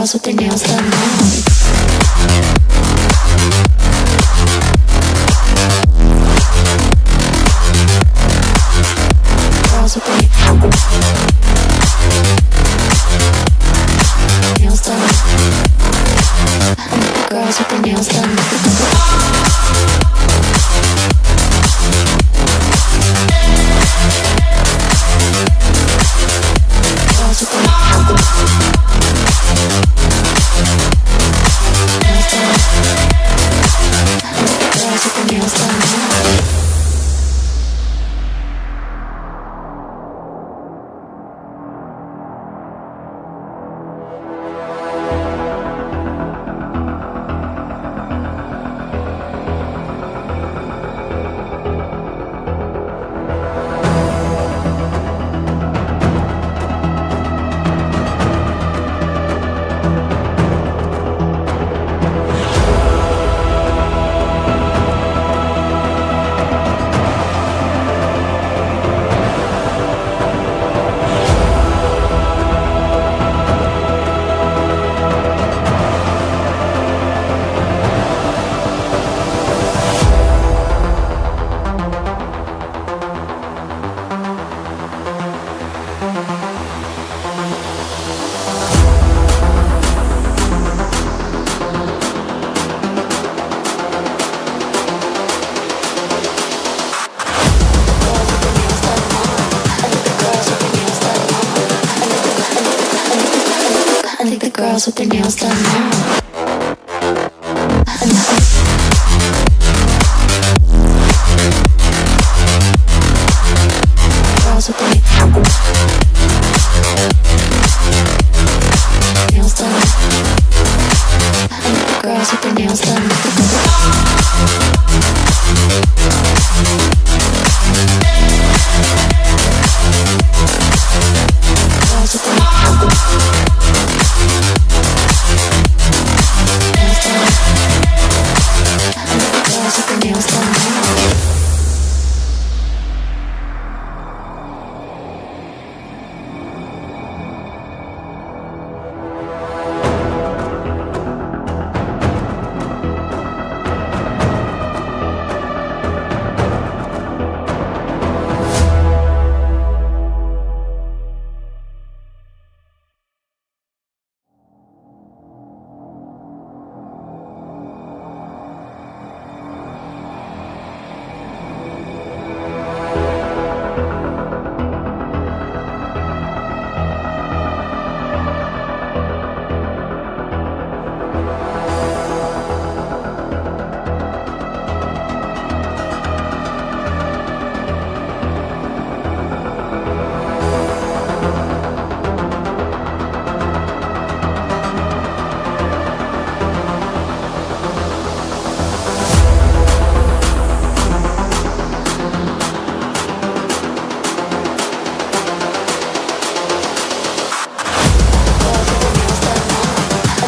girls with their nails done now. Girls with their nails done. Girls with their nails done. Girls with their nails done. I think the girls with their nails done now. Girls with their nails done. I think the girls with their nails done.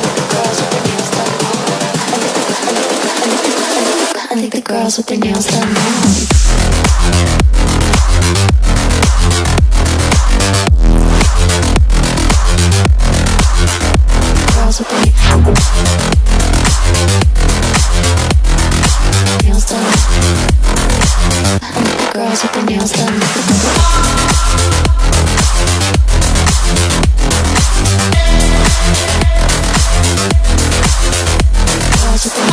Girls with their nails done. I think the girls with their nails done now. Girls with their nails done. I think the girls with their nails done. Girls with their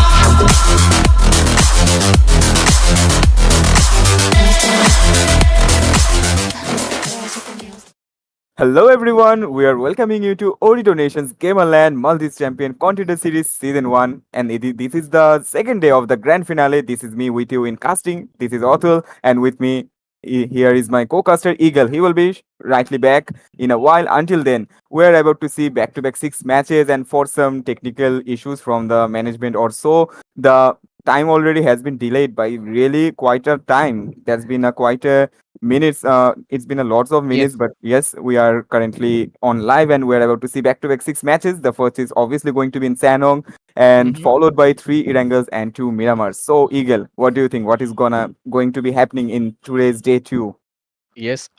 Hello everyone, we are welcoming you to Ooredoo Nation's Gamerland Multi-Champion Contender Series Season 1, and this is the second day of the grand finale. This is me with you in casting. This is Othul, and with me here is my co-caster Eagle. He will be rightly back in a while. Until then, we are about to see back-to-back 6 matches, and for some technical issues from the management or so, the time already has been delayed by really quite a time. There's been a quite a minutes. It's been a lots of Yes. minutes, but yes, we are currently on live and we're about to see back-to-back 6 matches. The first is obviously going to be in Sanhok and Mhm. followed by 3 Erangels and 2 Miramars. So Eagle, what do you think? What is going to be happening in today's day 2? Yes,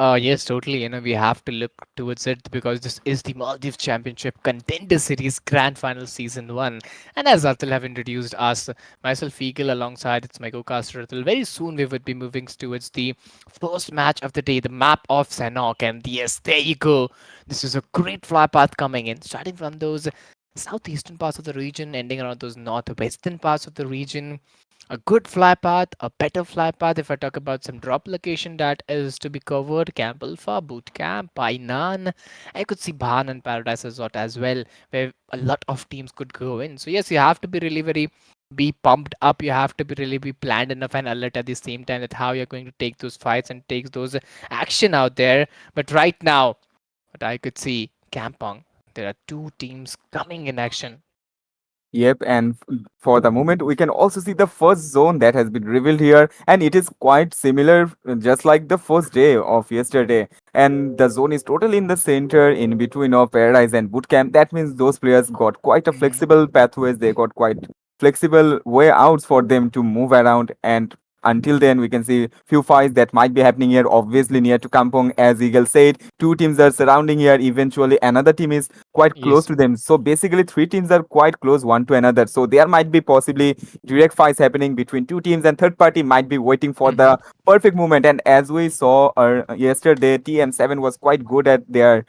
totally. We have to look towards it because this is the Maldives Championship Contender Series Grand Final Season 1. And as Atul have introduced us, myself, Eagle, alongside it's my co-caster Atul, very soon we would be moving towards the first match of the day, the map of Sanhok. And yes, there you go. This is a great fly path coming in, starting from those southeastern parts of the region, ending around those northwestern parts of the region. A good fly path, a better fly path. If I talk about some drop location that is to be covered, Camp Alpha, Boot Camp, Painan. I could see Bhan and Paradise Resort as well, where a lot of teams could go in. So yes, you have to be really very be pumped up. You have to be really be planned enough and alert at the same time that how you're going to take those fights and take those action out there. But right now, what I could see, Kampong, there are two teams coming in action. Yep, and for the moment, we can also see the first zone that has been revealed here, and it is quite similar, just like the first day of yesterday. And the zone is totally in the center, in between of Paradise and Bootcamp. That means those players got quite a Mhm. flexible pathways. They got quite flexible way outs for them to move around. And until then, we can see few fights that might be happening here. Obviously, near to Kampong, as Eagle said, two teams are surrounding here. Eventually, another team is quite close Yes. to them. So basically, three teams are quite close one to another. So there might be possibly direct fights happening between two teams, and third party might be waiting for Mhm. the perfect moment. And as we saw yesterday, TM7 was quite good at their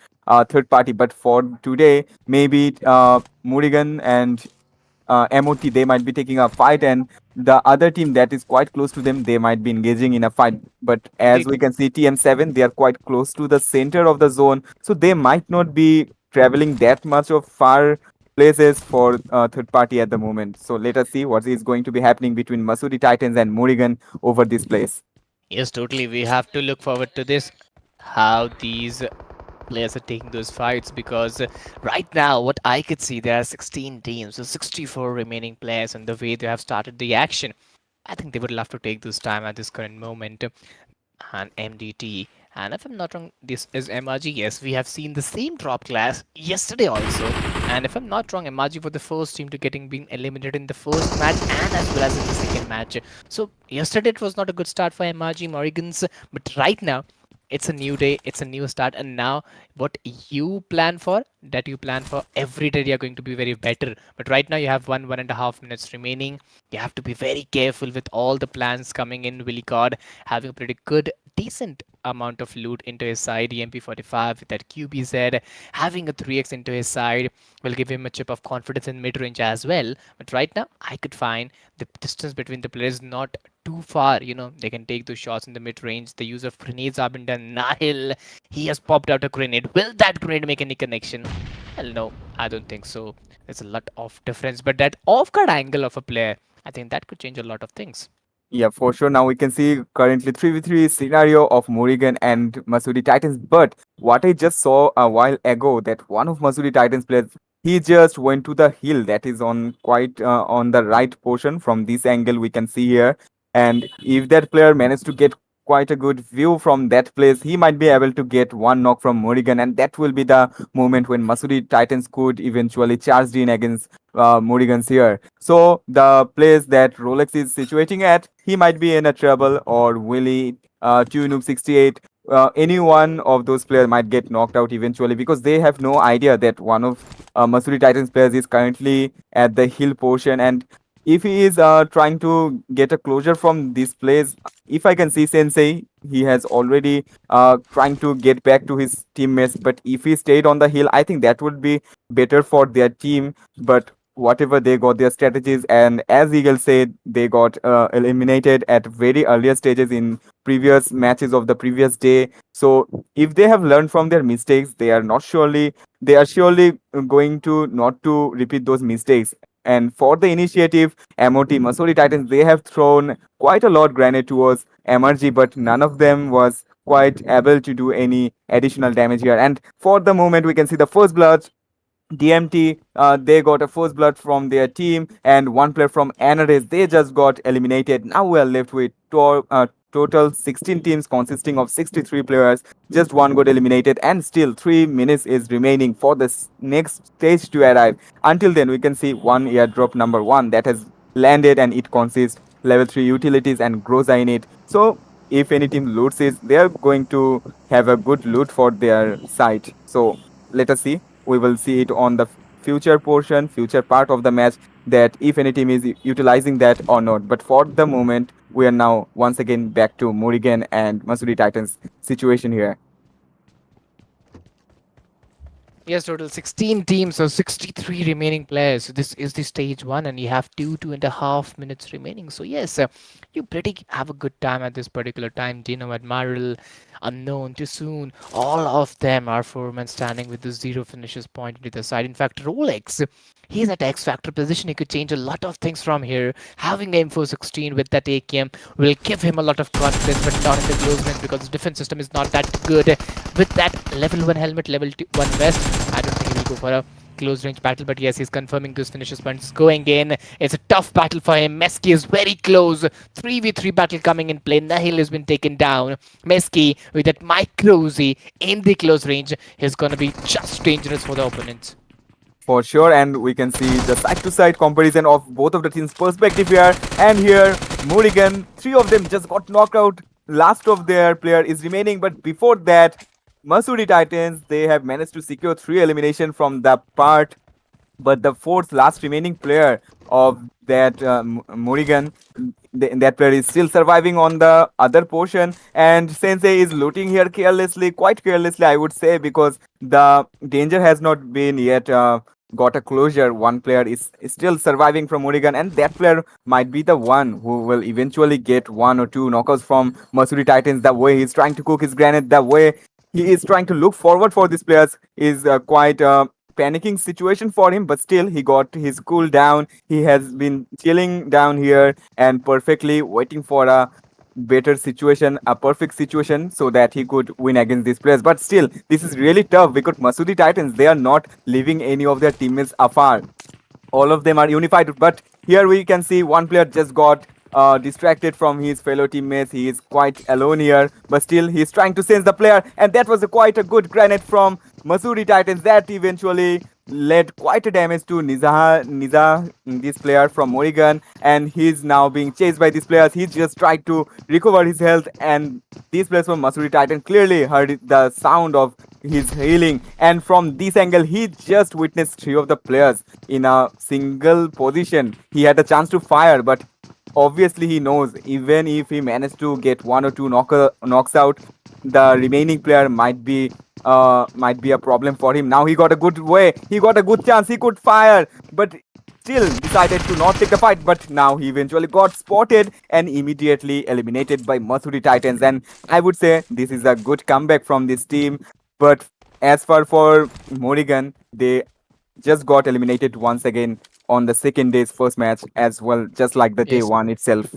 third party, but for today, maybe Murigan and MOT, they might be taking a fight, and the other team that is quite close to them, they might be engaging in a fight. But as Indeed. we can see, TM7, they are quite close to the center of the zone, so they might not be traveling that much of far places for third party at the moment. So let us see what is going to be happening between Masudi Titans and Murigan over this place. Yes, totally. We have to look forward to this. How these players are taking those fights because right now, what I could see, there are 16 teams, so 64 remaining players, and the way they have started the action, I think they would love to take this time at this current moment. And MDT. And if I'm not wrong, this is MRG. Yes, we have seen the same drop class yesterday also. And if I'm not wrong, MRG were the first team to getting being eliminated in the first match and as well as in the second match. So yesterday it was not a good start for MRG Morrigan's, but right now it's a new day, it's a new start, and now what you plan for, that you plan for every day, you're going to be very better. But right now you have 1.5 minutes remaining. You have to be very careful with all the plans coming in. Willy God having a pretty good, decent amount of loot into his side. EMP45 with that QBZ, having a 3x into his side will give him a chip of confidence in mid range as well. But right now, I could find the distance between the players not too far. They can take those shots in the mid range. The use of grenades have been done. Nahil, he has popped out a grenade. Will that grenade make any connection? Well, no, I don't think so. There's a lot of difference, but that off guard angle of a player, I think that could change a lot of things. Yeah, for sure. Now we can see currently 3v3 scenario of Murigan and Masudi Titans. But what I just saw a while ago, that one of Masudi Titans players, he just went to the hill that is on quite on the right portion from this angle we can see here. And if that player managed to get quite a good view from that place, he might be able to get one knock from Murigan, and that will be the moment when Masudi Titans could eventually charge in against Murigan's here. So the place that Rolex is situating at, he might be in a trouble, or Willie, Tunub 68. Any one of those players might get knocked out eventually because they have no idea that one of Masuri Titans players is currently at the hill portion, and if he is trying to get a closure from this place, if I can see Sensei, he has already trying to get back to his teammates. But if he stayed on the hill, I think that would be better for their team. But whatever, they got their strategies, and as Eagle said, they got eliminated at very earlier stages in previous matches of the previous day. So if they have learned from their mistakes, they are surely going to not to repeat those mistakes. And for the initiative, MOT Masori Titans, they have thrown quite a lot grenade towards MRG, but none of them was quite able to do any additional damage here. And for the moment, we can see the first blood. DMT, they got a first blood from their team, and one player from NRS, they just got eliminated. Now we are left with total 16 teams consisting of 63 players. Just one got eliminated, and still 3 minutes is remaining for the next stage to arrive. Until then, we can see one airdrop number one that has landed, and it consists level 3 utilities and Groza in it. So if any team loots it, they are going to have a good loot for their side. So let us see. We will see it on the future portion, future part of the match, that if any team is utilizing that or not. But for the moment, we are now once again back to Murigan and Masuri Titans situation here. Yes, total 16 teams, so 63 remaining players. So this is the stage one, and you have 2.5 minutes remaining. So yes, you pretty have a good time at this particular time. Dino, Admiral, Unknown, Too Soon, all of them are four men standing with the zero finishes pointing to the side. In fact, Rolex, he's at X Factor position. He could change a lot of things from here. Having the Info 16 with that AKM will give him a lot of confidence, but not in the close range because the defense system is not that good. With that level 1 helmet, level 1 vest, I don't think he will go for a close range battle, but yes, he's confirming those finishes points going in. It's a tough battle for him. Meski is very close. 3v3 battle coming in play. Nahil has been taken down. Meski with that micro Uzi in the close range is going to be just dangerous for the opponents. For sure, and we can see the side-to-side comparison of both of the teams' perspective here. And here, Murigan, three of them just got knocked out. Last of their player is remaining, but before that, Masuri Titans, they have managed to secure three elimination from the part, but the fourth last remaining player of that Murigan, that player is still surviving on the other portion, and Sensei is looting here carelessly, quite carelessly, I would say, because the danger has not been yet got a closure. One player is still surviving from Murigan, and that player might be the one who will eventually get one or two knockouts from Masuri Titans. The way he's trying to cook his grenade, the way he is trying to look forward for these players is quite panicking situation for him, but still he got his cool down. He has been chilling down here and perfectly waiting for a better situation, a perfect situation, so that he could win against these players. But still, this is really tough because Masudi Titans, they are not leaving any of their teammates afar. All of them are unified, but here we can see one player just got distracted from his fellow teammates. He is quite alone here, but still he's trying to sense the player, and that was quite a good grenade from Masuri Titans that eventually led quite a damage to Niza, this player from Oregon, and he's now being chased by these players. He just tried to recover his health, and these players from Masuri Titan clearly heard the sound of his healing, and from this angle he just witnessed three of the players in a single position. He had a chance to fire, but obviously he knows even if he managed to get one or two knocks out, the remaining player might be a problem for him. Now he got a good way, he got a good chance, he could fire, but still decided to not take the fight. But now he eventually got spotted and immediately eliminated by Masuri Titans, and I would say this is a good comeback from this team. But as far for Morrigan, they just got eliminated once again on the second day's first match as well, just like the day Yes. one itself.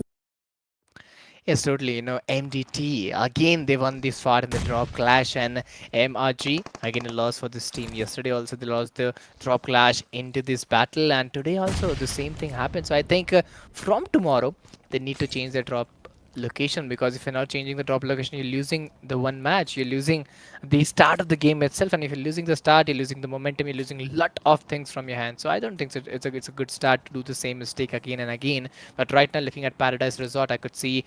Yes, totally. MDT again they won this far in the drop clash, and MRG again a loss for this team. Yesterday also they lost the drop clash into this battle, and today also the same thing happened. So I think from tomorrow they need to change their drop location, because if you're not changing the drop location, you're losing the one match, you're losing the start of the game itself, and if you're losing the start, you're losing the momentum, you're losing a lot of things from your hands. So I don't think it's a good start to do the same mistake again and again. But right now, looking at Paradise Resort, I could see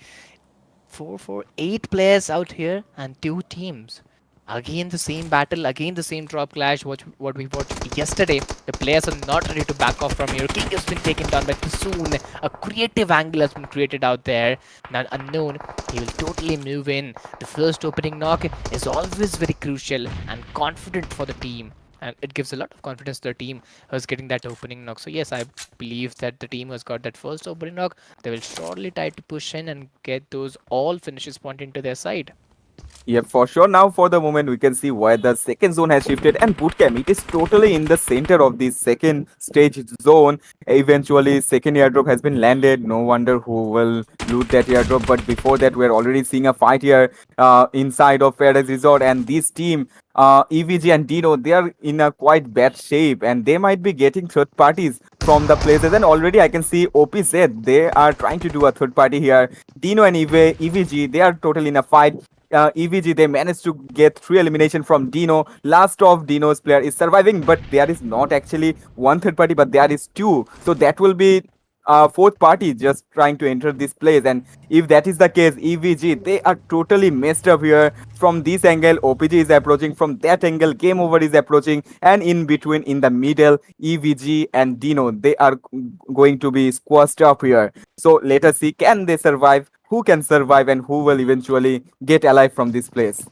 8 players out here and 2 teams. Again the same battle, again the same drop clash, what we watched yesterday. The players are not ready to back off from here. King has been taken down by too soon. A creative angle has been created out there. Now Unknown, he will totally move in. The first opening knock is always very crucial and confident for the team. And it gives a lot of confidence to the team who's getting that opening knock. So yes, I believe that the team who's got that first opening knock, they will surely try to push in and get those all finishes pointing to their side. Yep, for sure. Now, for the moment, we can see where the second zone has shifted, and bootcamp, it is totally in the center of the second stage zone. Eventually, second airdrop has been landed. No wonder who will loot that airdrop. But before that, we're already seeing a fight here inside of Paradise Resort, and this team, EVG and Dino, they are in a quite bad shape, and they might be getting third parties from the places. And already, I can see OPZ, they are trying to do a third party here. Dino and EVG, they are totally in a fight. EVG, they managed to get 3 elimination from Dino. Last of Dino's player is surviving, but there is not actually one third party, but there is 2. So that will be fourth party just trying to enter this place. And if that is the case, EVG, they are totally messed up here. From this angle, OPG is approaching. From that angle, Game Over is approaching. And in between, in the middle, EVG and Dino, they are going to be squashed up here. So let us see, can they survive? Who can survive and who will eventually get alive from this place?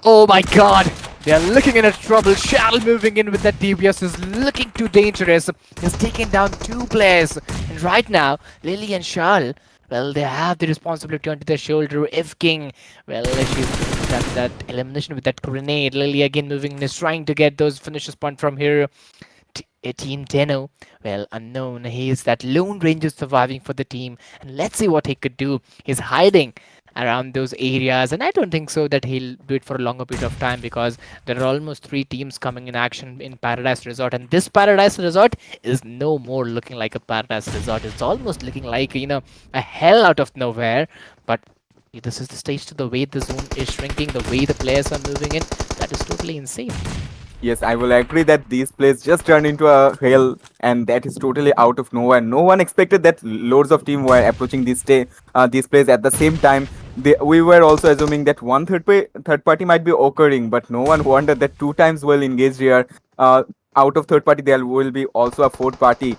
Oh my god! They are looking in a trouble. Shell moving in with that DBS is looking too dangerous. He's taking down two players. And right now, Lily and Charles, well, they have the responsibility onto their shoulder. If King, well, she's done that elimination with that grenade. Lily again moving in is trying to get those finishes point from here. Team Deno, well, unknown. He's that Lone Ranger surviving for the team. And let's see what he could do. He's hiding around those areas, and I don't think so that he'll do it for a longer period of time, because there are almost three teams coming in action in Paradise Resort, and this Paradise Resort is no more looking like a Paradise Resort. It's almost looking like, a hell out of nowhere. But this is the stage to the way the zone is shrinking, the way the players are moving in. That is totally insane. Yes, I will agree that this place just turned into a hell, and that is totally out of nowhere. No one expected that loads of team were approaching this place at the same time. We were also assuming that one third party might be occurring, but no one wondered that two times well engaged here. Out of third party, there will be also a fourth party.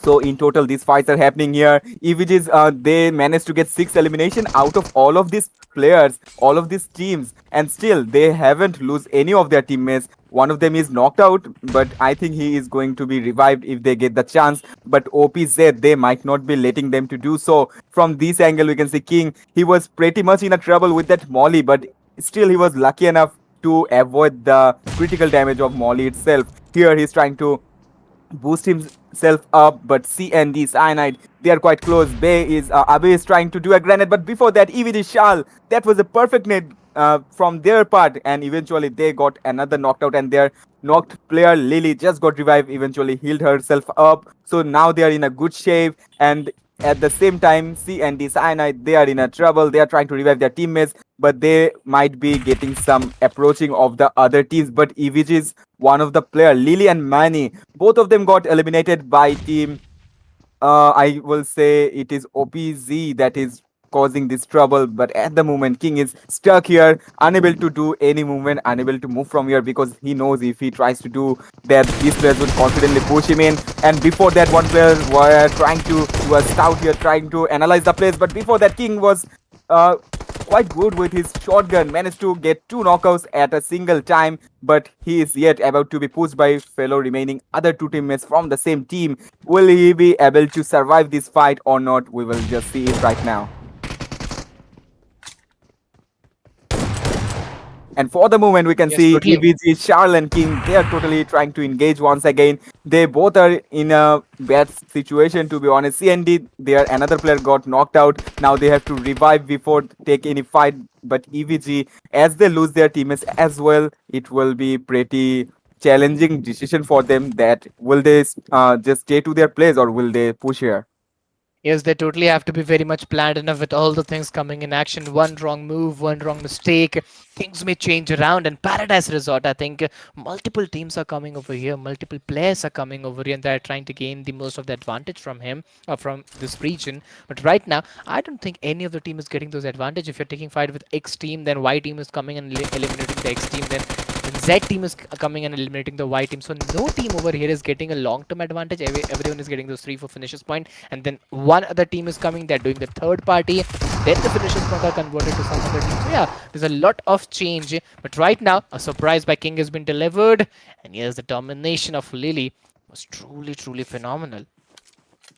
So in total, these fights are happening here. EVGs, they managed to get 6 elimination out of all of these players, all of these teams, and still they haven't lose any of their teammates. One of them is knocked out, but I think he is going to be revived if they get the chance. But OPZ, they might not be letting them to do so. From this angle, we can see King. He was pretty much in a trouble with that Molly, but still he was lucky enough to avoid the critical damage of Molly itself. Here he's trying to boost himself up, but C and D Cyanide, they are quite close. Abe is trying to do a grenade, but before that, EVD Shal, that was a perfect net from their part, and eventually they got another knocked out, and their knocked player Lily just got revived, eventually healed herself up. So now they are in a good shape, and at the same time, C and D Cyanide, they are in a trouble. They are trying to revive their teammates, but they might be getting some approaching of the other teams. But EVG is one of the player, Lily and Manny. Both of them got eliminated by team. I will say it is OPZ that is causing this trouble, but at the moment King is stuck here, unable to do any movement, unable to move from here, because he knows if he tries to do that, these players would confidently push him in. And before that, one player were trying to do a scout here, trying to analyze the place, but before that, King was quite good with his shotgun, managed to get 2 knockouts at a single time, but he is yet about to be pushed by fellow remaining other 2 teammates from the same team. Will he be able to survive this fight or not? We will just see it right now. And for the moment, we can see totally. EVG, Charles and King, they are totally trying to engage once again. They both are in a bad situation, to be honest. CND, another player got knocked out. Now they have to revive before take any fight. But EVG, as they lose their teammates as well, it will be pretty challenging decision for them. That will they just stay to their place, or will they push here? Yes, they totally have to be very much planned enough with all the things coming in action. One wrong move, one wrong mistake, things may change around. And Paradise Resort, I think multiple teams are coming over here, multiple players are coming over here, and they're trying to gain the most of the advantage from him or from this region. But right now, I don't think any of the team is getting those advantage. If you're taking fight with X team, then Y team is coming and eliminating the X team, then Z team is coming and eliminating the Y team. So no team over here is getting a long-term advantage. Everyone is getting those 3-4 finishes point, and then one other team is coming. They're doing the third party. Then the finishes point are converted to some other team. So yeah, there's a lot of change. But right now, a surprise by King has been delivered, and yes, the domination of Lily was truly, truly phenomenal.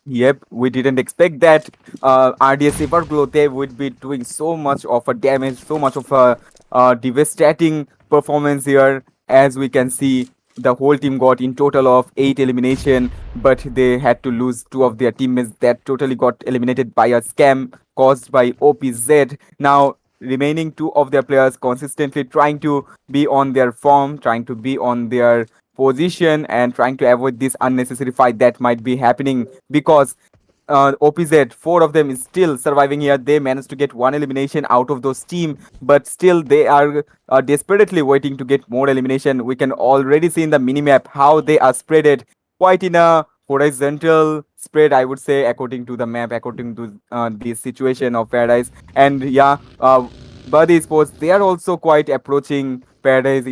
Yep, we didn't expect that RDS Everglow, they would be doing so much of a damage, so much of a devastating performance here. As we can see, the whole team got in total of 8 elimination, but they had to lose 2 of their teammates that totally got eliminated by a scam caused by OPZ. Now, remaining 2 of their players consistently trying to be on their form, trying to be on their position, and trying to avoid this unnecessary fight that might be happening, because OPZ, 4 of them is still surviving here. They managed to get 1 elimination out of those team, but still they are desperately waiting to get more elimination. We can already see in the minimap how they are spreaded. quite in a horizontal spread, I would say, according to the map, according to the situation of Paradise. And yeah, Buddy Sports, they are also quite approaching Paradise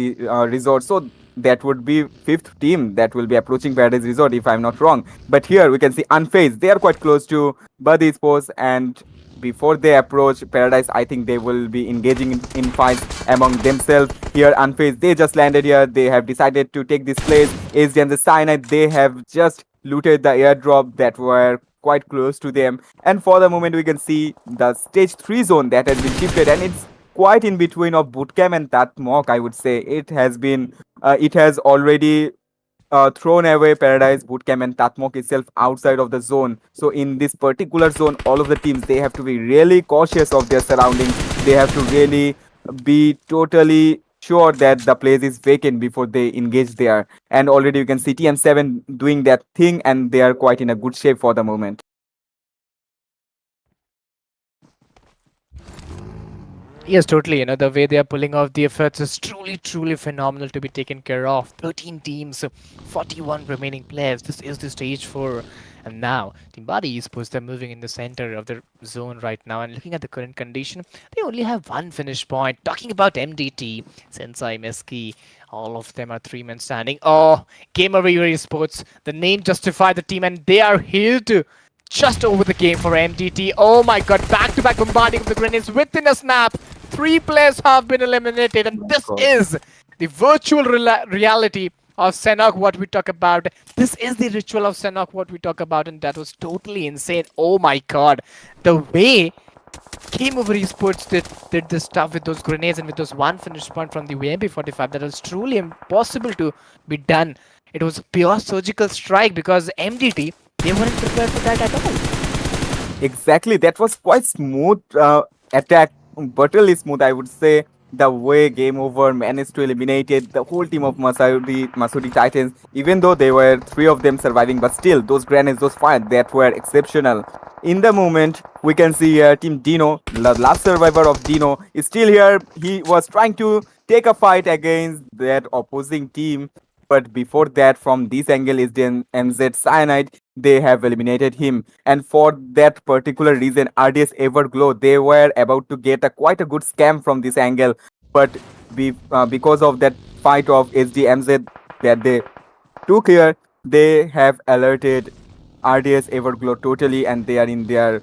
Resort. So that would be fifth team that will be approaching Paradise Resort, if I'm not wrong. But here we can see Unfazed. They are quite close to Buddy Sports, and before they approach Paradise, I think they will be engaging in fights among themselves. Here, Unfazed, they just landed here. They have decided to take this place. SD and the Cyanide, they have just looted the airdrop that were quite close to them. And for the moment, we can see the stage 3 zone that has been shifted, and it's quite in between of Bootcamp and Tatmok, I would say. It has already thrown away Paradise, Bootcamp, and Tatmok itself outside of the zone. So in this particular zone, all of the teams, they have to be really cautious of their surroundings. They have to really be totally sure that the place is vacant before they engage there. And already you can see TM7 doing that thing, and they are quite in a good shape for the moment. Yes, totally. The way they are pulling off the efforts is truly, truly phenomenal to be taken care of. 13 teams, 41 remaining players. This is the stage 4. And now, Team Body Esports, they're moving in the center of the zone right now. And looking at the current condition, they only have one finish point. Talking about MDT, Sensei, Meski, all of them are 3 men standing. Oh, Gamer Esports, the name justify the team, and they are here to just over the game for MDT. Oh my god, back-to-back bombarding of the grenades within a snap. 3 players have been eliminated, and this is the virtual reality of Sanhok, what we talk about. This is the ritual of Sanhok, what we talk about, and that was totally insane. Oh my god, the way Game Over Esports did this stuff with those grenades and with those one finish point from the WMP45, that was truly impossible to be done. It was a pure surgical strike because MDT, they weren't prepared for that at all. Exactly, that was quite smooth attack, brutally smooth, I would say. The way Game Over managed to eliminate the whole team of Masudi Titans, even though they were 3 of them surviving, but still, those grenades, those fires, that were exceptional. In the moment, we can see here Team Dino, the last survivor of Dino, is still here. He was trying to take a fight against that opposing team. But before that, from this angle is then MZ Cyanide, they have eliminated him. And for that particular reason, RDS Everglow, they were about to get quite a good scam from this angle. But because of that fight of SDMZ that they took here, they have alerted RDS Everglow totally, and they are in their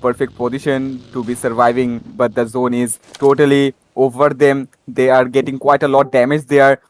perfect position to be surviving. But the zone is totally over them. They are getting quite a lot damage there.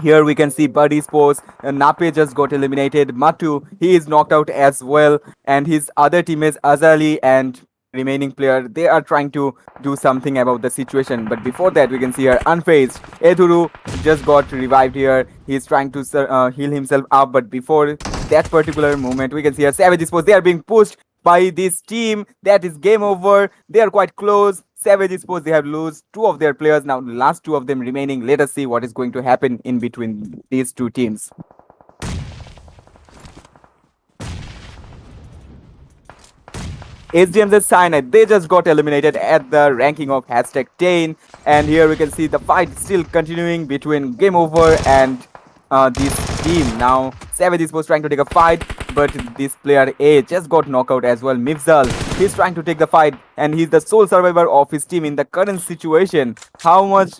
Here we can see Buddy Sports. Nape just got eliminated. Matu, he is knocked out as well. And his other teammates, Azali and remaining player, they are trying to do something about the situation. But before that, we can see here Unfazed. Eduru just got revived here. He's trying to heal himself up. But before that particular moment, we can see here Savage Sports. They are being pushed by this team. That is game over. They are quite close. Savage Sports, they have lost 2 of their players. Now, the last 2 of them remaining. Let us see what is going to happen in between these 2 teams. HDMZ Cyanide, they just got eliminated at the ranking of hashtag 10. And here we can see the fight still continuing between Game Over and this team. Now, Savage was trying to take a fight, but this player A just got knocked out as well. Mifzal, he's trying to take the fight, and he's the sole survivor of his team in the current situation. How much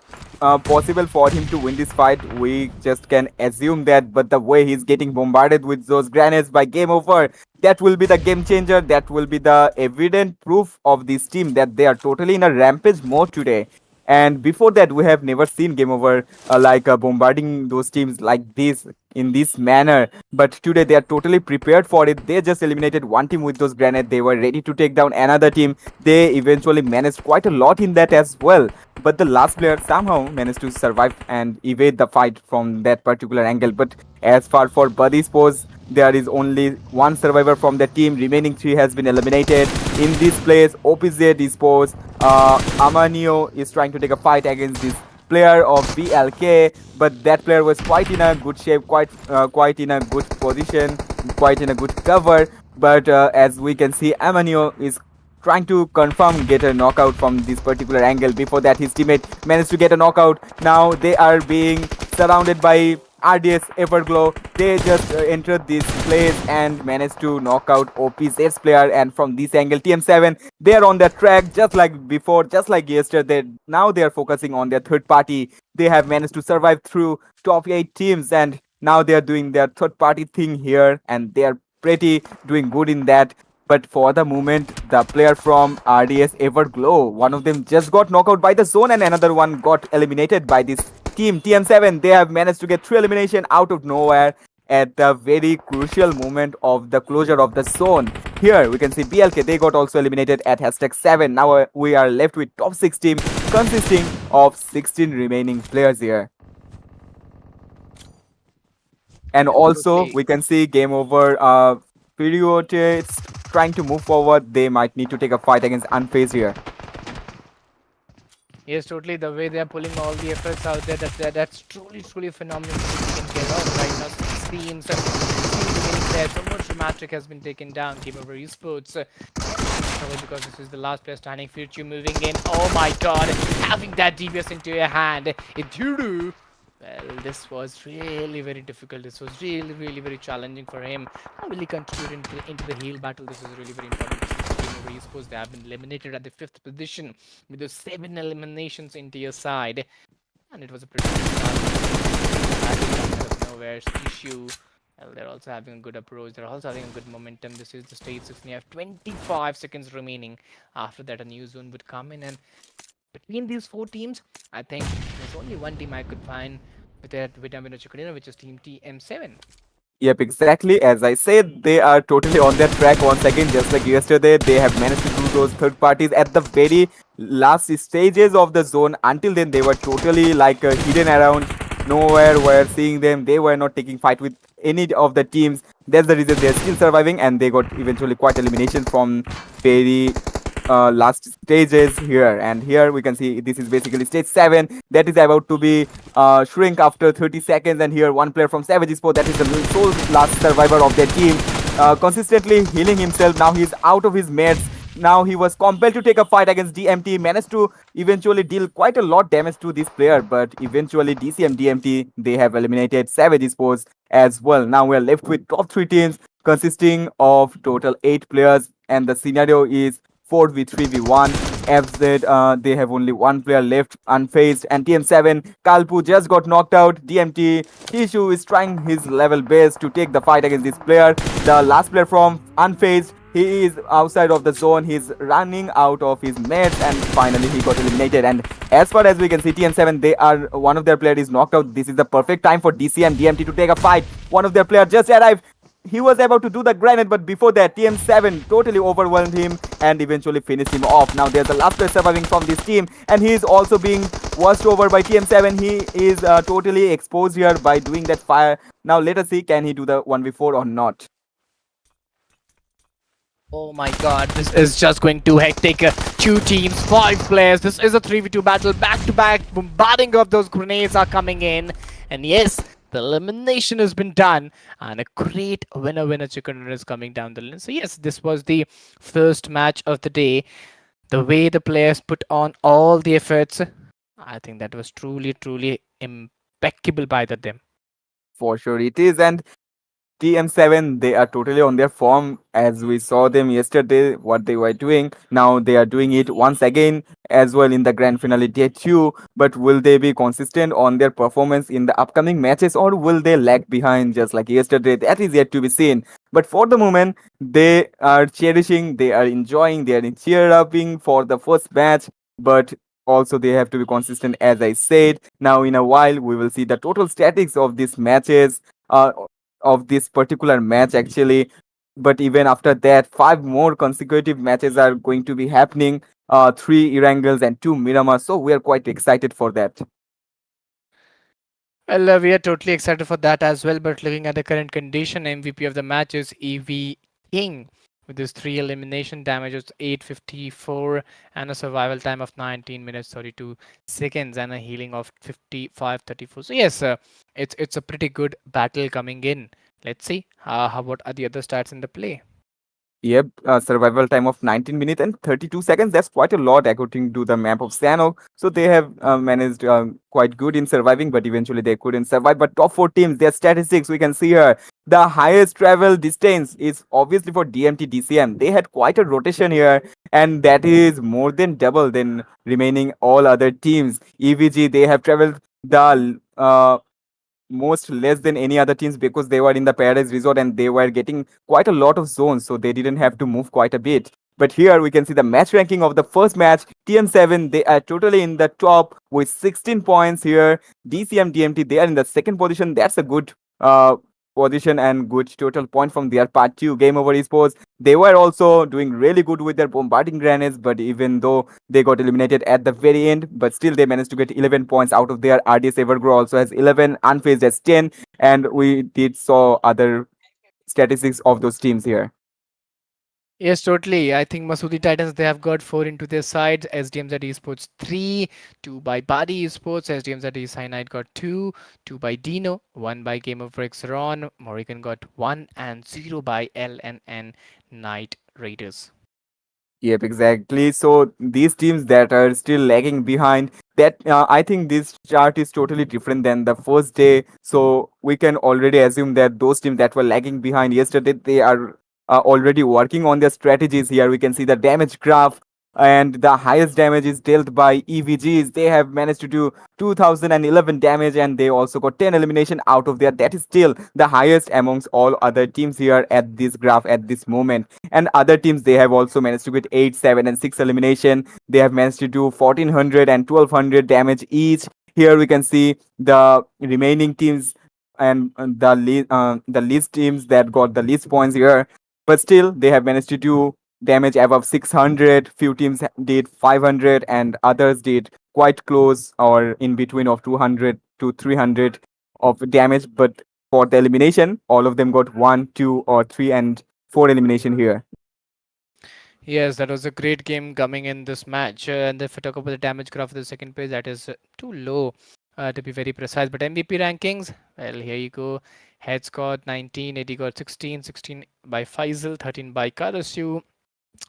possible for him to win this fight? We just can assume that, but the way he's getting bombarded with those grenades by Game Over, that will be the game changer. That will be the evident proof of this team that they are totally in a rampage mode today. And before that, we have never seen Game Over bombarding those teams like this in this manner. But today they are totally prepared for it. They just eliminated one team with those grenades. They were ready to take down another team. They eventually managed quite a lot in that as well. But the last player somehow managed to survive and evade the fight from that particular angle. But as far for Buddy Sports, there is only one survivor from the team. Remaining 3 has been eliminated. In this place, OPZ Esports, Amanio is trying to take a fight against this player of BLK, but that player was quite in a good shape, quite in a good position, quite in a good cover. But as we can see, Amanio is trying to get a knockout from this particular angle. Before that, his teammate managed to get a knockout. Now they are being surrounded by RDS Everglow. They just entered this place and managed to knock out OPZ's player. And from this angle, TM7, they are on their track just like before, just like yesterday. Now they are focusing on their third party. They have managed to survive through top 8 teams, and now they are doing their third party thing here, and they are pretty doing good in that. But for the moment, the player from RDS Everglow, one of them just got knocked out by the zone, and another one got eliminated by this team TM7. They have managed to get 3 elimination out of nowhere at the very crucial moment of the closure of the zone. Here we can see BLK, they got also eliminated at hashtag 7. Now we are left with top 6 team consisting of 16 remaining players here. And also Absolutely. we can see game over. Periods trying to move forward. They might need to take a fight against Unfazed here. Yes, totally. The way they are pulling all the efforts out there, that's truly phenomenal to be taken care of right now. Six teams, 16 remaining players. So much dramatic has been taken down. Game over esports. Probably because this is the last player standing. Future moving in. Oh my God! Having that DBS into your hand, Iduru. Well, this was really very difficult. This was really very challenging for him. How will he contribute into the heal battle? This is really very important. Game over esports. They have been eliminated at the 5th position with those 7 eliminations into your side. And it was a pretty good battle out of nowhere. Issue. Well, they're also having a good approach. They're also having a good momentum. This is the stage 6. And you have 25 seconds remaining. After that, a new zone would come in. And between these 4 teams, I think there's only one team I could find with that Vitamin Chikorina, which is Team TM7. Yep, exactly. As I said, they are totally on their track once again, just like yesterday. They have managed to do those third parties at the very last stages of the zone. Until then, they were totally like hidden around. Nowhere were seeing them. They were not taking fight with any of the teams. That's the reason they're still surviving, and they got eventually quite elimination from very last stages here. And here we can see this is basically stage 7 that is about to be shrink after 30 seconds. And here one player from Savage Sport, that is the sole last survivor of their team, consistently healing himself. Now he's out of his meds. Now he was compelled to take a fight against DMT, managed to eventually deal quite a lot damage to this player, but eventually DCM DMT, they have eliminated Savage Sports as well. Now we're left with top 3 teams consisting of total 8 players, and the scenario is 4v3v1. FZ, they have only one player left unfazed, and TM7, Kalpu just got knocked out. DMT, Hishu is trying his level best to take the fight against this player. The last player from unfazed, he is outside of the zone. He's running out of his meds, and finally he got eliminated. And as far as we can see, TM7, they are one of their players is knocked out. This is the perfect time for DC and DMT to take a fight. One of their players just arrived. He was able to do the grenade, but before that, TM7 totally overwhelmed him and eventually finished him off. Now there's the last player surviving from this team, and he is also being washed over by TM7. He is totally exposed here by doing that fire. Now let us see, can he do the 1v4 or not? Oh my God, this is just going too hectic. 2 teams, 5 players. This is a 3v2 battle, back to back. Bombarding of those grenades are coming in. And yes, the elimination has been done, and a great winner chicken dinner is coming down the lane. So yes, this was the first match of the day. The way the players put on all the efforts, I think that was truly impeccable by them. For sure it is. And TM7, they are totally on their form as we saw them yesterday, what they were doing. Now they are doing it once again as well in the grand finale day 2. But will they be consistent on their performance in the upcoming matches, or will they lag behind just like yesterday? That is yet to be seen. But for the moment, they are cherishing, they are enjoying, they are cheer upping for the first match. But also they have to be consistent, as I said. Now in a while, we will see the total statics of these matches. Of this particular match actually. But even after that, 5 more consecutive matches are going to be happening. 3 Erangels and 2 Miramar. So we are quite excited for that. Well, we are totally excited for that as well. But looking at the current condition, MVP of the match is EV King with his 3 elimination damages, 854, and a survival time of 19 minutes 32 seconds, and a healing of 5534. So yes, it's a pretty good battle coming in. Let's see how what are the other stats in the play. Yep, survival time of 19 minutes and 32 seconds. That's quite a lot according to the map of Sanhok. So they have managed quite good in surviving, but eventually they couldn't survive. But top four teams, their statistics we can see here. The highest travel distance is obviously for DMT DCM. They had quite a rotation here, and that is more than double than remaining all other teams. EVG, they have traveled the most less than any other teams because they were in the Paradise Resort and they were getting quite a lot of zones, so they didn't have to move quite a bit. But here we can see the match ranking of the first match. TM7, they are totally in the top with 16 points here. DCM DMT, they are in the second position. That's a good position and good total point from their part two. Game over esports. They were also doing really good with their bombarding grenades, but even though they got eliminated at the very end, but still they managed to get 11 points out of their. RDS Evergrow also has 11, Unfazed has 10, and we did saw other statistics of those teams here. Yes, totally. I think Masudi Titans, they have got four into their side. SDMZ Esports three, two by Body Esports. SDMZ Cyanide got two by Dino, one by Game of Bricks Ron. Morrigan got one and zero by LNN Night Raiders. Yep, exactly. So these teams that are still lagging behind, that I think this chart is totally different than the first day. So we can already assume that those teams that were lagging behind yesterday, they are already working on their strategies here. We can see the damage graph, and the highest damage is dealt by EVGs. They have managed to do 2011 damage, and they also got 10 elimination out of there. That is still the highest amongst all other teams here at this graph at this moment. And other teams, they have also managed to get 8, 7, and 6 elimination. They have managed to do 1400 and 1200 damage each. Here we can see the remaining teams and the least teams that got the least points here, but still they have managed to do damage above 600. Few teams did 500 and others did quite close or in between of 200 to 300 of damage. But for the elimination, all of them got 1, 2, or 3, and 4 elimination here. Yes, that was a great game coming in this match. And if I talk about the damage graph of the second page, that is too low to be very precise. But MVP rankings, well, here you go. Heads got 19, Eddie got 16, 16 by Faisal, 13 by Karasu,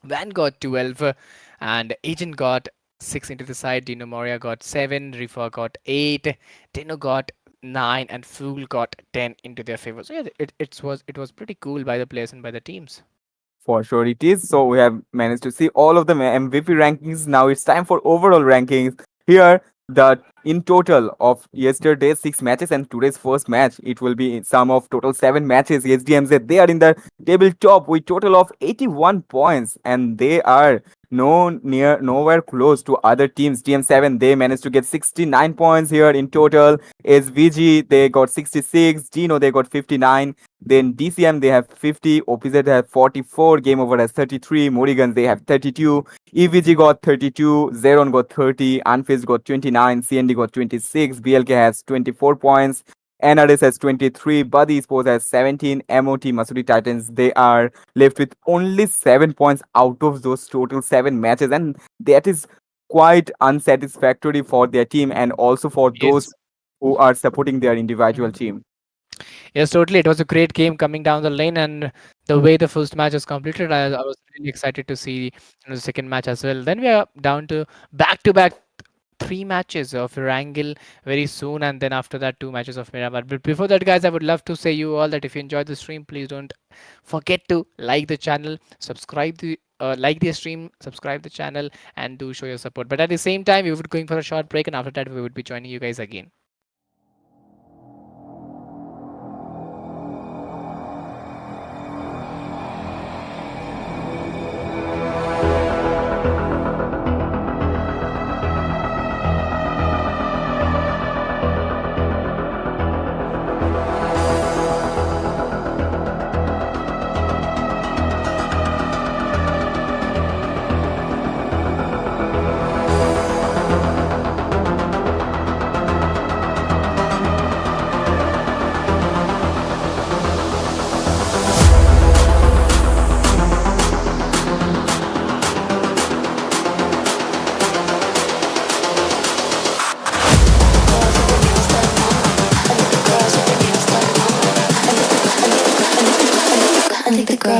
Van got 12, and Agent got 6 into the side. Dino Moria got 7, Rifa got 8, Dino got 9, and Fool got 10 into their favor. So yeah, it was pretty cool by the players and by the teams. For sure it is. So we have managed to see all of the MVP rankings. Now it's time for overall rankings. Here, the in total of yesterday's 6 matches and today's first match, it will be in sum of total 7 matches. SDMZ, they are in the table top with total of 81 points, and they are nowhere close to other teams. TM7, they managed to get 69 points here in total. SVG, they got 66. Gino, they got 59. Then DCM, they have 50. OPZ have 44. Game Over has 33. Morrigan, they have 32. EVG got 32. Zeron got 30. Unfazed got 29. CND got 26. BLK has 24 points. NRS has 23. Buddy Sports has 17. MOT Masudi Titans, they are left with only 7 points out of those total 7 matches. And that is quite unsatisfactory for their team and also for Yes. those who are supporting their individual team. Yes, totally. It was a great game coming down the lane, and the way the first match was completed, I was really excited to see the second match as well. Then we are down to back three matches of Erangel very soon, and then after that, two matches of Miramar. But before that, guys, I would love to say you all that if you enjoyed the stream, please don't forget to like the channel, subscribe the like the stream, subscribe the channel, and do show your support. But at the same time, we would be going for a short break, and after that, we would be joining you guys again.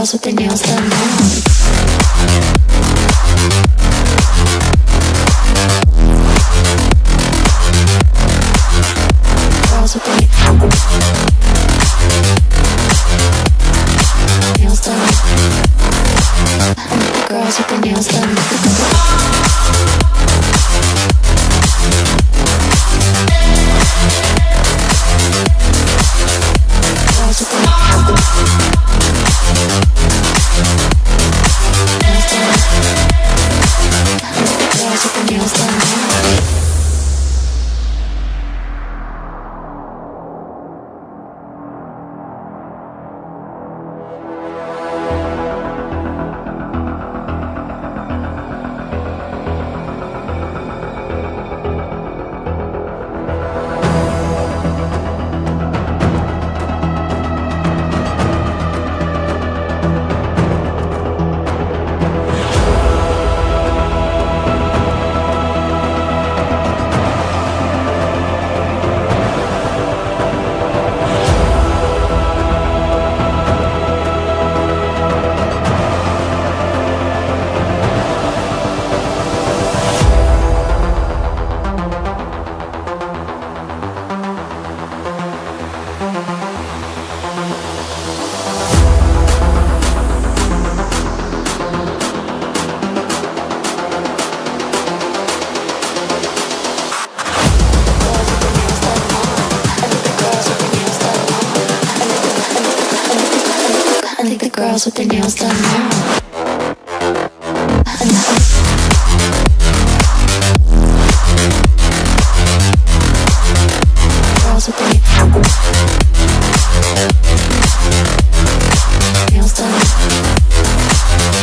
girls with their nails done. Girls with their nails done. Girls with their nails done. Girls with their nails done. Girls with their nails done. I think the girls with their nails done now. Girls with their nails done.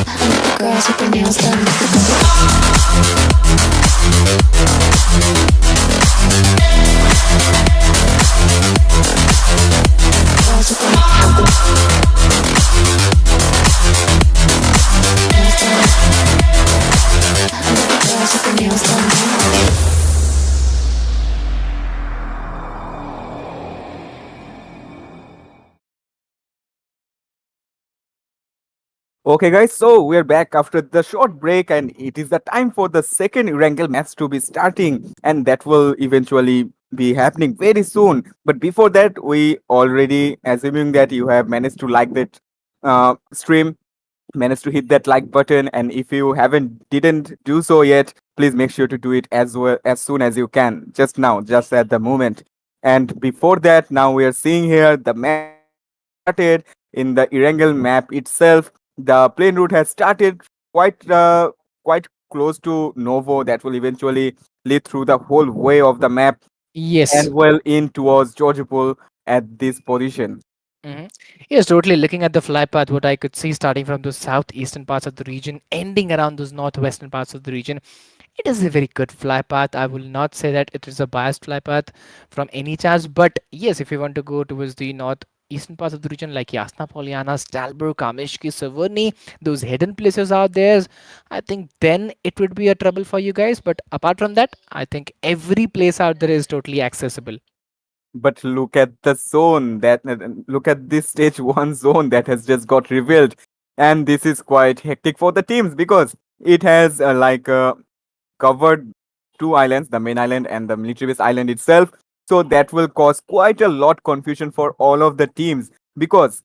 I think the girls with their nails done. Girls with their girls with their nails done. Okay, guys, so we're back after the short break, and it is the time for the second Erangel match to be starting, and that will eventually be happening very soon. But before that, we already assuming that you have managed to like that stream, managed to hit that like button, and if you haven't didn't do so yet, please make sure to do it as well as soon as you can, just now, just at the moment. And before that, now we are seeing here the match has started in the Erangel map itself. The plane route has started quite close to Novo, that will eventually lead through the whole way of the map Yes. and well in towards Georgopol at this position. hmm Yes, totally. Looking at the fly path, what I could see starting from the southeastern parts of the region, ending around those northwestern parts of the region, it is a very good fly path. I will not say that it is a biased fly path from any chance, but yes, if you want to go towards the northeastern parts of the region like Yasna Polyana, Stalberg, Kameshki, Savarni, those hidden places out there, I think then it would be a trouble for you guys. But apart from that, I think every place out there is totally accessible. But look at the zone that look at this stage one zone that has just got revealed, and this is quite hectic for the teams because it has covered two islands, the main island and the military base island itself. So that will cause quite a lot confusion for all of the teams because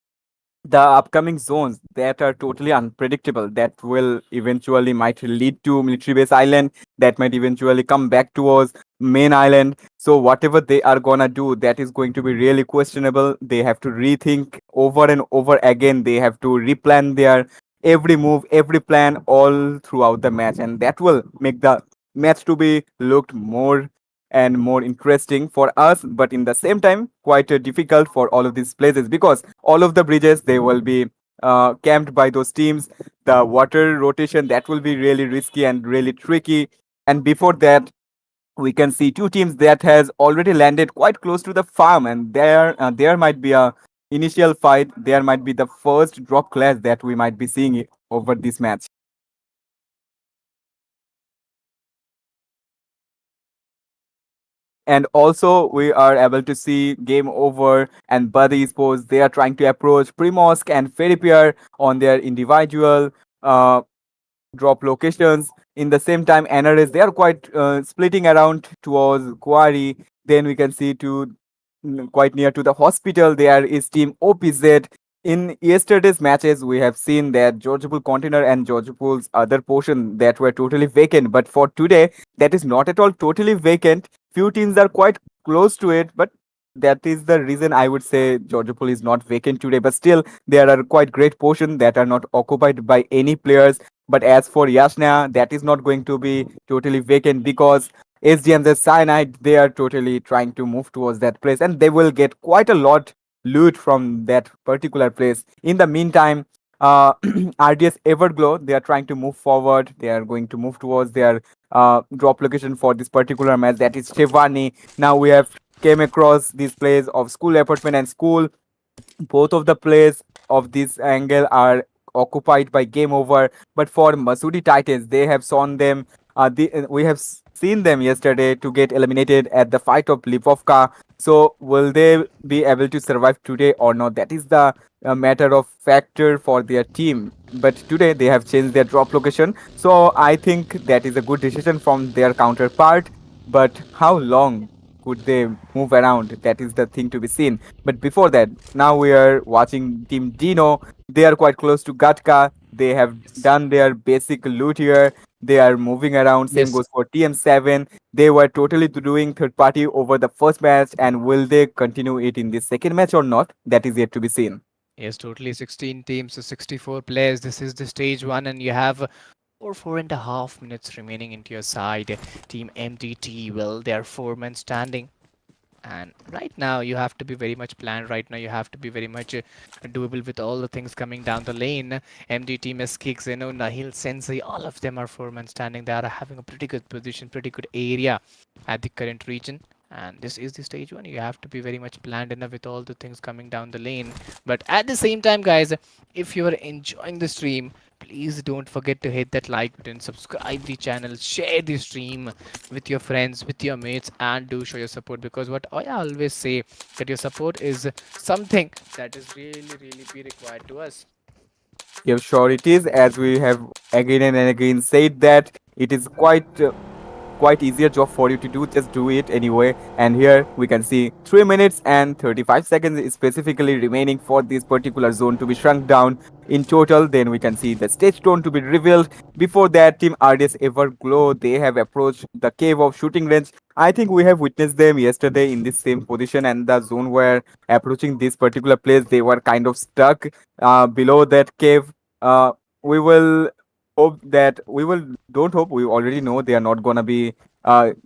the upcoming zones that are totally unpredictable, that will eventually might lead to military base island, that might eventually come back to us main island. So whatever they are gonna do, that is going to be really questionable. They have to rethink over and over again, they have to replan their every move, every plan all throughout the match, and that will make the match to be looked more and more interesting for us, but in the same time quite difficult for all of these places because all of the bridges they will be camped by those teams. The water rotation, that will be really risky and really tricky. And before that, we can see two teams that has already landed quite close to the farm, and there might be a initial fight, there might be the first drop clash that we might be seeing over this match. And also, we are able to see Game Over and Buddy Sports. They are trying to approach Primosk and Feripier on their individual uh, drop locations. In the same time, NRS, they are quite splitting around towards Quarry. Then we can see to quite near to the hospital, there is Team OPZ. In yesterday's matches, we have seen that Georgopol container and Georgopol's other portion that were totally vacant. But for today, that is not at all totally vacant. Few teams are quite close to it, but that is the reason I would say Georgopol is not vacant today. But still, there are quite great portion that are not occupied by any players. But as for Yashna, that is not going to be totally vacant because SDM's Cyanide, they are totally trying to move towards that place and they will get quite a lot loot from that particular place. In the meantime, RDS Everglow, they are trying to move forward. They are going to move towards their drop location for this particular match, that is Shivani. Now we have came across this place of school apartment and school. Both of the plays of this angle are occupied by Game Over. But for Masudi Titans, they have shown them. We have seen them yesterday to get eliminated at the fight of Lipovka. So will they be able to survive today or not? That is the matter of factor for their team. But today they have changed their drop location. So I think that is a good decision from their counterpart. But how long could they move around? That is the thing to be seen. But before that, now we are watching Team Dino. They are quite close to Gatka. They have Yes. done their basic loot here. They are moving around. Same Yes. goes for TM7. They were totally doing third party over the first match. And will they continue it in the second match or not? That is yet to be seen. Yes, totally. 16 teams, so 64 players. This is the stage one, and you have four and a half minutes remaining into your side. Team MTT, well, they are four men standing. And right now, you have to be very much planned. Right now, you have to be very much doable with all the things coming down the lane. MDT, Meskix, Nahil, Sensei, all of them are four men standing. They are having a pretty good position, pretty good area at the current region. And this is the stage one. You have to be very much planned enough with all the things coming down the lane. But at the same time, guys, if you are enjoying the stream, please don't forget to hit that like button, subscribe the channel, share the stream with your friends, with your mates, and do show your support, because what I always say, that your support is something that is really be required to us. Yeah, sure it is. As we have again and again said that it is quite easier job for you to do. Just do it anyway. And here we can see 3 minutes and 35 seconds is specifically remaining for this particular zone to be shrunk down in total. Then we can see the stage tone to be revealed. Before that, Team RDS Everglow, they have approached the cave of shooting range. I think we have witnessed them yesterday in this same position, and the zone were approaching this particular place. They were kind of stuck below that cave. We will hope that we will don't hope, we already know they are not gonna be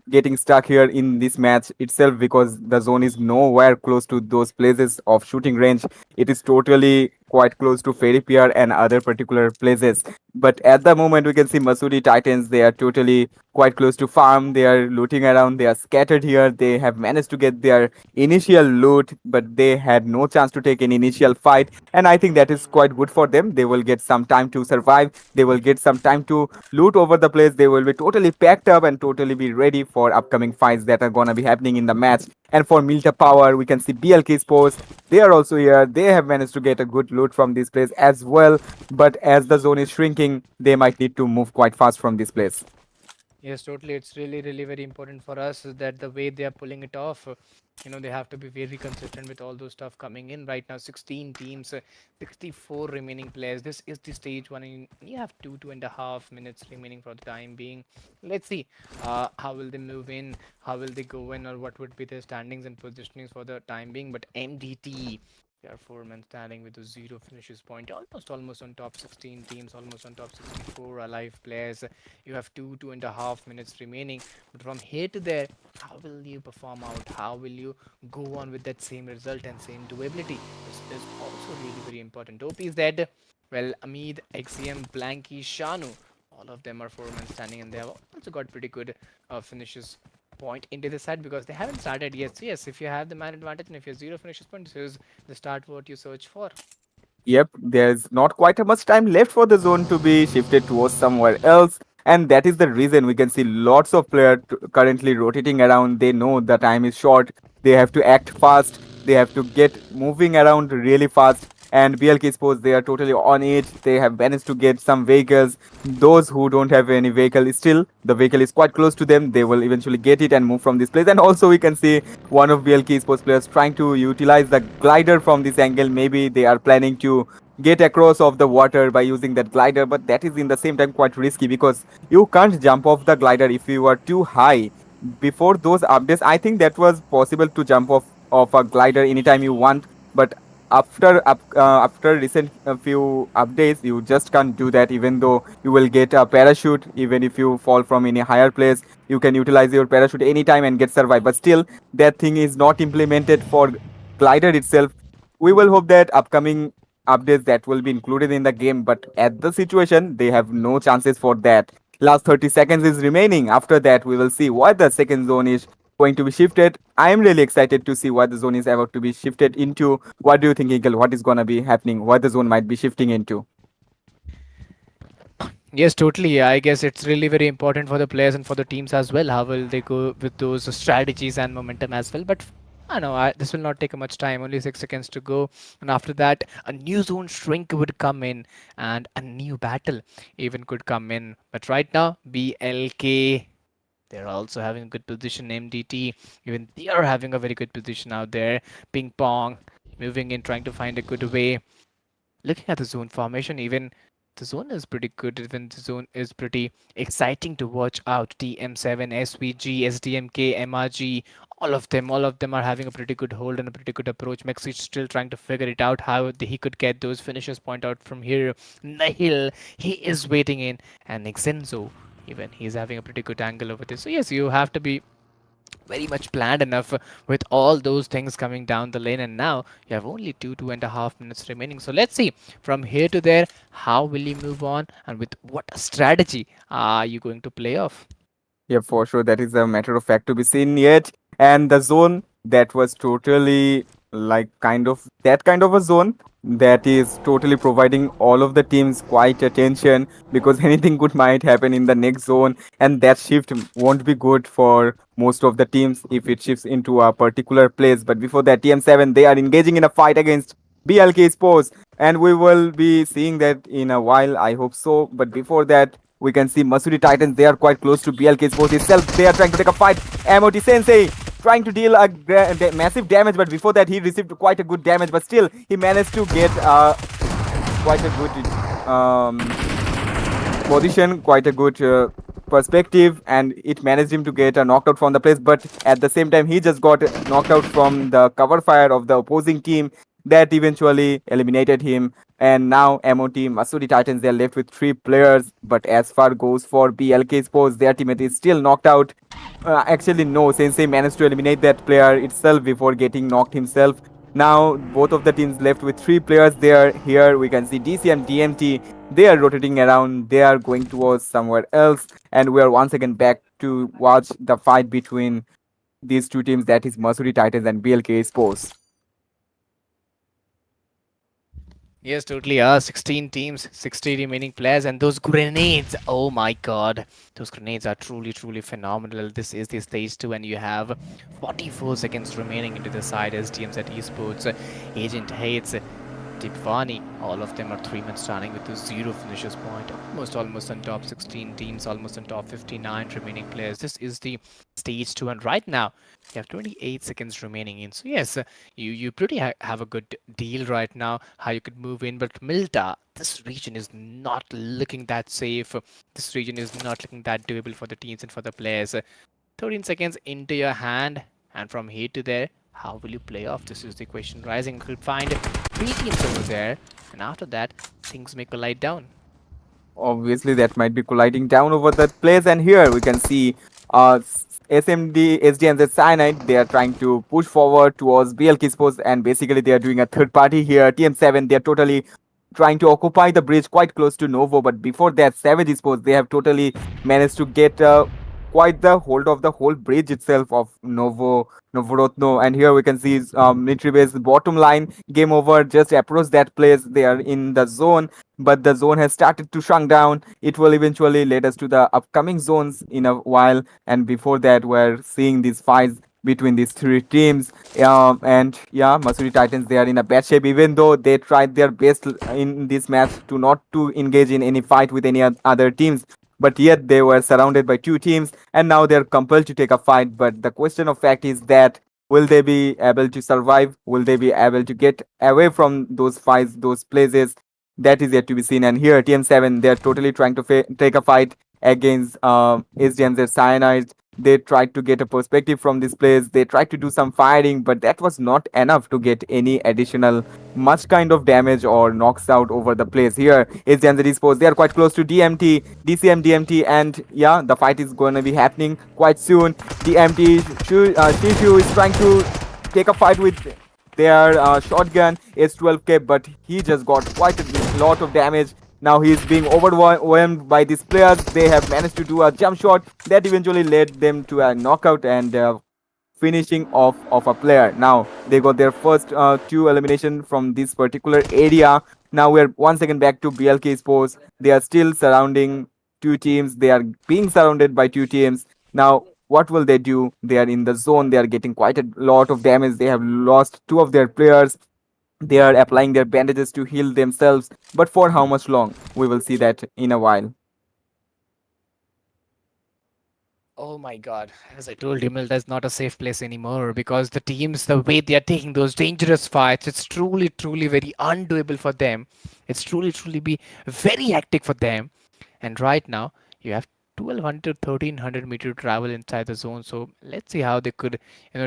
getting stuck here in this match itself, because the zone is nowhere close to those places of shooting range. It is totally quite close to Fairy Pier and other particular places. But at the moment we can see Masudi Titans, they are totally quite close to farm. They are looting around, they are scattered here. They have managed to get their initial loot, but they had no chance to take an initial fight, and I think that is quite good for them. They will get some time to survive. They will get some time to loot over the place. They will be totally packed up and totally be ready for upcoming fights that are gonna be happening in the match. And for Milta Power, we can see BLK Sports. They are also here. They have managed to get a good loot from this place as well. But as the zone is shrinking, they might need to move quite fast from this place. Yes, totally. It's really very important for us that the way they are pulling it off, they have to be very consistent with all those stuff coming in. Right now, 16 teams, 64 remaining players. This is the stage one, and you have 2.5 minutes remaining for the time being. Let's see how will they move in, how will they go in, or what would be their standings and positionings for the time being. But MDT, they are four men standing with a zero finishes point, almost on top 16 teams, almost on top 64 alive players. You have 2.5 minutes remaining, but from here to there, how will you perform out? How will you go on with that same result and same doability? This is also really very important. OP is dead. Well, Amid, XCM, Blanky, Shanu, all of them are four men standing, and they have also got pretty good finishes point into the side, because they haven't started yet. So yes, if you have the man advantage and if you have zero finishes point, this is the start what you search for. Yep, there's not quite a much time left for the zone to be shifted towards somewhere else. and that is the reason we can see lots of players currently rotating around. They know the time is short, they have to act fast, they have to get moving around really fast. And BLK Sports, they are totally on it. They have managed to get some vehicles. Those who don't have any vehicle, still the vehicle is quite close to them. They will eventually get it and move from this place. And also we can see one of BLK Sports players trying to utilize the glider from this angle. Maybe they are planning to get across of the water by using that glider, but that is in the same time quite risky because you can't jump off the glider if you are too high. Before those updates, I think that was possible to jump off of a glider anytime you want, but after recent few updates, you just can't do that. Even though you will get a parachute, even if you fall from any higher place, you can utilize your parachute anytime and get survive. But still, that thing is not implemented for glider itself. We will hope that upcoming updates that will be included in the game, but at the situation they have no chances for that. Last 30 seconds is remaining. After that we will see what the second zone is going to be shifted. I am really excited to see what the zone is about to be shifted into. What do you think, Inkle? What is gonna be happening? What the zone might be shifting into? Yes, totally. I guess it's really very important for the players and for the teams as well. How will they go with those strategies and momentum as well? But I know this will not take much time. Only 6 seconds to go, and after that, a new zone shrink would come in, and a new battle even could come in. But right now, BLK, they're also having a good position. MDT, even they are having a very good position out there. Ping pong, moving in, trying to find a good way. Looking at the zone formation, even the zone is pretty good. Even the zone is pretty exciting to watch out. TM7, SVG, SDMK, MRG, all of them are having a pretty good hold and a pretty good approach. Mexi still trying to figure it out how he could get those finishes point out from here. Nahil, he is waiting in, and Nixenzo, even he's having a pretty good angle over this. So yes, you have to be very much planned enough with all those things coming down the lane, and now you have only 2.5 minutes remaining. So let's see from here to there, how will you move on and with what strategy are you going to play off? Yeah, for sure. That is a matter of fact to be seen yet. And the zone that was totally like kind of a zone that is totally providing all of the teams quite attention because anything good might happen in the next zone, and that shift won't be good for most of the teams if it shifts into a particular place. But before that, TM7, they are engaging in a fight against BLK Sports, and we will be seeing that in a while. I hope so. But before that, we can see Masuri Titans. They are quite close to BLK Sports itself. They are trying to take a fight. MOT Sensei trying to deal a massive damage, but before that he received quite a good damage. But still, he managed to get quite a good position, quite a good perspective, and it managed him to get knocked out from the place. But at the same time, he just got knocked out from the cover fire of the opposing team that eventually eliminated him. And now MOT Masuri Titans, they're left with 3 players. But as far goes for BLK Sports, their teammate is still knocked out. Actually, no, Sensei managed to eliminate that player itself before getting knocked himself. Now both of the teams left with 3 players there. Here we can see DC and DMT. They are rotating around. They are going towards somewhere else. And we are once again back to watch the fight between these 2 teams, that is Masuri Titans and BLK Sports. Yes, totally. 16 teams, 60 remaining players, and those grenades. Oh my god. Those grenades are truly, truly phenomenal. This is the stage 2, and you have 44 seconds remaining into the side. SDMs at esports, Agent Hates, Tipwani, all of them are 3 men starting with a 0 finishes point. Almost on top 16 teams, almost on top 59 remaining players. This is the stage 2, and right now you have 28 seconds remaining in. So yes, you pretty have a good deal right now how you could move in. But Milta, this region is not looking that safe. This region is not looking that doable for the teams and for the players. 13 seconds into your hand, and from here to there, how will you play off? This is the question rising. You could find 3 teams over there, and after that, things may collide down. Obviously, that might be colliding down over that place. And here we can see SMD, SD, and Z Cyanide. They are trying to push forward towards BLK Sports, and basically they are doing a third party here. TM7, they are totally trying to occupy the bridge quite close to Novo. But before that, Savage Sports, they have totally managed to get quite the hold of the whole bridge itself of Novorotno. And here we can see military base bottom line. Game over. Just approach that place. They are in the zone, but the zone has started to shrunk down. It will eventually lead us to the upcoming zones in a while. And before that, we're seeing these fights between these three teams. And yeah, Masuri Titans, they are in a bad shape, even though they tried their best in this match to not to engage in any fight with any other teams. But yet they were surrounded by two teams, and now they're compelled to take a fight. But the question of fact is that will they be able to survive? Will they be able to get away from those fights, those places? That is yet to be seen. And here, TM7, they're totally trying to take a fight against SDMZ Cyanide. They tried to get a perspective from this place. They tried to do some firing, but that was not enough to get any additional much kind of damage or knocks out over the place. Here is Janzer Esports. They are quite close to DMT, DCM DMT, and yeah, the fight is going to be happening quite soon. DMT, Shishu is trying to take a fight with their shotgun S12K, but he just got quite a lot of damage. Now he is being overwhelmed by these players. They have managed to do a jump shot that eventually led them to a knockout and finishing off of a player. Now they got their first two elimination from this particular area. Now we're once again back to BLK Sports. They are still surrounding two teams. They are being surrounded by two teams. Now what will they do? They are in the zone. They are getting quite a lot of damage. They have lost two of their players. They are applying their bandages to heal themselves. But for how much long? We will see that in a while. Oh my God. As I told you, Milda is not a safe place anymore because the teams, the way they are taking those dangerous fights, it's truly, truly very undoable for them. It's truly, truly be very hectic for them. And right now, you have 1200, 1300 meter travel inside the zone. So let's see how they could,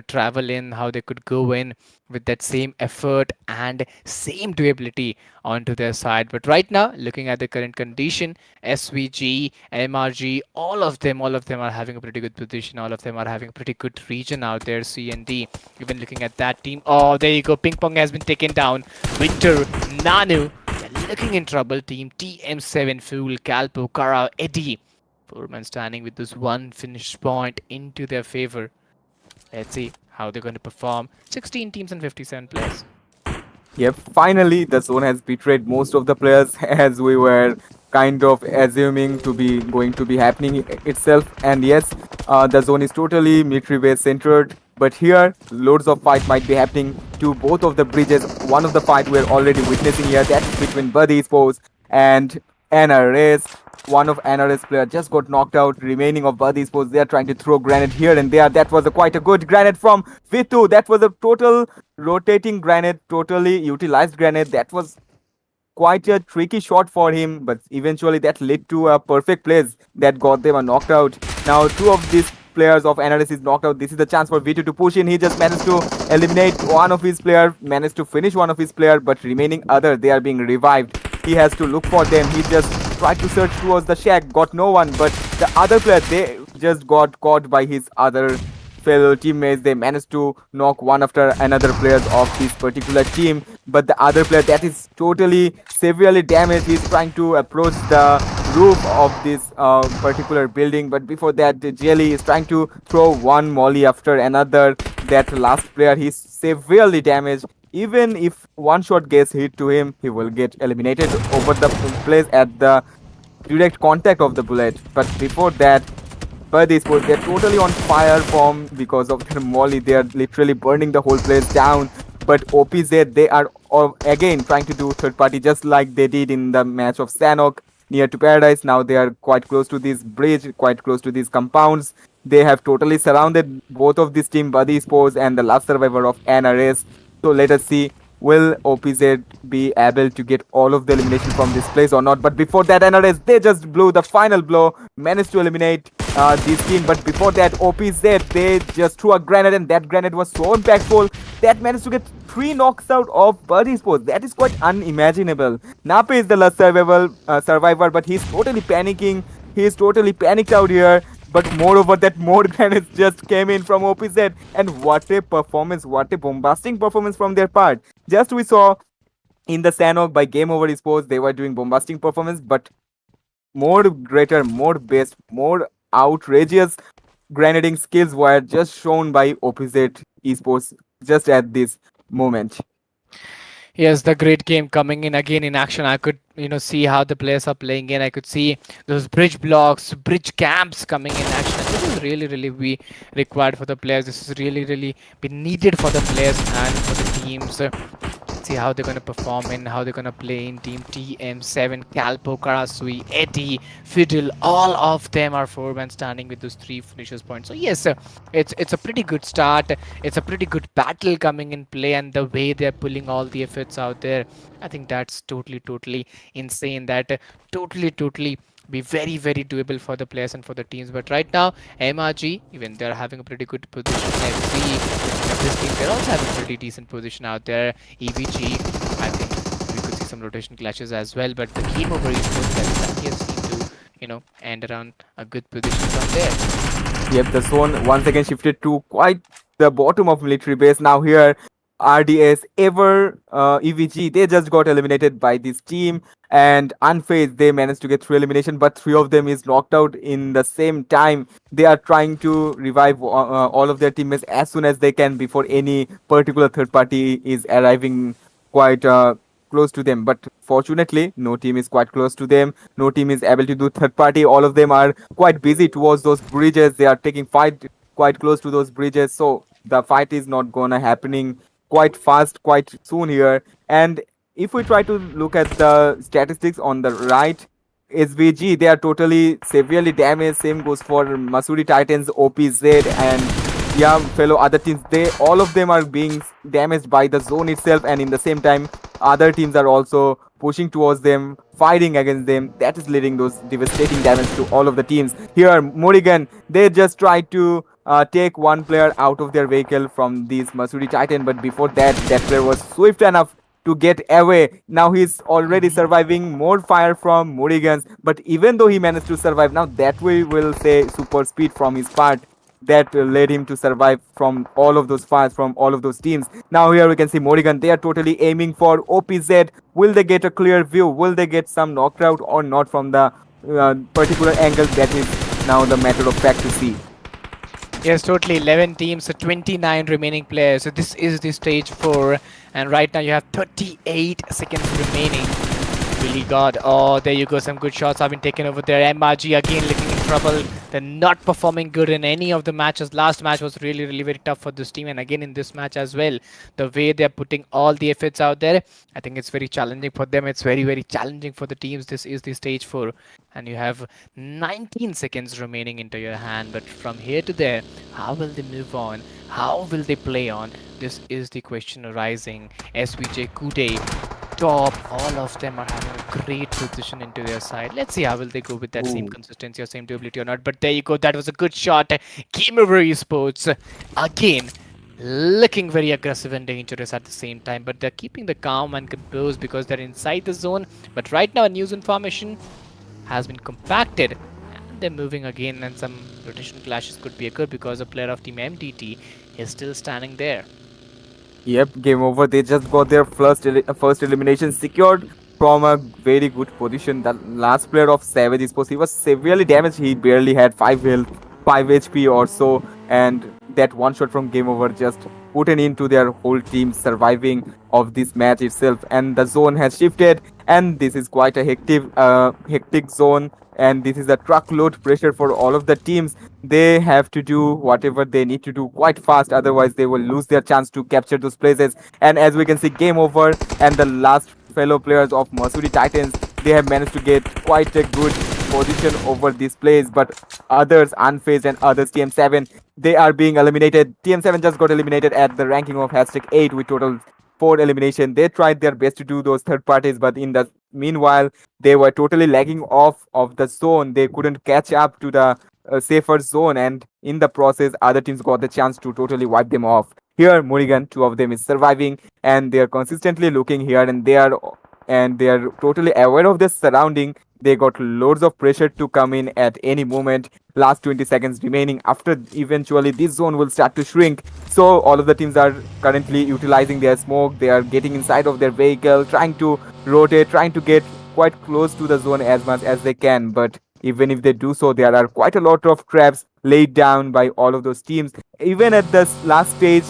travel in, how they could go in with that same effort and same doability onto their side. But right now, looking at the current condition, SVG, MRG, all of them are having a pretty good position. All of them are having a pretty good region out there. C and D, even looking at that team. Oh, there you go. Ping Pong has been taken down. Winter, Nanu, they're looking in trouble. Team TM7, Fool, Kalpo, Kara, Eddie. Four-man standing with this one finish point into their favor. Let's see how they're going to perform. 16 teams and 57 players. Yep, finally the zone has betrayed most of the players as we were kind of assuming to be going to be happening itself. And yes, the zone is totally military base centered. But here, loads of fight might be happening to both of the bridges. One of the fight we're already witnessing here, that's between Buddy Sports and NRS. One of NRS player just got knocked out. Remaining of Buddy Sports, they are trying to throw grenade here and there. That was quite a good grenade from Vitu. That was a total rotating grenade, totally utilized grenade. That was quite a tricky shot for him, but eventually that led to a perfect plays that got them a knocked out. Now two of these players of NRS is knocked out. This is the chance for V2 to push in. He just managed to eliminate one of his player, managed to finish one of his player, but remaining other, they are being revived. He has to look for them. He just tried to search towards the shack, got no one, but the other player, they just got caught by his other fellow teammates. They managed to knock one after another players of this particular team, but the other player that is totally severely damaged. He's trying to approach the roof of this particular building, but before that the Jelly is trying to throw one molly after another. That last player, he's severely damaged. Even if one shot gets hit to him, he will get eliminated over the place at the direct contact of the bullet. But before that, but these sports, they're totally on fire from because of their molly. They are literally burning the whole place down. But OPZ, they are again trying to do third party just like they did in the match of Sanhok near to Paradise. Now they are quite close to this bridge, quite close to these compounds. They have totally surrounded both of this team, Buddy Sports and the last survivor of NRS. So let us see, will OPZ be able to get all of the elimination from this place or not? But before that, NRS, they just blew the final blow, managed to eliminate this team. But before that, OPZ, they just threw a grenade, and that grenade was so impactful that managed to get 3 knocks out of Buddy Sports. That is quite unimaginable. Nape is the last survivor, but he's totally panicking. He's totally panicked out here. But moreover, that more grenades just came in from OPZ. And what a performance, what a bombastic performance from their part. Just we saw in the Sanhok by Game Over Esports, they were doing bombastic performance, but more greater, more best, more outrageous grenading skills were just shown by opposite esports just at this moment. Yes, the great game coming in again in action. I could, see how the players are playing in. I could see those bridge blocks, bridge camps coming in action. And this is really, really be required for the players. This is really, really be needed for the players and for the teams. See how they're going to perform in, how they're going to play in Team TM7, Calpo, Karasui, Eddie, Fiddle. All of them are four-man standing with those three finishers points. So yes, it's a pretty good start. It's a pretty good battle coming in play, and the way they're pulling all the efforts out there, I think that's totally insane. That totally be very very doable for the players and for the teams. But right now, MRG, even they're having a pretty good position. FC, this team, they're also having a pretty decent position out there. EVG, I think we could see some rotation clashes as well, but the game over esports that he has seemed to, end around a good position from there. Yep, the zone once again shifted to quite the bottom of military base. Now here, RDS, Ever, EVG, they just got eliminated by this team. And Unfazed, they managed to get 3 elimination, but 3 of them is knocked out in the same time. They are trying to revive all of their teammates as soon as they can before any particular third party is arriving quite close to them. But fortunately, no team is quite close to them. No team is able to do third party. All of them are quite busy towards those bridges. They are taking fight quite close to those bridges. So the fight is not gonna happening quite fast, quite soon here. And if we try to look at the statistics on the right, SVG, they are totally severely damaged. Same goes for Masuri Titans, OPZ, and yeah, fellow other teams. They all of them are being damaged by the zone itself, and in the same time, other teams are also pushing towards them, fighting against them. That is leading those devastating damage to all of the teams. Here, Morrigan, they just tried to take one player out of their vehicle from this Masuri Titan, but before that, that player was swift enough to get away. Now he's already surviving more fire from Morrigan's, but even though he managed to survive, now that we will say super speed from his part that led him to survive from all of those fires from all of those teams. Now here we can see Morrigan, they are totally aiming for OPZ. Will they get a clear view? Will they get some knockout or not from the particular angle? That is now the matter of fact to see. Yes, totally. 11 teams, so 29 remaining players. So this is the stage 4, and right now you have 38 seconds remaining. Really God. Oh, there you go. Some good shots have been taken over there. MRG again looking in trouble. They're not performing good in any of the matches. Last match was really very tough for this team, and again in this match as well. The way they're putting all the efforts out there, I think it's very challenging for them. It's very challenging for the teams. This is the stage 4, and you have 19 seconds remaining into your hand. But from here to there, how will they move on? How will they play on? This is the question arising. SVJ, Kude, Top, all of them are having a great position into their side. Let's see how will they go with that same consistency or same durability or not. But there you go. That was a good shot. Game over esports. Again, looking very aggressive and dangerous at the same time. But they're keeping the calm and composed because they're inside the zone. But right now, news information has been compacted. And they're moving again. And some rotation clashes could be occurred because a player of Team MTT is still standing there. Yep, game over. They just got their first elimination secured from a very good position. The last player of Savage Esports, he was severely damaged. He barely had 5 health, 5 HP or so, and that one shot from game over just put an end to their whole team surviving of this match itself. And the zone has shifted, and this is quite a hectic zone. And this is a truckload pressure for all of the teams. They have to do whatever they need to do quite fast, otherwise they will lose their chance to capture those places. And as we can see, game over, and the last fellow players of Masuri Titans, they have managed to get quite a good position over this place, but others, Unfazed and others, TM7, they are being eliminated. TM7 just got eliminated at the ranking of #8 with total 4 elimination. They tried their best to do those third parties, but in the meanwhile, they were totally lagging off of the zone. They couldn't catch up to the safer zone, and in the process, other teams got the chance to totally wipe them off. Here, Morrigan, 2 of them is surviving, and they are consistently looking here, and they are totally aware of their surrounding. They got loads of pressure to come in at any moment. Last 20 seconds remaining. After eventually this zone will start to shrink. So all of the teams are currently utilizing their smoke. They are getting inside of their vehicle, trying to rotate, trying to get quite close to the zone as much as they can. But Even if they do so, there are quite a lot of traps laid down by all of those teams. Even at the last stage,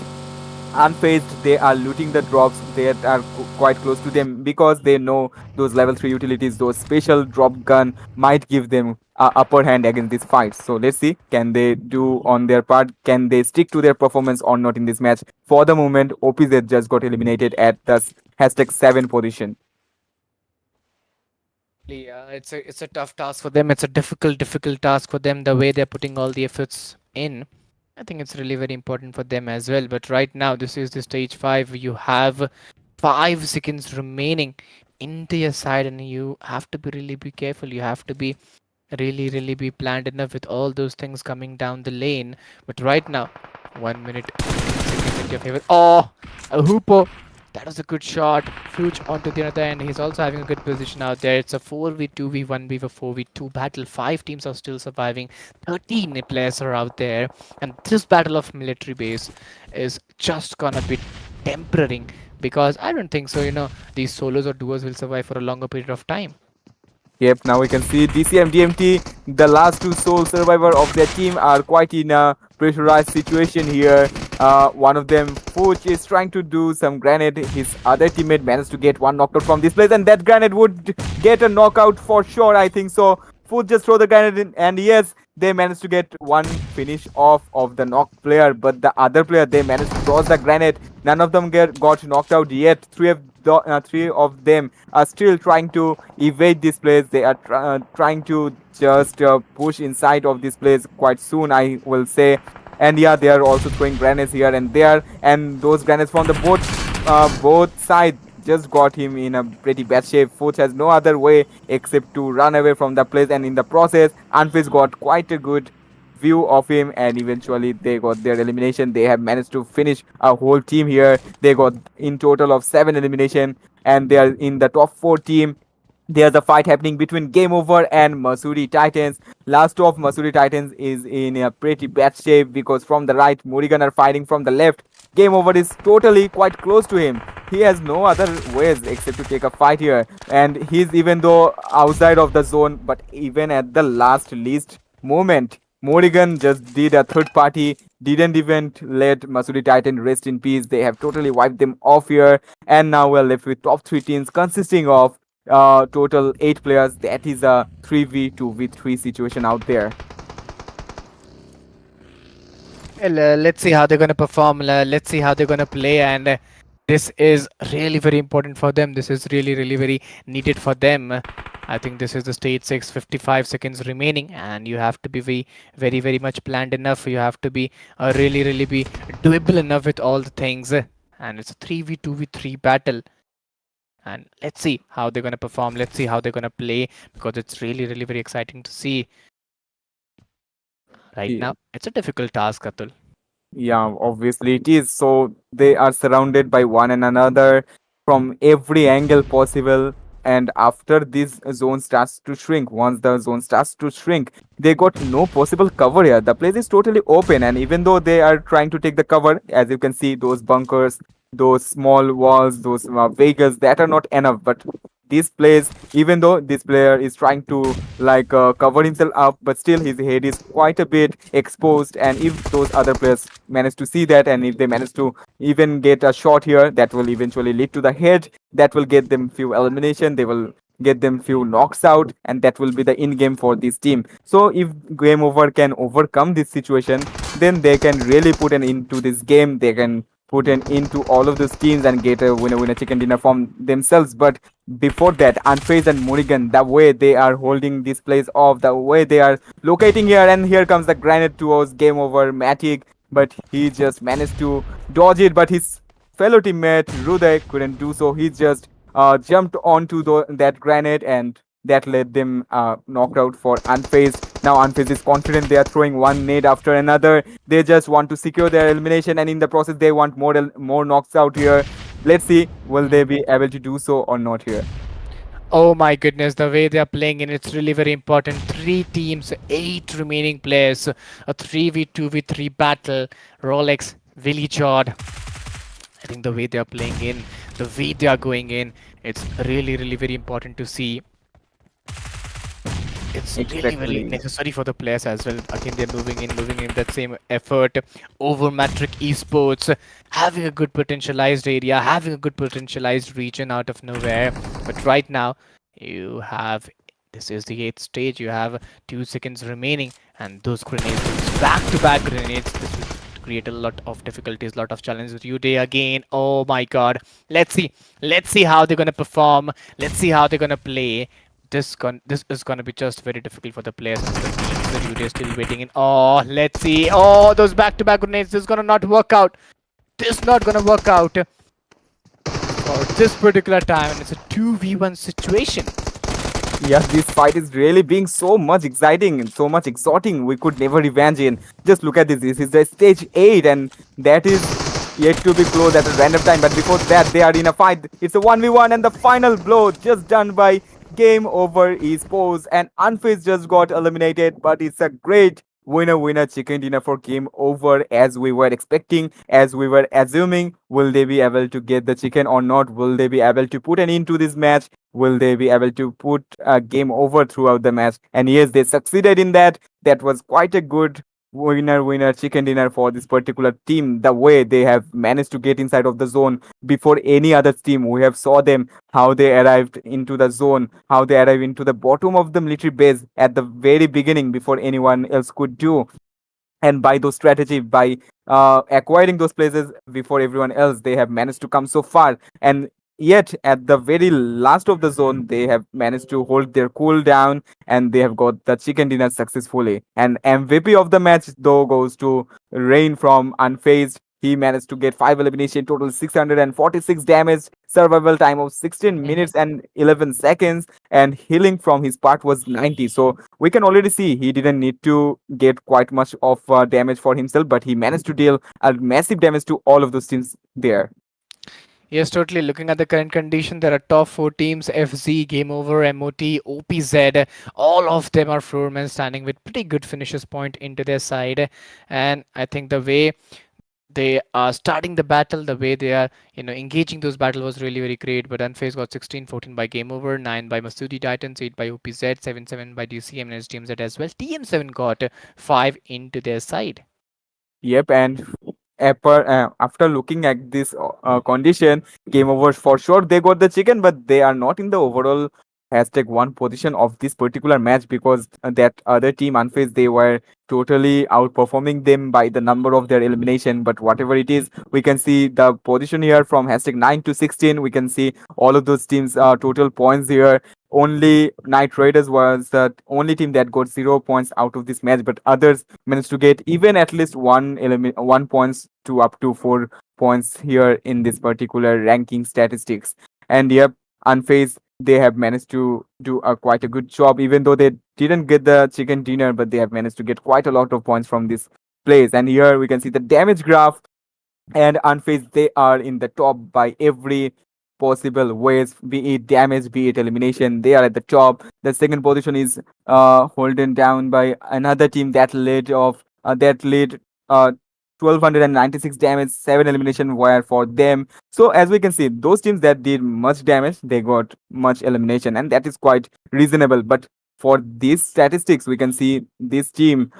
unfazed, they are looting the drops that are quite close to them because they know those level 3 utilities, those special drop gun might give them upper hand against this fight. So let's see, can they do on their part, can they stick to their performance or not in this match. For the moment, OPZ just got eliminated at the hashtag 7 position. Yeah, it's a tough task for them. It's a difficult task for them. The way they're putting all the efforts in, I think it's really very important for them as well. But right now, this is the stage 5. You have 5 seconds remaining into your side, and you have to be really be careful. You have to be really be planned enough with all those things coming down the lane. But right now, 1 minute 15 seconds in your favor. Oh, a hooper. That was a good shot. Fuge onto the other end. He's also having a good position out there. It's a 4v2v 1v 4v2 battle. 5 teams are still surviving. 13 players are out there. And this battle of military base is just gonna be temporary, because I don't think so, these solos or duos will survive for a longer period of time. Yep, now we can see DCM DMT, the last two sole survivor of their team, are quite in a pressurized situation here. One of them, Fuch, is trying to do some grenade. His other teammate managed to get one knockout from this place, and that grenade would get a knockout for sure, I think so. Fuch just throw the grenade in, and yes, they managed to get one finish off of the knocked player, but the other player, they managed to toss the grenade. None of them got knocked out yet. Three of them are still trying to evade this place. They are trying to just push inside of this place quite soon, I will say. And yeah, they are also throwing grenades here and there, and those grenades from the both sides just got him in a pretty bad shape. Fuch has no other way except to run away from the place, and in the process, Unfazed got quite a good view of him, and eventually they got their elimination. They have managed to finish a whole team here. They got in total of 7 elimination, and they are in the top 4 team. There's a fight happening between Game Over and Masuri Titans. Last of Masuri Titans is in a pretty bad shape because from the right, Morrigan are fighting from the left. Game Over is totally quite close to him. He has no other ways except to take a fight here, and he's even though outside of the zone, but even at the least moment, Morrigan just did a third party, didn't even let Masuri Titan rest in peace. They have totally wiped them off here, and now we're left with top 3 teams consisting of total 8 players. That is a 3v2v3 situation out there. Well, let's see how they're going to perform. Let's see how they're going to play. And this is really very important for them. This is really very needed for them. I think this is the stage 6, 55 seconds remaining. And you have to be very much planned enough. You have to be really be doable enough with all the things. And it's a 3v2v3 battle. And let's see how they're going to perform. Let's see how they're going to play, because it's really very exciting to see. Right now, it's a difficult task, Atul. Yeah, obviously it is. So they are surrounded by one and another from every angle possible. And after this zone starts to shrink, once the zone starts to shrink, they got no possible cover here. The place is totally open, and even though they are trying to take the cover, as you can see, those bunkers, those small walls, those vehicles, that are not enough. But this place, even though this player is trying to cover himself up, but still his head is quite a bit exposed. And if those other players manage to see that, and if they manage to even get a shot here, that will eventually lead to the head, that will get them few elimination, they will get them few knocks out, and that will be the in game for this team. So if Game Over can overcome this situation, then they can really put an into this game. They can put an into all of those teams and get a winner chicken dinner from themselves. But before that, Unfazed and Morrigan, the way they are holding this place off, the way they are locating here, and here comes the grenade towards Game Over Matic, but he just managed to dodge it, but his fellow teammate Ruday couldn't do so. He just jumped onto that grenade, and that led them knocked out for Unfazed. Now Unfazed is confident. They are throwing one nade after another. They just want to secure their elimination, and in the process they want more knocks out here. Let's see, will they be able to do so or not here. Oh my goodness, the way they are playing in, it's really very important. 3 teams, 8 remaining players, a 3v2v3 battle. Rolex, Willie Jord. I think the way they are playing in, the way they are going in, it's really very important to see. it's really very Exactly. necessary for the players as well. Again, they're moving in that same effort over Matric Esports, having a good potentialized area, having a good potentialized region out of nowhere. But right now, you have this is the eighth stage. You have 2 seconds remaining, and those grenades, those back-to-back grenades, this will create a lot of difficulties, lot of challenges with Uday again. Oh my God! Let's see how they're gonna perform. Let's see how they're gonna play. This is gonna be just very difficult for the players and for the teams. The Uday is still waiting in. Oh, let's see. Oh, those back-to-back grenades. This is gonna not work out. This not gonna work out for this particular time, and it's a 2v1 situation. Yes, this fight is really being so much exciting and so much exciting. We could never imagine. Just look at this. This is the stage 8, and that is yet to be closed at a random time. But before that, they are in a fight. It's a 1v1, and the final blow just done by Game Over Esports. And Unfazed just got eliminated, but it's a great winner chicken dinner for Game Over, as we were expecting, as we were assuming. Will they be able to get the chicken or not? Will they be able to put an end to this match? Will they be able to put a game over throughout the match? And yes, they succeeded in that. That was quite a good winner chicken dinner for this particular team. The way they have managed to get inside of the zone before any other team. We have saw them how they arrived into the zone, how they arrived into the bottom of the military base at the very beginning before anyone else could do. And by those strategy, by acquiring those places before everyone else, they have managed to come so far. And yet at the very last of the zone, they have managed to hold their cool down, and they have got the chicken dinner successfully. And MVP of the match though goes to Rain from Unfazed. He managed to get 5 elimination, total 646 damage, survival time of 16 Mhm. minutes and 11 seconds, and healing from his part was 90. So we can already see he didn't need to get quite much of damage for himself, but he managed to deal a massive damage to all of those teams there. Yes, totally. Looking at the current condition, there are top four teams: FZ, Game Over, MOT, OPZ. All of them are floor men standing with pretty good finishes point into their side. And I think the way they are starting the battle, the way they are, engaging those battle was really very great. But Unfazed got 16-14 by Game Over, 9 by Masudi Titans, 8 by OPZ, 7-7 by DCM and SDMZ as well. TM7 got 5 into their side. Yep, and after looking at this condition, Game Over for sure they got the chicken, but they are not in the overall #1 position of this particular match, because that other team Unfazed, they were totally outperforming them by the number of their elimination. But whatever it is, we can see the position here from #9 to 16. We can see all of those teams total points here. Only Knight Raiders was the only team that got 0 points out of this match, but others managed to get even at least 1 points to up to 4 points here in this particular ranking statistics. And yep, Unfazed, they have managed to do quite a good job, even though they didn't get the chicken dinner, but they have managed to get quite a lot of points from this place. And here we can see the damage graph, and Unfazed, they are in the top by every possible ways, be it damage, be it elimination. They are at the top. The second position is holding down by another team that led 1296 damage, 7 elimination were for them. So as we can see, those teams that did much damage, they got much elimination, and that is quite reasonable. But for these statistics, we can see this team,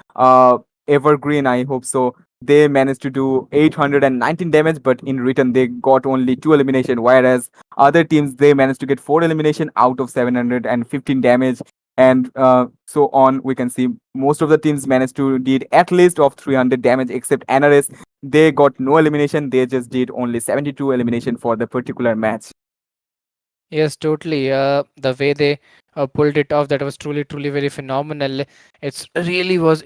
Evergreen, I hope so, they managed to do 819 damage, but in return they got only 2 elimination, whereas other teams, they managed to get 4 elimination out of 715 damage. And so on, we can see most of the teams managed to did at least of 300 damage, except NRS. They got no elimination, they just did only 72 elimination for the particular match. Yes, totally. The way they pulled it off, that was truly, truly very phenomenal. It's really was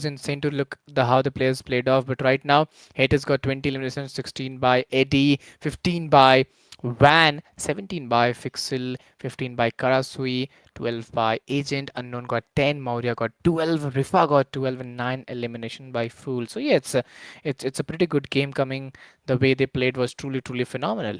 insane to look the how the players played off. But right now, Haters got 20 eliminations, 16 by Eddie, 15 by Van, 17 by Fixil, 15 by Karasui, 12 by Agent, Unknown got 10, Maurya got 12, Rifa got 12, and 9 elimination by Fool. So yeah, it's a pretty good game coming. The way they played was truly, truly phenomenal.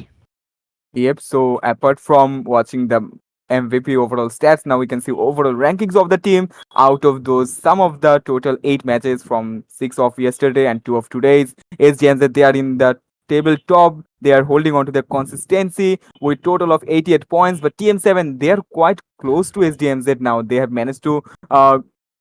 Yep. So apart from watching the MVP overall stats, now we can see overall rankings of the team. Out of those, some of the total 8 matches from 6 of yesterday and 2 of today's, SGNZ, they are in the table top. They are holding on to their consistency with total of 88 points. But TM7, they are quite close to SDMZ now. They have managed to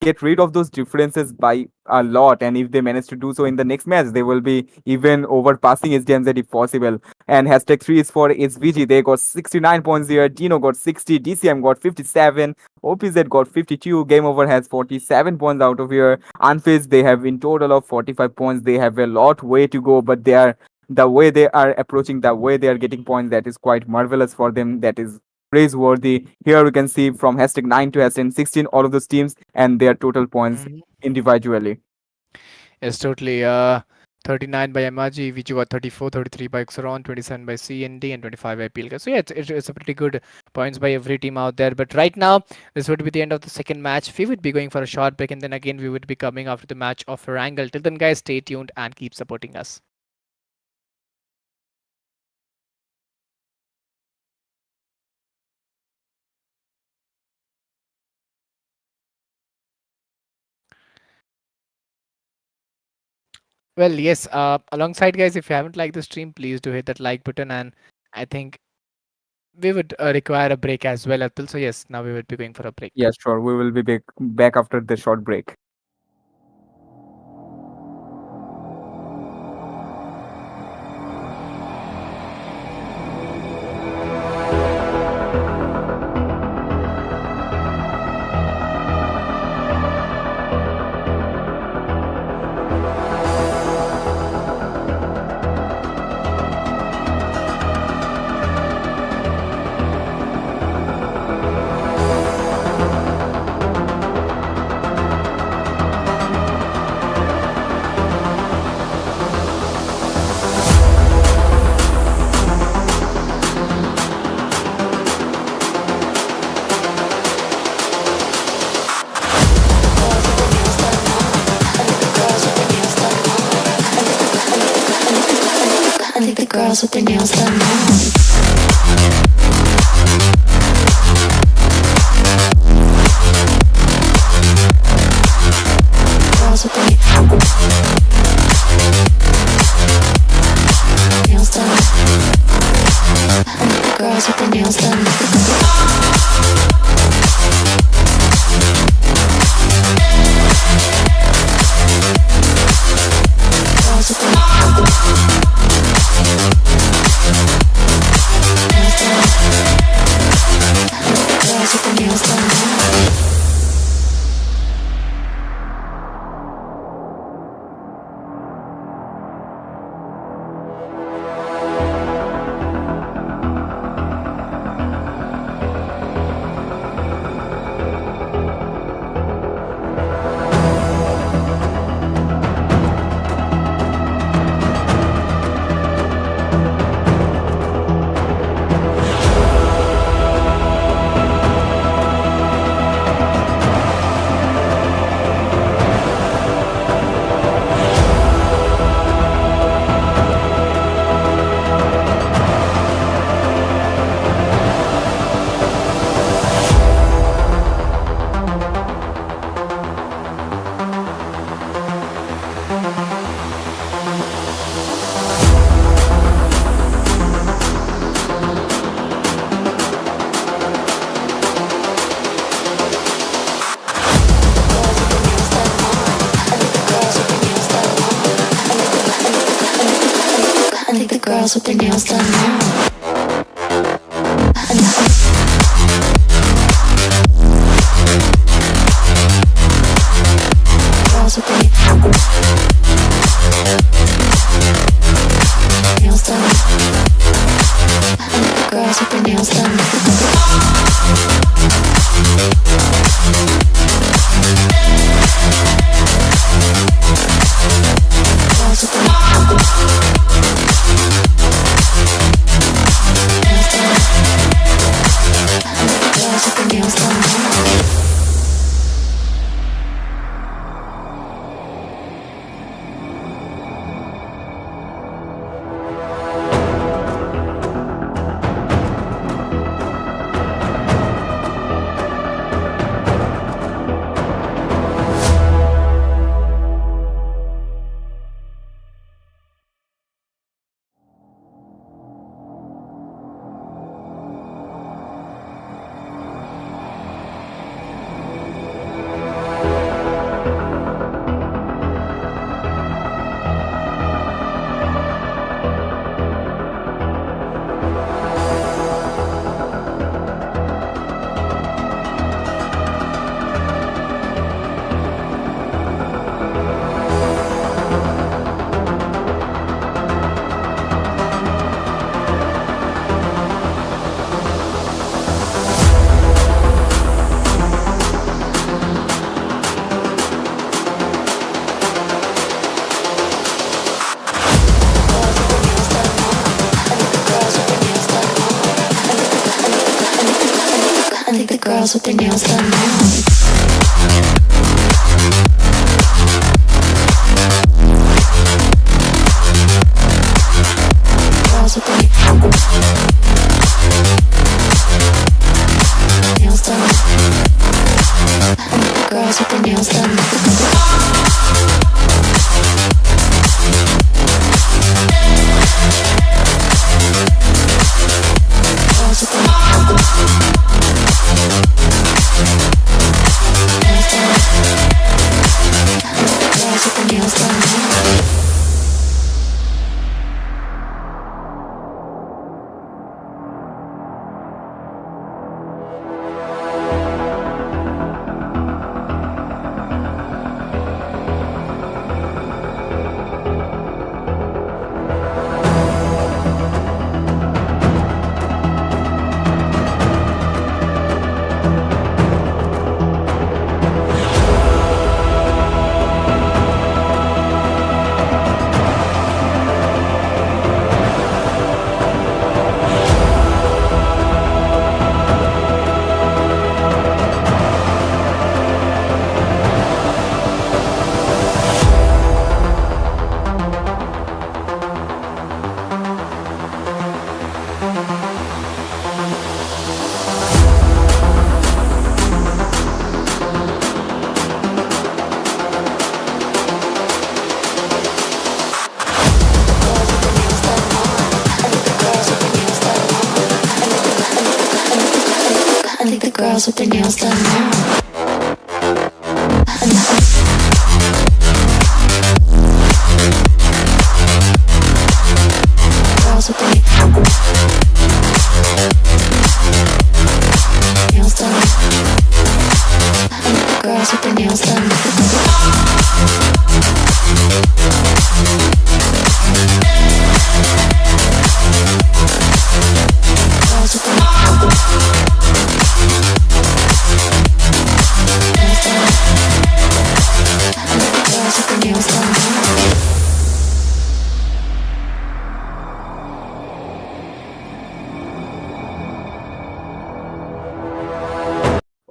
get rid of those differences by a lot. And if they manage to do so in the next match, they will be even overpassing SDMZ if possible. And hashtag 3 is for SVG. They got 69 points here. Dino got 60. DCM got 57. OPZ got 52. Game Over has 47 points out of here. Unfazed, they have in total of 45 points. They have a lot way to go, but they are the way they are approaching, the way they are getting points, that is quite marvelous for them. That is praiseworthy. Here we can see from hashtag 9 to hashtag 16 all of those teams and their total points Mhm. individually. Yes, totally. 39 by Amaji, which you got 34, 33 by Xeron, 27 by CND, and 25 by Pilka. So yeah, it's a pretty good points by every team out there. But right now, this would be the end of the second match. We would be going for a short break, and then again we would be coming after the match of Erangel. Till then, guys, stay tuned and keep supporting us. Well, yes. Alongside, guys, if you haven't liked the stream, please do hit that like button. And I think we would require a break as well, Atul. So yes, now we would be going for a break. Yes, sure. We will be back after the short break. I think the girls with their nails done now. Girls with their nails done. I think the girls with their nails done. Girls with their girls with their nails done now. I think the girls with their nails done now. Girls with their nails done. I think the girls with their nails done. Girls with their girls with their nails done now. Girls with their nails done. Girls with their nails done. Girls with their nails done. Girls with their nails done. I think the girls with their nails done now. Girls with their nails done. I think the girls with their nails done. Girls with their nails done. I think the girls with their nails done.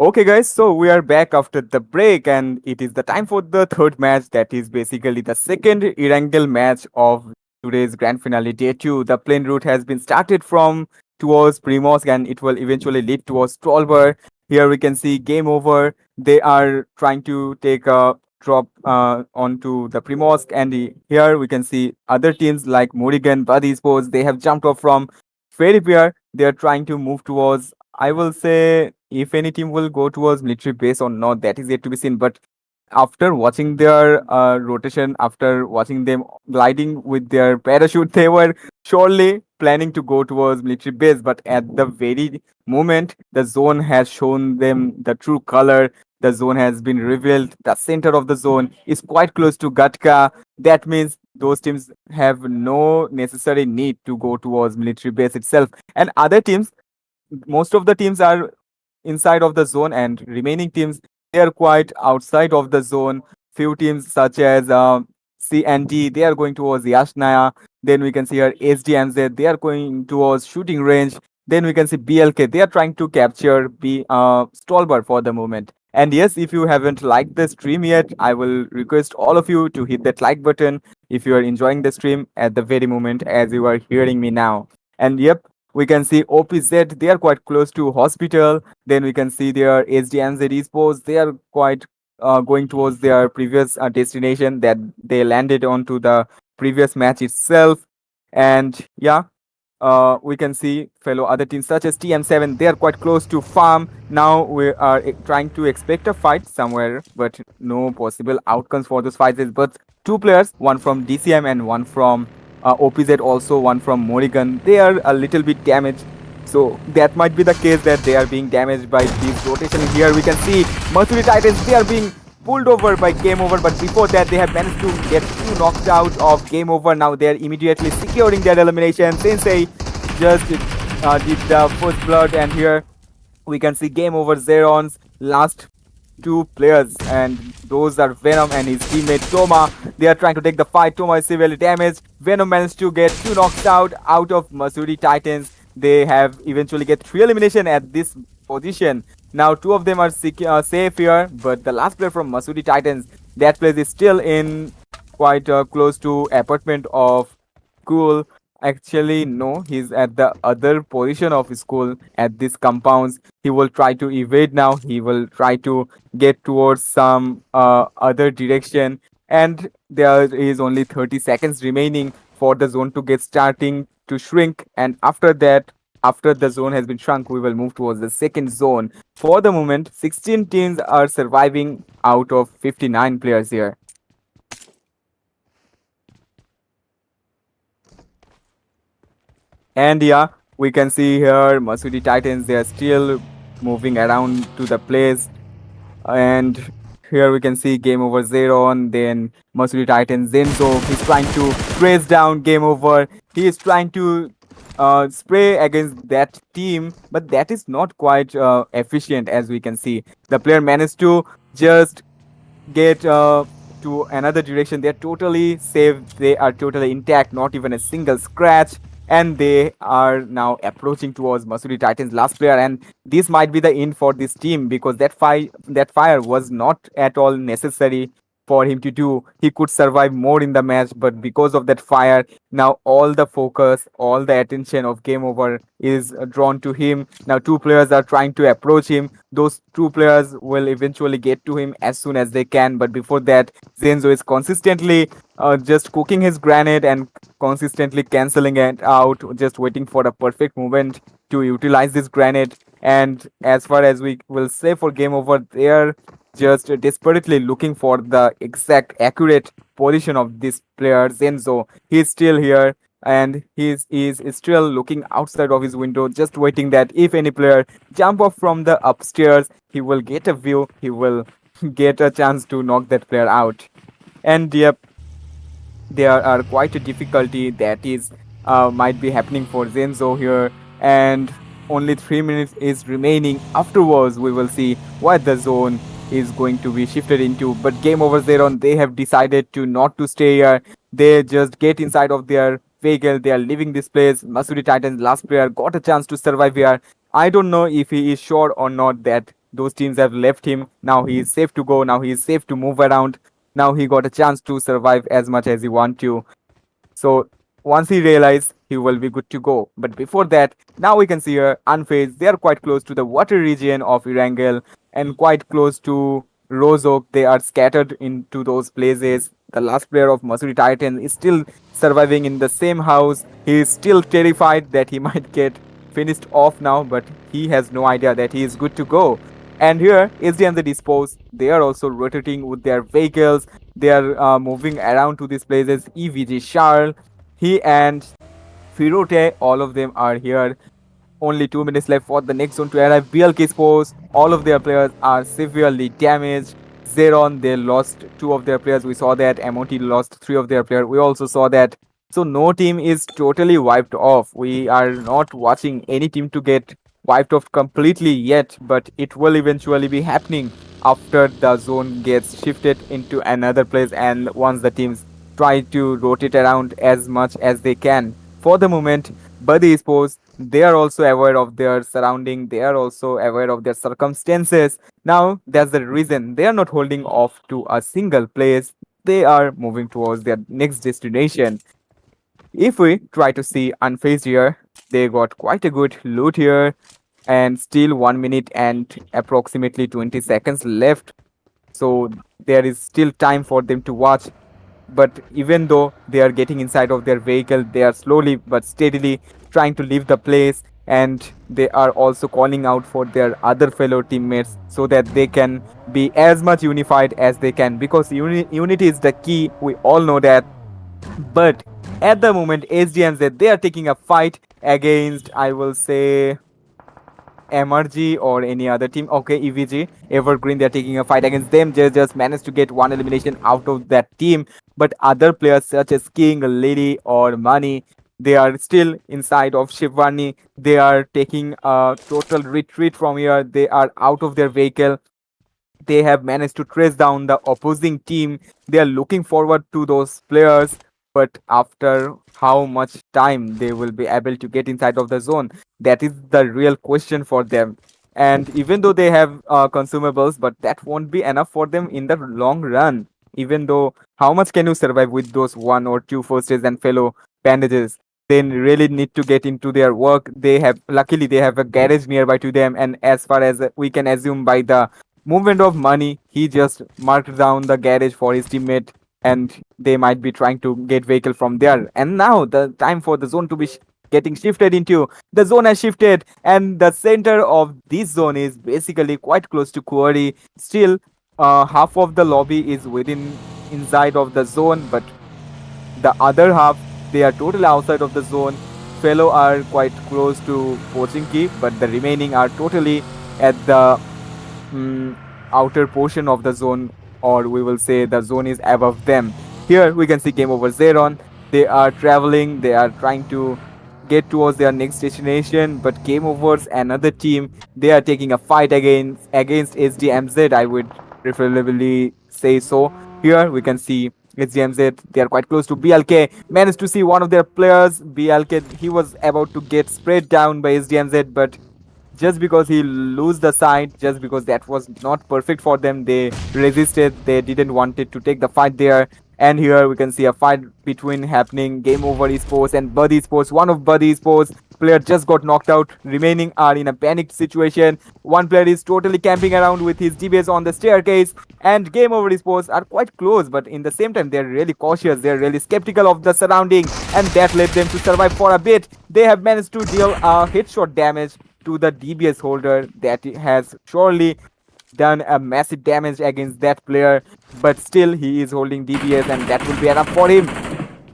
Okay, guys, so we are back after the break, and it is the time for the third match. That is basically the second Erangel match of today's grand finale day 2. The plane route has been started from towards Primorsk, and it will eventually lead towards Stolber. Here we can see game over. They are trying to take a drop onto the Primorsk, and here we can see other teams like Morigan, Buddy Sports. They have jumped off from Fairy Bear. They are trying to move towards, I will say, if any team will go towards military base or not, that is yet to be seen. But after watching their rotation, after watching them gliding with their parachute, they were surely planning to go towards military base. But at the very moment, the zone has shown them the true color. The zone has been revealed. The center of the zone is quite close to Gatka. That means those teams have no necessary need to go towards military base itself. And other teams, most of the teams are inside of the zone, and remaining teams, they are quite outside of the zone. Few teams such as C and D, they are going towards Yashnaya. Then we can see here SDMZ, they are going towards shooting range. Then we can see BLK, they are trying to capture Stolber for the moment. And yes, if you haven't liked the stream yet, I will request all of you to hit that like button if you are enjoying the stream at the very moment as you are hearing me now. And yep, we can see OPZ, they are quite close to hospital. Then we can see their SDMZ esports, they are quite going towards their previous destination that they landed onto the previous match itself. And yeah, we can see fellow other teams such as TM7, they are quite close to farm. Now we are trying to expect a fight somewhere, but no possible outcomes for those fights is but two players, one from DCM and one from OPZ, also one from Morrigan. They are a little bit damaged, so that might be the case that they are being damaged by this rotation. Here we can see Mercury Titans, they are being pulled over by Game Over, but before that they have managed to get two knocked out of Game Over. Now they are immediately securing their elimination. Sensei just did the first blood, and here we can see Game Over Zeron's last two players, and those are Venom and his teammate Toma. They are trying to take the fight. Toma is severely damaged. Venom managed to get two knocked out of Masuri Titans. They have eventually get three elimination at this position. Now, two of them are safe here, but the last player from Masudi Titans, that place is still in quite close to apartment of school. Actually, no, he's at the other position of school at this compounds. He will try to evade now. He will try to get towards some other direction. And there is only 30 seconds remaining for the zone to get starting to shrink. And after that, after the zone has been shrunk, we will move towards the second zone. For the moment, 16 teams are surviving out of 59 players here. And yeah, we can see here Masudi Titans, they are still moving around to the place. And here we can see Game Over Zeron, then Masudi Titans, Zenzo. He's trying to trace down Game Over. He is trying to spray against that team, but that is not quite efficient as we can see. The player managed to just get to another direction. They're totally safe. They are totally intact, not even a single scratch. And they are now approaching towards Masudi Titans' last player. And this might be the end for this team because that fire was not at all necessary for him to do. He could survive more in the match, but because of that fire, now all the focus, all the attention of Game Over is drawn to him. Now two players are trying to approach him. Those two players will eventually get to him as soon as they can, but before that, Zenzo is consistently just cooking his grenade and consistently canceling it out, just waiting for the perfect moment to utilize this grenade. And as far as we will say for Game Over, they are just desperately looking for the exact accurate position of this player Zenzo. He's still here and is still looking outside of his window, just waiting that if any player jump off from the upstairs, he will get a view, he will get a chance to knock that player out. And yep, there are quite a difficulty that is might be happening for Zenzo here, and only 3 minutes is remaining. Afterwards, we will see what the zone is going to be shifted into. But Game Over Zeron, they have decided to not to stay here. They just get inside of their vehicle. They are leaving this place. Masudi Titans last player got a chance to survive here. I don't know if he is sure or not that those teams have left him. Now he is safe to go. Now he is safe to move around. Now he got a chance to survive as much as he want to. So once he realized, he will be good to go. But before that, now we can see here Unfazed. They are quite close to the water region of Erangel and quite close to Rozok. They are scattered into those places. The last player of Masuri Titan is still surviving in the same house. He is still terrified that he might get finished off now, but he has no idea that he is good to go. And here, SD and the Dispose, they are also rotating with their vehicles. They are moving around to these places. EVG Charles, he and Firote, all of them are here. Only 2 minutes left for the next zone to arrive. BLK Sports, all of their players are severely damaged. Zeron, they lost two of their players. We saw that. MOT lost three of their players. We also saw that. So no team is totally wiped off. We are not watching any team to get wiped off completely yet, but it will eventually be happening after the zone gets shifted into another place and once the teams try to rotate around as much as they can. For the moment, Buddy Sports, they are also aware of their surrounding, they are also aware of their circumstances. Now, that's the reason they are not holding off to a single place. They are moving towards their next destination. If we try to see Unfazed here, they got quite a good loot here and still 1 minute and approximately 20 seconds left. So there is still time for them to watch. But even though they are getting inside of their vehicle, they are slowly but steadily trying to leave the place, and they are also calling out for their other fellow teammates so that they can be as much unified as they can, because unity is the key. We all know that. But at the moment, SDNZ, they are taking a fight against, I will say, MRG or any other team. Okay, EVG, Evergreen, they're taking a fight against them. They just managed to get one elimination out of that team. But other players such as King, Lady, or Money, they are still inside of Shivani. They are taking a total retreat from here. They are out of their vehicle. They have managed to trace down the opposing team. They are looking forward to those players, but after how much time they will be able to get inside of the zone, that is the real question for them. And even though they have consumables, but that won't be enough for them in the long run. Even though, how much can you survive with those one or two first aids and fellow bandages? They really need to get into their work. They have, luckily they have a garage nearby to them, and as far as we can assume by the movement of money, he just marked down the garage for his teammate, and they might be trying to get vehicle from there. And now the time for the zone to be getting shifted into. The zone has shifted, and the center of this zone is basically quite close to Quarry. Still, half of the lobby is within inside of the zone, but the other half, they are totally outside of the zone. Fellow are quite close to Pochinki, but the remaining are totally at the mm, outer portion of the zone, or we will say the zone is above them. Here we can see Game Over Zeron. They are traveling, they are trying to get towards their next destination, but Game Over's another team, they are taking a fight against SDMZ, I would preferably say so. Here we can see SDMZ, they are quite close to BLK, managed to see one of their players, BLK, he was about to get sprayed down by SDMZ, but just because he lose the side, just because that was not perfect for them, they resisted, they didn't want it to take the fight there. And here we can see a fight between happening Game Over Esports and Buddy Esports. One of Buddy Esports player just got knocked out, remaining are in a panicked situation. One player is totally camping around with his DBS on the staircase, and Game Over Esports are quite close, but in the same time they're really cautious, they're really skeptical of the surrounding, and that led them to survive for a bit. They have managed to deal a headshot damage to the DBS holder that has surely done a massive damage against that player, but still he is holding DBS, and that will be enough for him.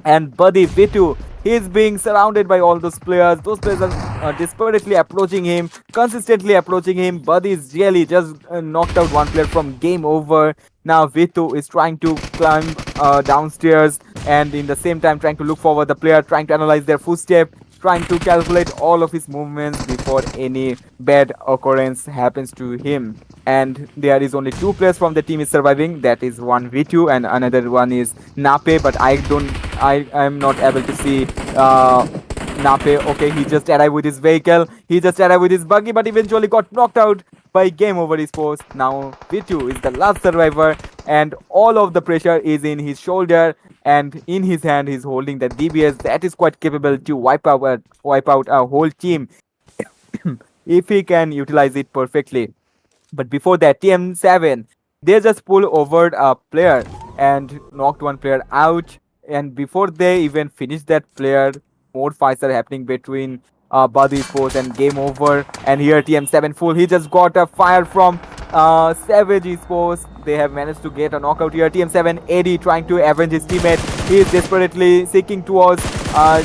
And Buddy Vitu, he is being surrounded by all those players. Those players are desperately approaching him, consistently approaching him. Buddy is really just knocked out one player from Game Over. Now Vitu is trying to climb downstairs, and in the same time trying to look forward the player, trying to analyze their footstep, trying to calculate all of his movements before any bad occurrence happens to him. And there is only two players from the team is surviving. That is one Vitu and another one is Nape. But I am not able to see Nape. Okay, he just arrived with his vehicle. He just arrived with his buggy, but eventually got knocked out by Game Over Esports. Now Vitu is the last survivor, and all of the pressure is in his shoulder, and in his hand he's holding the DBS that is quite capable to wipe out a whole team if he can utilize it perfectly. But before that, TM7, they just pull over a player and knocked one player out. And before they even finish that player, more fights are happening between Buddy Sports and Game Over. And here TM7 full, he just got a fire from Savage Esports. They have managed to get a knockout here. TM7, Eddie trying to avenge his teammate. He is desperately seeking towards A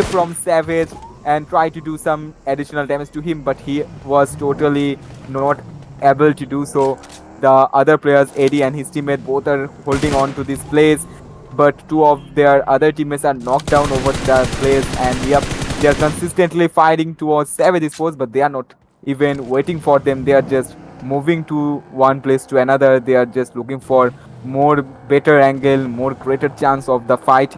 from Savage and try to do some additional damage to him, but he was totally not able to do so. The other players, Eddie and his teammate, both are holding on to this place, but two of their other teammates are knocked down over the place, and yep, they are consistently fighting towards Savage Sports, but they are not even waiting for them. They are just moving to one place to another. They are just looking for more better angle, more greater chance of the fight.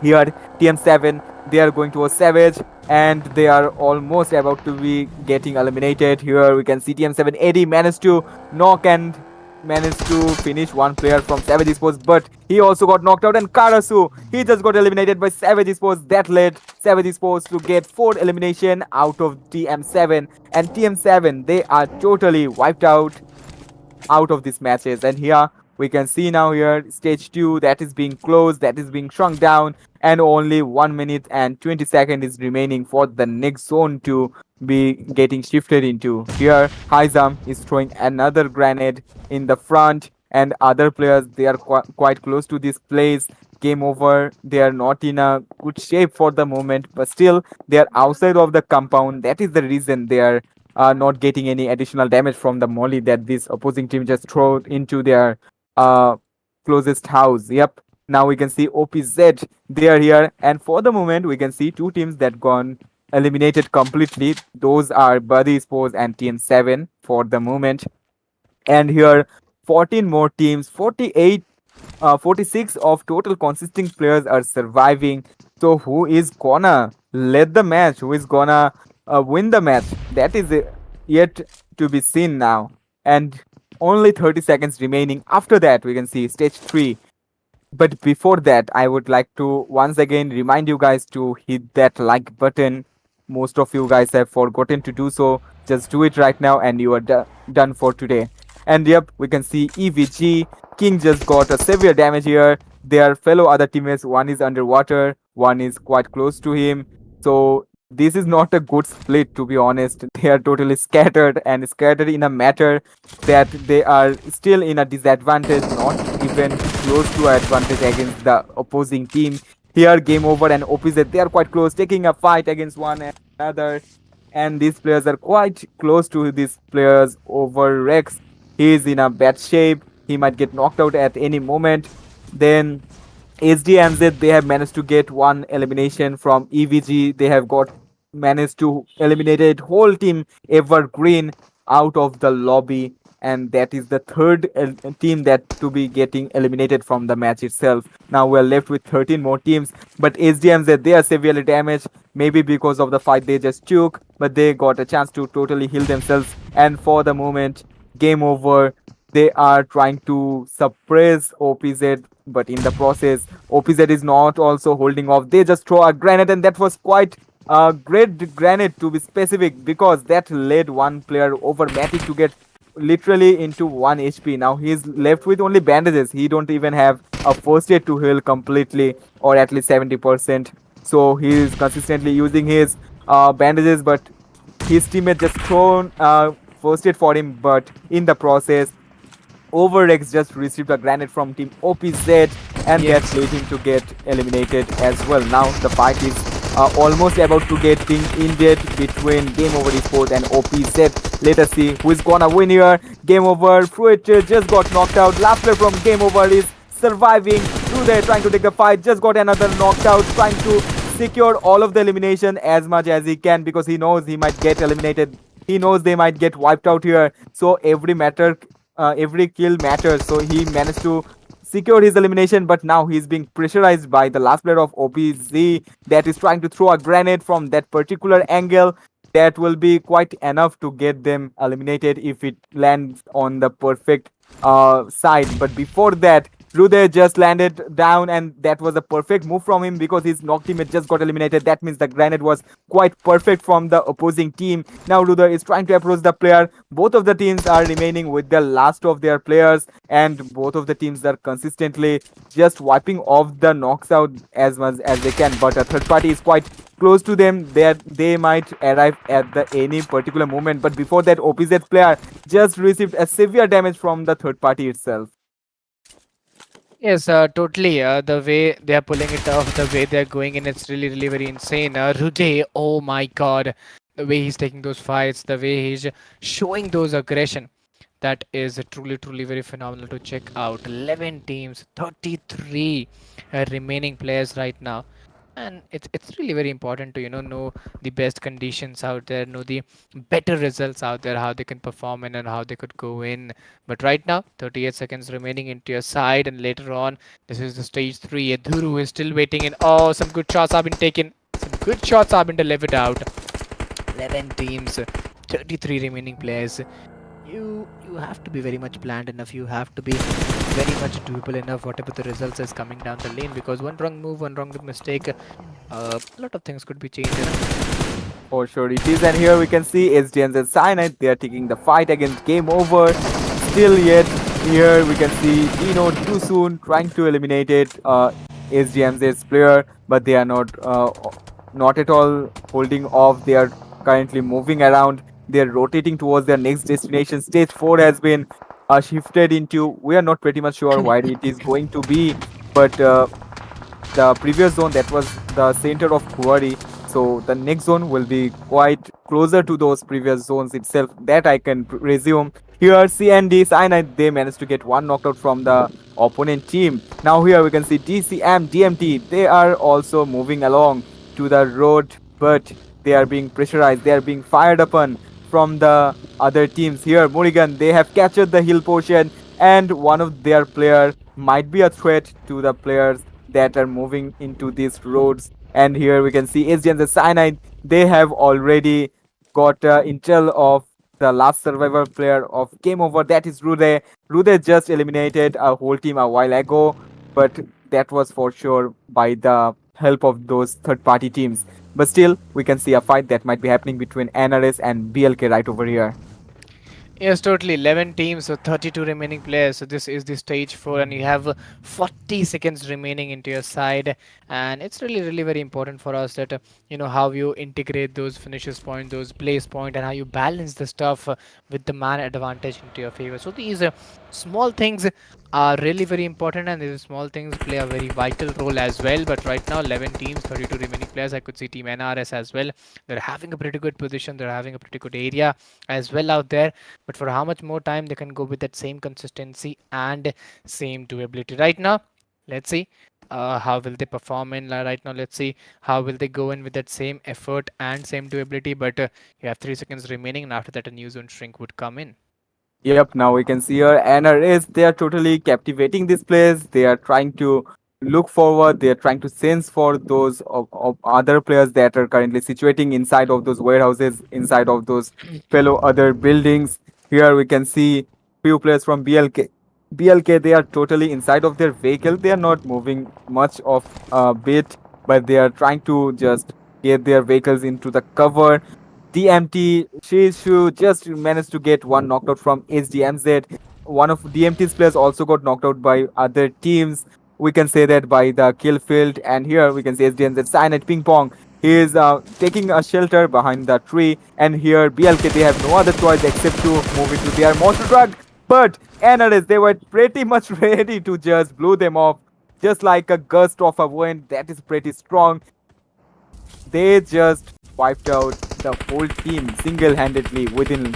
Here TM7, they are going towards Savage, and they are almost about to be getting eliminated. Here we can see TM7 Eddie managed to knock and managed to finish one player from Savage Esports, but he also got knocked out. And Karasu, he just got eliminated by Savage Esports. That led Savage Esports to get 4 elimination out of TM7, and TM7, they are totally wiped out of these matches. And here we can see now here stage 2 that is being closed, that is being shrunk down, and only 1 minute and 20 seconds is remaining for the next zone to be getting shifted into. Here Haizam is throwing another grenade in the front, and other players, they are quite close to this place. Game Over, they are not in a good shape for the moment, but still they are outside of the compound. That is the reason they are not getting any additional damage from the molly that this opposing team just throw into their closest house. Yep, now we can see OPZ, they are here, and for the moment we can see two teams that gone eliminated completely. Those are Buddy Sports and TM7 for the moment. And here 14 more teams, 46 of total consisting players are surviving. So who is gonna lead the match? Who is gonna win the match? That is yet to be seen now. And only 30 seconds remaining. After that, we can see stage 3. But before that, I would like to once again remind you guys to hit that like button. Most of you guys have forgotten to do so. Just do it right now, and you are done for today. And yep, we can see EVG. King just got a severe damage here. Their fellow other teammates, one is underwater, one is quite close to him. So this is not a good split, to be honest. They are totally scattered, and scattered in a matter that they are still in a disadvantage, not even close to advantage against the opposing team. Here, game over, and opposite, they are quite close, taking a fight against one another. And these players are quite close to these players over Rex. He is in a bad shape. He might get knocked out at any moment. Then HDMZ, they have managed to get one elimination from EVG. They have got managed to eliminate whole team Evergreen out of the lobby, and that is the third team that to be getting eliminated from the match itself. Now we're left with 13 more teams, but HDMZ, they are severely damaged, maybe because of the fight they just took, but they got a chance to totally heal themselves. And for the moment, game over. They are trying to suppress OPZ, but in the process, OPZ is not also holding off. They just throw a grenade, and that was quite a great grenade, to be specific, because that led one player over Matic to get literally into 1 HP. Now he's left with only bandages. He don't even have a first aid to heal completely, or at least 70%. So he is consistently using his bandages, but his teammate just thrown first aid for him, but in the process, Overrex just received a grenade from Team OPZ, and that Yes. led him to get eliminated as well. Now the fight is almost about to getting ended between Game Over Esports and OPZ. Let us see who is gonna win here. Game Over, Fruit just got knocked out. Last player from Game Over is surviving. Through there, trying to take the fight, just got another knocked out, trying to secure all of the elimination as much as he can, because he knows he might get eliminated. He knows they might get wiped out here. So every kill matters. So he managed to secure his elimination, but now he's being pressurized by the last player of OPZ that is trying to throw a grenade from that particular angle. That will be quite enough to get them eliminated if it lands on the perfect side. But before that, Rude just landed down, and that was a perfect move from him because his knock teammate just got eliminated. That means the grenade was quite perfect from the opposing team. Now Rude is trying to approach the player. Both of the teams are remaining with the last of their players, and both of the teams are consistently just wiping off the knocks out as much as they can. But a third party is quite close to them, that they might arrive at the any particular moment. But before that, OPZ player just received a severe damage from the third party itself. Yes, totally. The way they are pulling it off, the way they're going in, it's really, really very insane. Rude, oh my god, the way he's taking those fights, the way he's showing those aggression, that is truly, truly very phenomenal to check out. 11 teams, 33 remaining players right now. And it's really very important to know the best conditions out there, know the better results out there, how they can perform in and how they could go in. But right now, 38 seconds remaining into your side, and later on, this is the stage 3. Adhuru is still waiting in. Oh, some good shots have been taken, some good shots have been delivered out. 11 teams, 33 remaining players. You have to be very much planned enough, you have to be very much doable enough whatever the results is coming down the lane, because one wrong move, one wrong mistake, a lot of things could be changed, For sure it is, and here we can see SDNs and Cyanide. They are taking the fight against Game Over. Still yet, here we can see Dino too soon trying to eliminate it, SDMZ's player, but they are not at all holding off. They are currently moving around. They are rotating towards their next destination. Stage 4 has been shifted into. We are not pretty much sure where it is going to be, but the previous zone, that was the center of Quarry. So the next zone will be quite closer to those previous zones itself, that I can resume. Here CND Cyanide, they managed to get one knockout from the opponent team. Now here we can see DCM DMT, they are also moving along to the road, but they are being pressurized, they are being fired upon from the other teams. Here Morrigan, they have captured the hill portion, and one of their player might be a threat to the players that are moving into these roads. And here we can see SG and the Cyanide, they have already got intel of the last survivor player of Game Over, that is Rude. Rude just eliminated a whole team a while ago, but that was for sure by the help of those third party teams. But still, we can see a fight that might be happening between NRS and BLK right over here. Yes, totally. 11 teams, so 32 remaining players. So this is the stage 4, and you have 40 seconds remaining into your side. And it's really, really very important for us that how you integrate those finishes point, those place point, and how you balance the stuff with the man advantage into your favor. So these small things are really very important, and these small things play a very vital role as well. But right now, 11 teams, 32 remaining players. I could see Team NRS as well. They're having a pretty good position. They're having a pretty good area as well out there, but for how much more time they can go with that same consistency and same doability. Right now, let's see how will they perform in right now. Let's see how will they go in with that same effort and same doability. But you have 3 seconds remaining, and after that, a new zone shrink would come in. Yep, now we can see here NRS, they are totally captivating this place. They are trying to look forward. They are trying to sense for those of other players that are currently situating inside of those warehouses, inside of those fellow other buildings. Here we can see few players from BLK. BLK, they are totally inside of their vehicle. They are not moving much of a bit, but they are trying to just get their vehicles into the cover. DMT, Shishu just managed to get one knocked out from HDMZ. One of DMT's players also got knocked out by other teams. We can say that by the kill field. And here we can see HDMZ Cyanide Ping Pong. He is taking a shelter behind the tree. And here BLK, they have no other choice except to move into their monster truck. But NRS, they were pretty much ready to just blow them off. Just like a gust of a wind that is pretty strong. They just wiped out the whole team single-handedly within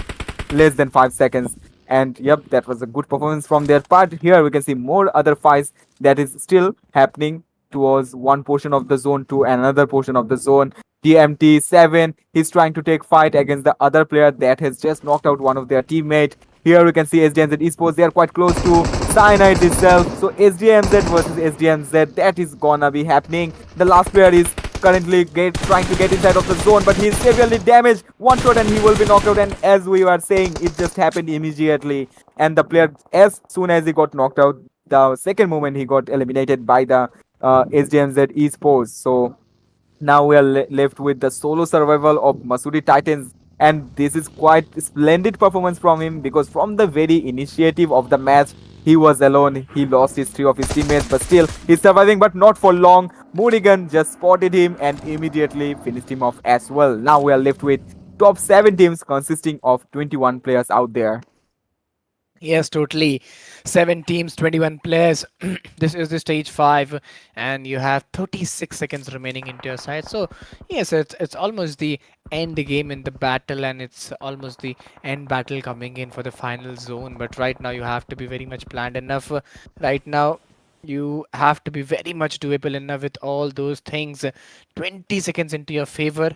less than 5 seconds. And yep, that was a good performance from their part. Here we can see more other fights that is still happening towards one portion of the zone to another portion of the zone. TMT7, he's trying to take fight against the other player that has just knocked out one of their teammate. Here we can see SDMZ Esports, they are quite close to Cyanide itself. So SDMZ versus SDMZ, that is gonna be happening. The last player is currently trying to get inside of the zone, but he's severely damaged. One shot and he will be knocked out. And as we were saying, it just happened immediately. And the player, as soon as he got knocked out, the second moment he got eliminated by the SDMZ Esports. So now we are left with the solo survival of Masuri Titans. And this is quite splendid performance from him, because from the very initiative of the match, he was alone. He lost his 3 of his teammates, but still he's surviving, but not for long. Moonigan just spotted him and immediately finished him off as well. Now we are left with top 7 teams consisting of 21 players out there. Yes, totally. 7 teams, 21 players. This is the stage 5, and you have 36 seconds remaining into your side. So, yes, it's almost the end game in the battle, and it's almost the end battle coming in for the final zone. But right now, you have to be very much planned enough. Right now, you have to be very much doable enough with all those things. 20 seconds into your favor,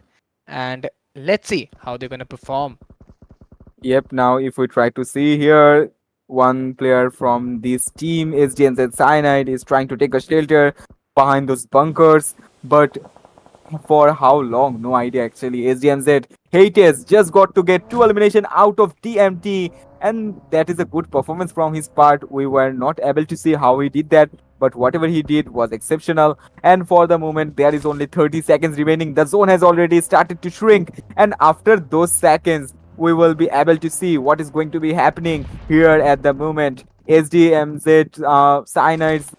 and let's see how they're going to perform. Yep, now if we try to see here, one player from this team, SDNZ Cyanide, is trying to take a shelter behind those bunkers. But for how long? No idea actually. SDMZ Haters just got to get 2 elimination out of TMT, and that is a good performance from his part. We were not able to see how he did that, but whatever he did was exceptional. And for the moment, there is only 30 seconds remaining. The zone has already started to shrink, and after those seconds, we will be able to see what is going to be happening here at the moment. SDMZ Cyanides,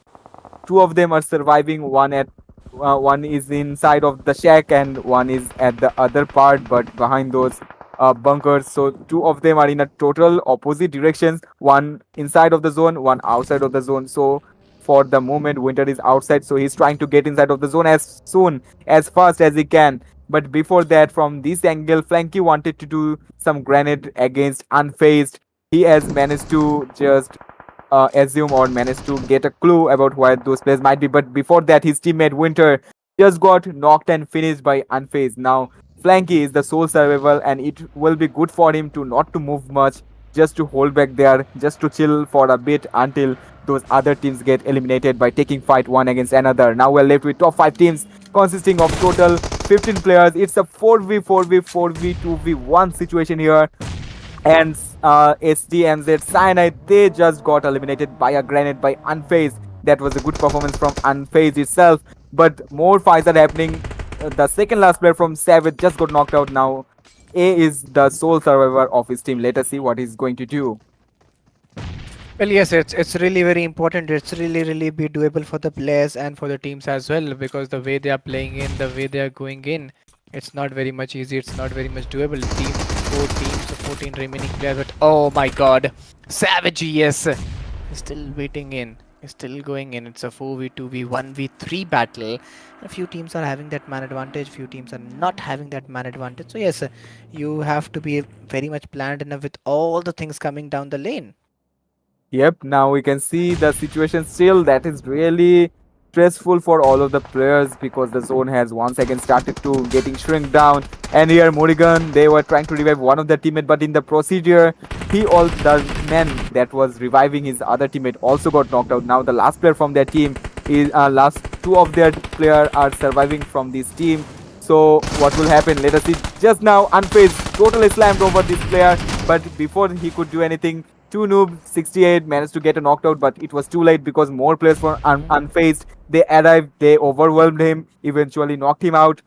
2 of them are surviving. One is inside of the shack and one is at the other part, but behind those bunkers. So 2 of them are in a total opposite directions. One inside of the zone, one outside of the zone. So for the moment, Winter is outside, so he's trying to get inside of the zone as fast as he can. But before that, from this angle, Flanky wanted to do some grenade against Unfazed. He has managed to just assume or managed to get a clue about where those players might be. But before that, his teammate Winter just got knocked and finished by Unfazed. Now, Flanky is the sole survival, and it will be good for him to not to move much, just to hold back there, just to chill for a bit until those other teams get eliminated by taking fight one against another. Now we're left with top 5 teams consisting of total 15 players. It's a 4v4v4v2v1 situation here. And SDMZ Cyanide, they just got eliminated by a grenade by Unfazed. That was a good performance from Unfazed itself. But more fights are happening. The second last player from Savage just got knocked out now. A is the sole survivor of his team. Let us see what he's going to do. Well, yes, it's really very important. It's really be doable for the players and for the teams as well, because the way they are playing in, the way they are going in, it's not very much easy. It's not very much doable. Four teams, 14 remaining players. But oh my God, Savage, yes, is still waiting in. Is still going in. It's a 4v2v 1v3 battle. A few teams are having that man advantage. Few teams are not having that man advantage. So yes, you have to be very much planned enough with all the things coming down the lane. Yep, now we can see the situation still that is really stressful for all of the players because the zone has once again started to getting shrink down. And here Morrigan, they were trying to revive one of their teammate, but in the procedure, the man that was reviving his other teammate also got knocked out. Now the last player from their team is last two of their player are surviving from this team. So what will happen? Let us see. Just now, Unfazed totally slammed over this player, but before he could do anything, two noob 68 managed to get a knockout, but it was too late because more players were unfazed. They arrived, they overwhelmed him, eventually knocked him out.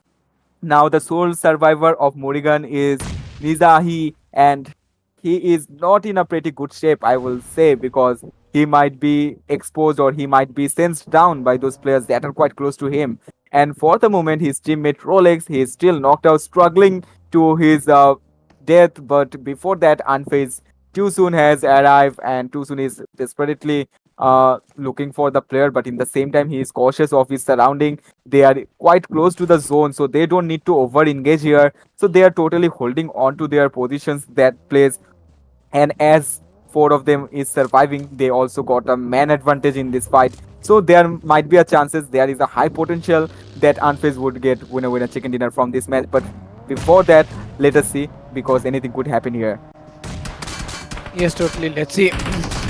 Now the sole survivor of Morrigan is Nizahi, and he is not in a pretty good shape, I will say, because he might be exposed or he might be sensed down by those players that are quite close to him. And for the moment, his teammate Rolex, he is still knocked out, struggling to his death. But before that, Unfazed too soon has arrived, and too soon is desperately looking for the player. But in the same time, he is cautious of his surrounding. They are quite close to the zone, so they don't need to over engage here. So they are totally holding on to their positions that place. And as four of them is surviving, they also got a man advantage in this fight. So there might be a chances, there is a high potential that Unfazed would get winner chicken dinner from this match. But before that, let us see, because anything could happen here. Yes, totally. Let's see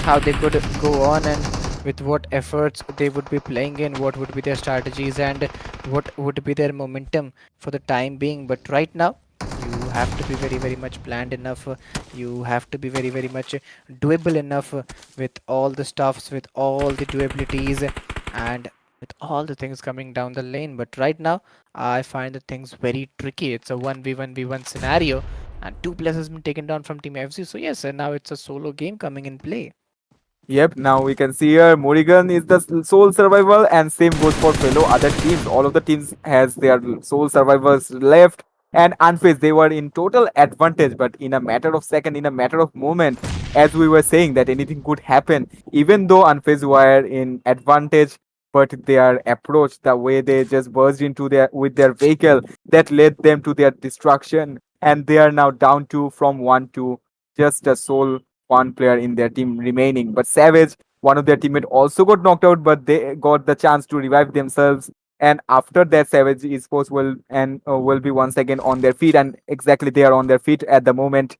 how they could go on and with what efforts they would be playing in, what would be their strategies, and what would be their momentum for the time being. But right now, you have to be very much planned enough. You have to be very much doable enough with all the stuffs, with all the doabilities, and with all the things coming down the lane. But right now, I find the things very tricky. It's a 1v1v1 scenario, and two players has been taken down from Team FC. So yes, and now it's a solo game coming in play. Yep, now we can see here Morrigan is the sole survival, and same goes for fellow other teams. All of the teams has their sole survivors left, and Unfazed, they were in total advantage, but in a matter of second, in a matter of moment, as we were saying that anything could happen, even though Unfazed were in advantage, but their approach, the way they just burst into their with their vehicle, that led them to their destruction, and they are now down to from 1 to just a sole one player in their team remaining. But Savage, one of their teammates, also got knocked out, but they got the chance to revive themselves. And after that, Savage Esports will be once again on their feet, and exactly they are on their feet at the moment.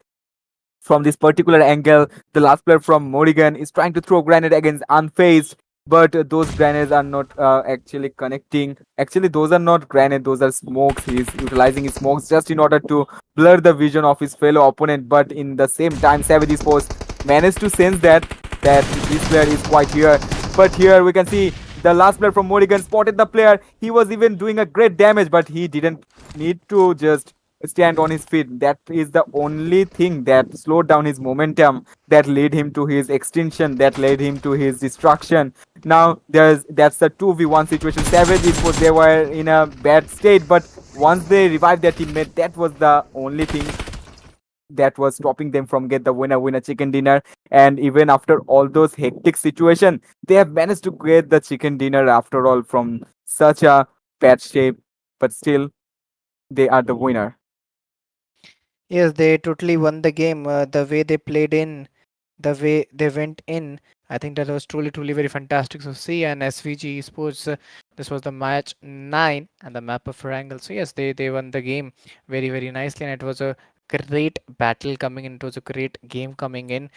From this particular angle, the last player from Morrigan is trying to throw grenade against Unfazed, but those grenades are not actually connecting. Actually, those are not grenades; those are smokes. He's utilizing his smokes just in order to blur the vision of his fellow opponent. But in the same time, Savage Esports managed to sense that this player is quite here. But here we can see the last player from Morrigan spotted the player. He was even doing a great damage, but he didn't need to just stand on his feet. That is the only thing that slowed down his momentum, that led him to his extinction, that led him to his destruction. Now that's a 2v1 situation. Savage Esports, they were in a bad state, but once they revived their teammate, that was the only thing that was stopping them from get the winner chicken dinner. And even after all those hectic situation, they have managed to get the chicken dinner after all from such a bad shape, but still they are the winner. Yes, they totally won the game. The way they played in, the way they went in, I think that was truly very fantastic to see. And SVG Esports, this was the match 9 and the map of Erangel. So yes, they won the game very nicely, and it was a great battle coming in. It was a great game coming in.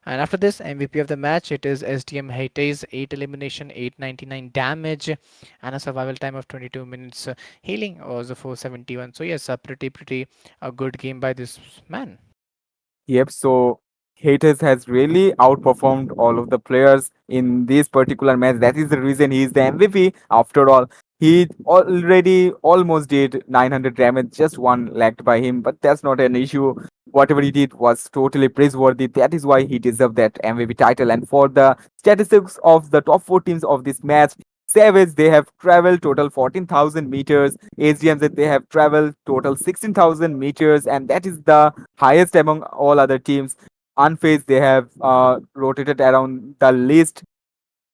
And after this MVP of the match, it is SDM Hate's 8 elimination, 899 damage, and a survival time of 22 minutes. Healing was a 471. So yes, a pretty a good game by this man. Yep, so Haters has really outperformed all of the players in this particular match. That is the reason he is the MVP. After all, he already almost did 900 damage, just one lacked by him, but that's not an issue. Whatever he did was totally praiseworthy. That is why he deserved that MVP title. And for the statistics of the top four teams of this match, Savage, they have traveled total 14,000 meters. HDMZ, they have traveled total 16,000 meters, and that is the highest among all other teams. Unfazed, they have rotated around the least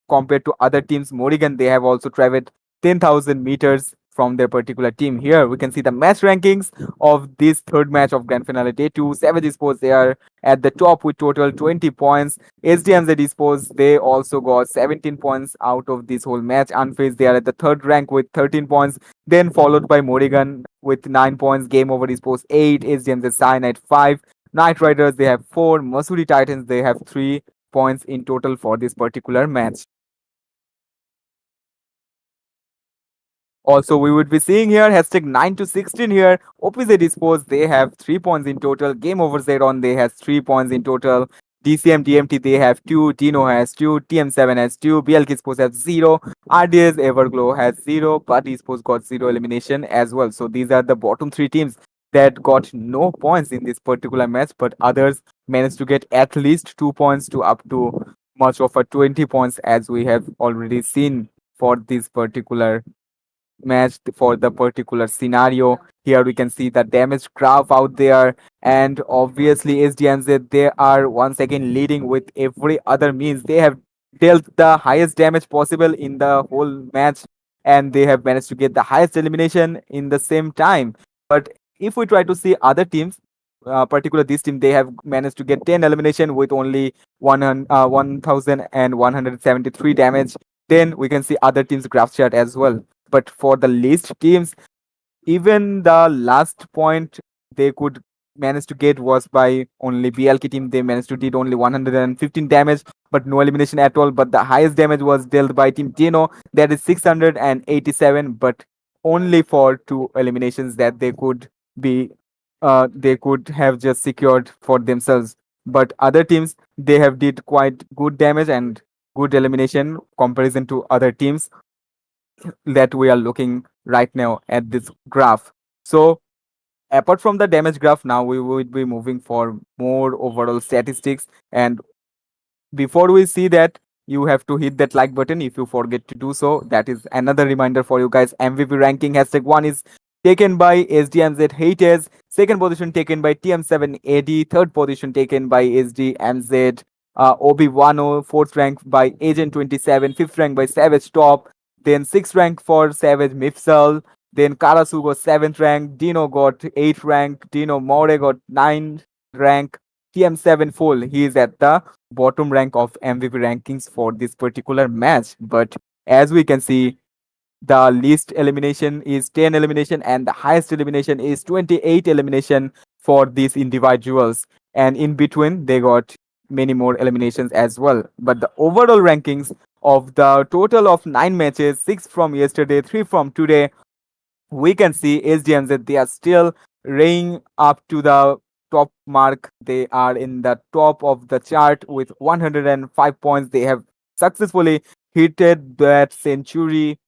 compared to other teams. Morrigan, they have also traveled 10,000 meters from their particular team. Here we can see the match rankings of this third match of Grand Finale Day 2. Savage Sports, they are at the top with total 20 points. SDMZ Sports, they also got 17 points out of this whole match. Unfazed, they are at the third rank with 13 points. Then followed by Morrigan with 9 points. Game Over Sports 8. SDMZ Sign at 5. Knight Riders, they have 4. Masuri Titans, they have 3 points in total for this particular match. Also, we would be seeing here hashtag 9 to 16 here. OPZ Esports, they have 3 points in total. Game Over Zeron, they has 3 points in total. DCM DMT, they have 2. Dino has 2. TM7 has 2. BLK Sports has 0. RDS Everglow has 0. But Esports got 0 elimination as well. So these are the bottom 3 teams that got no points in this particular match, but others managed to get at least 2 points to up to much of a 20 points, as we have already seen for this particular match for the particular scenario. Here we can see the damage graph out there, and obviously SDMZ, they are once again leading with every other means. They have dealt the highest damage possible in the whole match, and they have managed to get the highest elimination in the same time. But if we try to see other teams, particular this team, they have managed to get 10 elimination with only 1173 damage. Then we can see other teams graph chart as well. But for the least teams, even the last point they could manage to get was by only BLK team. They managed to did only 115 damage, but no elimination at all. But the highest damage was dealt by Team Dino, that is 687, but only for 2 eliminations that be they could have just secured for themselves. But other teams, they have did quite good damage and good elimination comparison to other teams that we are looking right now at this graph. So apart from the damage graph, now we will be moving for more overall statistics. And before we see that, you have to hit that like button if you forget to do so. That is another reminder for you guys. MVP ranking hashtag 1 is taken by SDMZ Haters. Second position taken by TM7AD. Third position taken by SDMZ Obi-Wano. Fourth rank by Agent 27. Fifth rank by Savage Top. Then sixth rank for Savage Mifsal. Then Karasu got seventh rank. Dino got eighth rank. Dino More got ninth rank. TM7 Full, he is at the bottom rank of MVP rankings for this particular match. But as we can see, the least elimination is 10 elimination, and the highest elimination is 28 elimination for these individuals. And in between, they got many more eliminations as well. But the overall rankings of the total of 9 matches, 6 from yesterday, 3 from today, we can see SDMs that they are still reighing up to the top mark. They are in the top of the chart with 105 points. They have successfully hit that century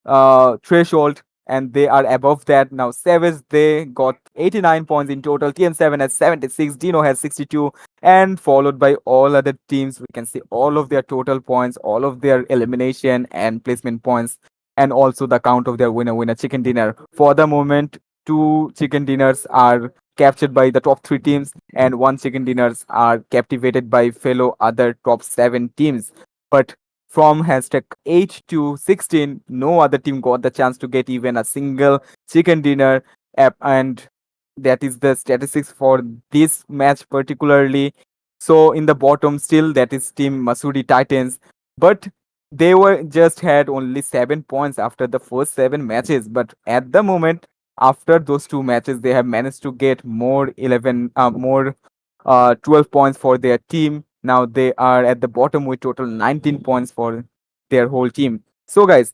threshold, and they are above that now. Savage, they got 89 points in total. TM7 has 76. Dino has 62, and followed by all other teams. We can see all of their total points, all of their elimination and placement points, and also the count of their winner chicken dinner. For the moment, 2 chicken dinners are captured by the top 3 teams, and 1 chicken dinners are captivated by fellow other top 7 teams. But from hashtag 8 to 16, no other team got the chance to get even a single chicken dinner app, and that is the statistics for this match particularly. So in the bottom still, that is Team Masudi Titans, but they were just had only 7 points after the first 7 matches. But at the moment, after those 2 matches, they have managed to get more 11, more 12 points for their team. Now they are at the bottom with total 19 points for their whole team. So guys,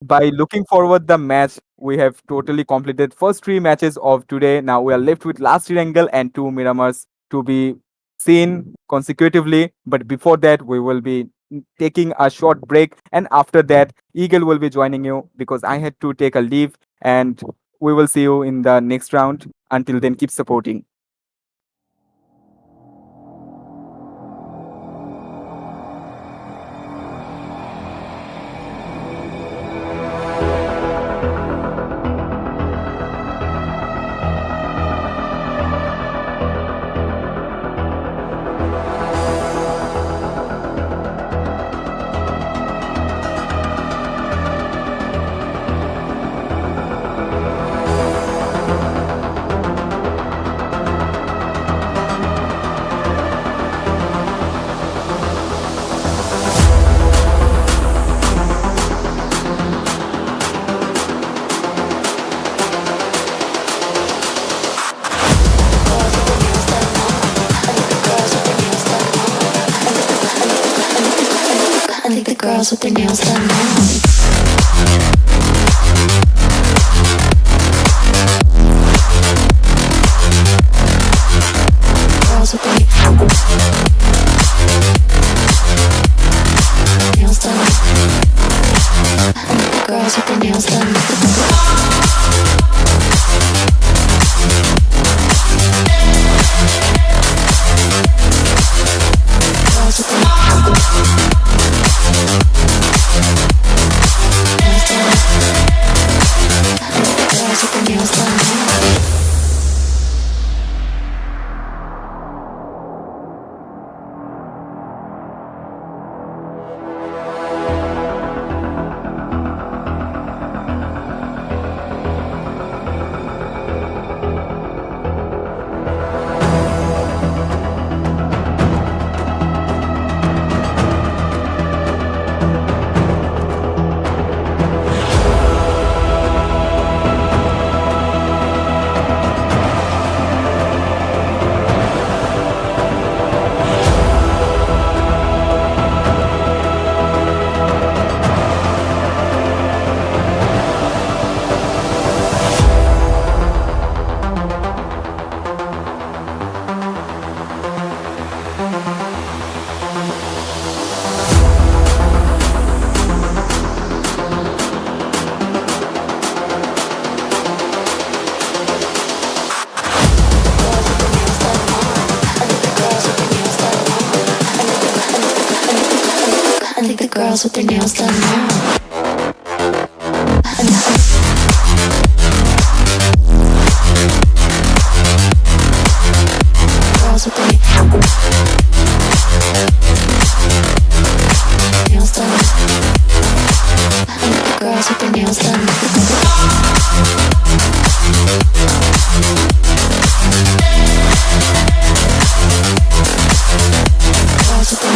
by looking forward the match, we have totally completed first 3 matches of today. Now we are left with last Erangel and 2 Miramars to be seen consecutively. But before that, we will be taking a short break. And after that, Eagle will be joining you because I had to take a leave. And we will see you in the next round. Until then, keep supporting. I think the girls with their nails done now. Girls with their nails done. I think the girls with their nails done. Girls with their nails done. I think the girls with their nails done now. Girls with their nails done. I think the girls with their nails done. Girls with their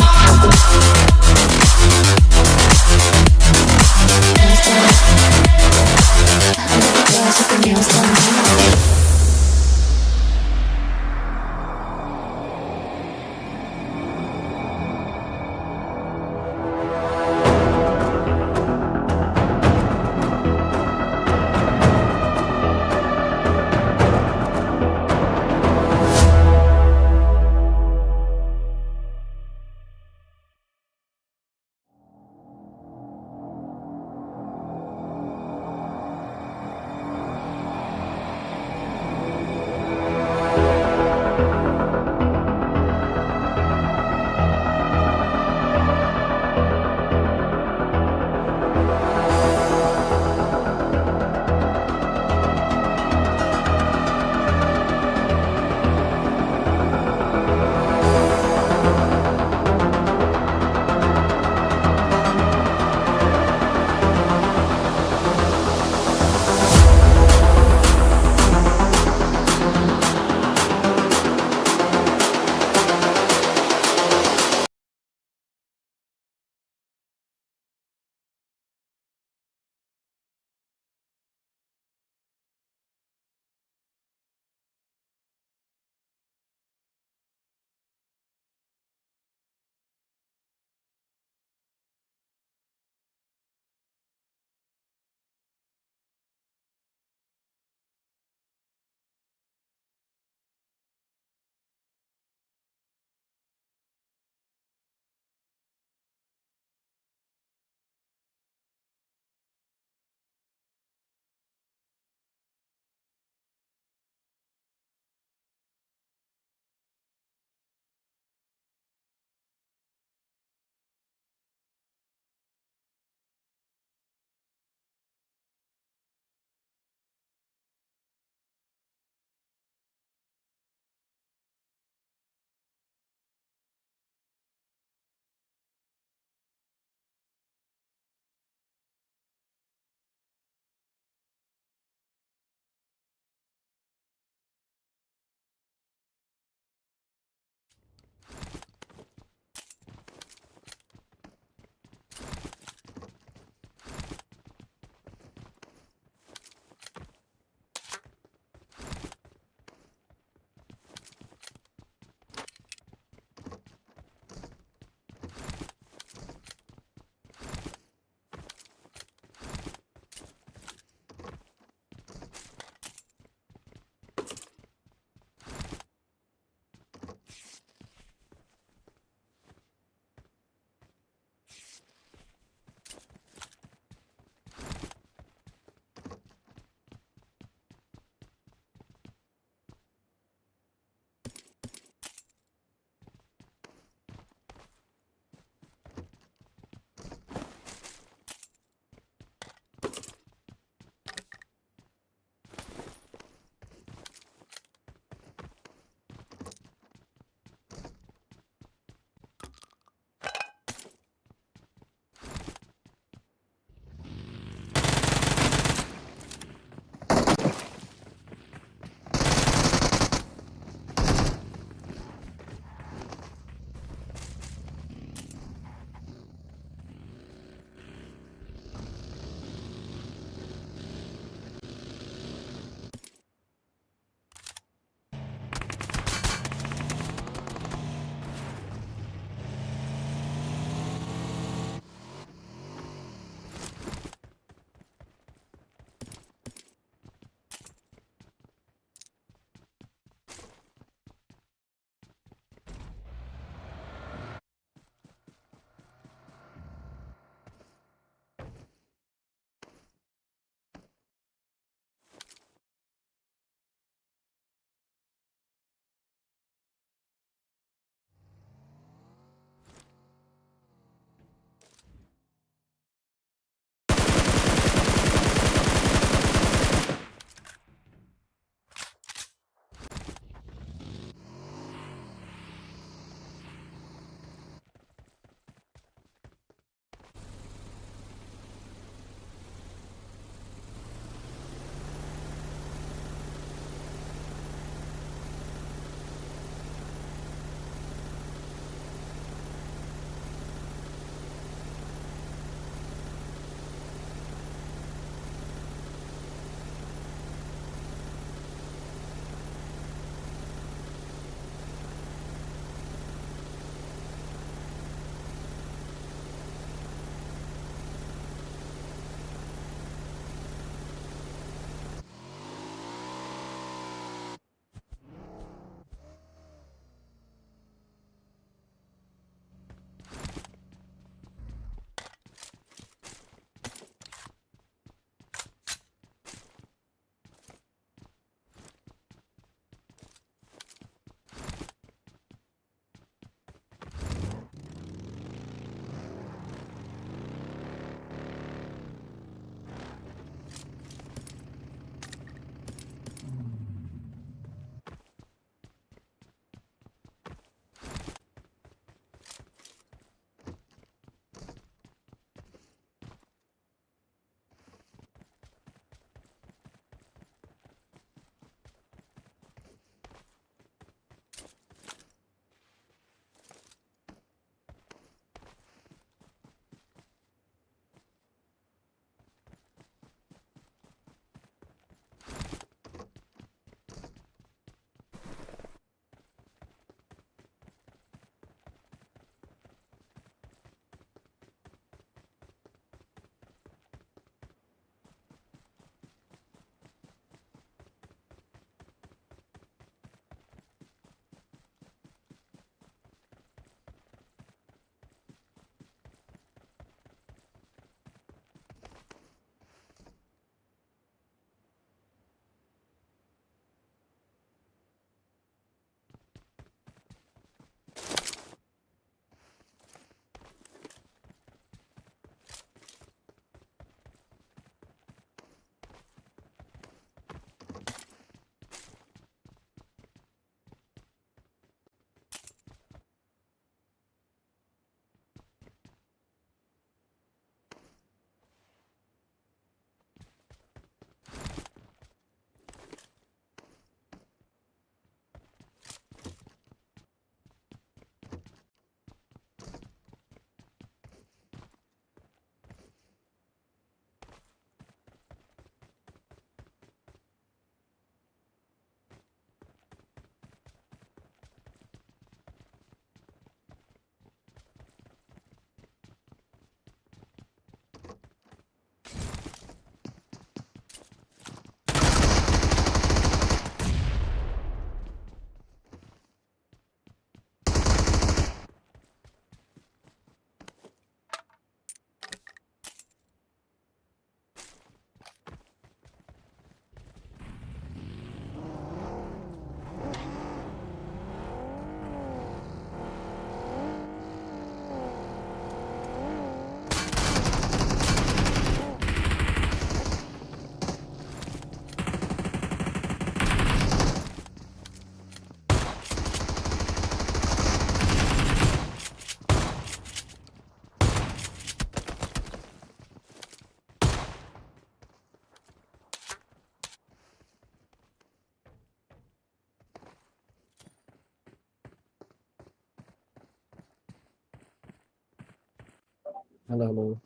Hello, hello.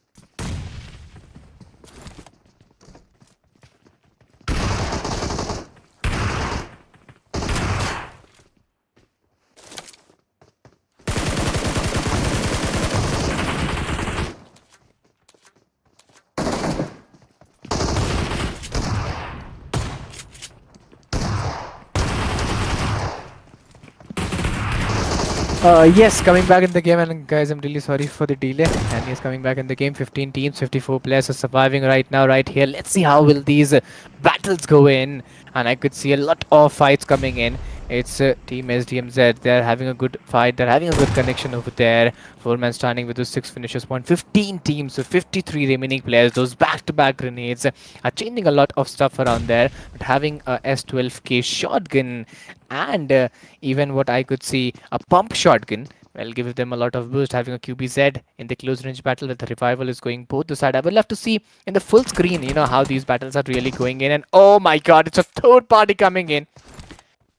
Yes, coming back in the game, and guys, I'm really sorry for the delay. And he's coming back in the game. 15 teams, 54 players are surviving right now, right here. Let's see how will these battles go in. And I could see a lot of fights coming in. It's Team SDMZ. They're having a good fight. They're having a good connection over there. Four-man standing with those six finishers. 15 teams, so 53 remaining players. Those back-to-back grenades are changing a lot of stuff around there. But having a S12K shotgun and even what I could see, a pump shotgun will give them a lot of boost. Having a QBZ in the close range battle with the revival is going both the side. I would love to see in the full screen, how these battles are really going in. And oh my god, it's a third party coming in.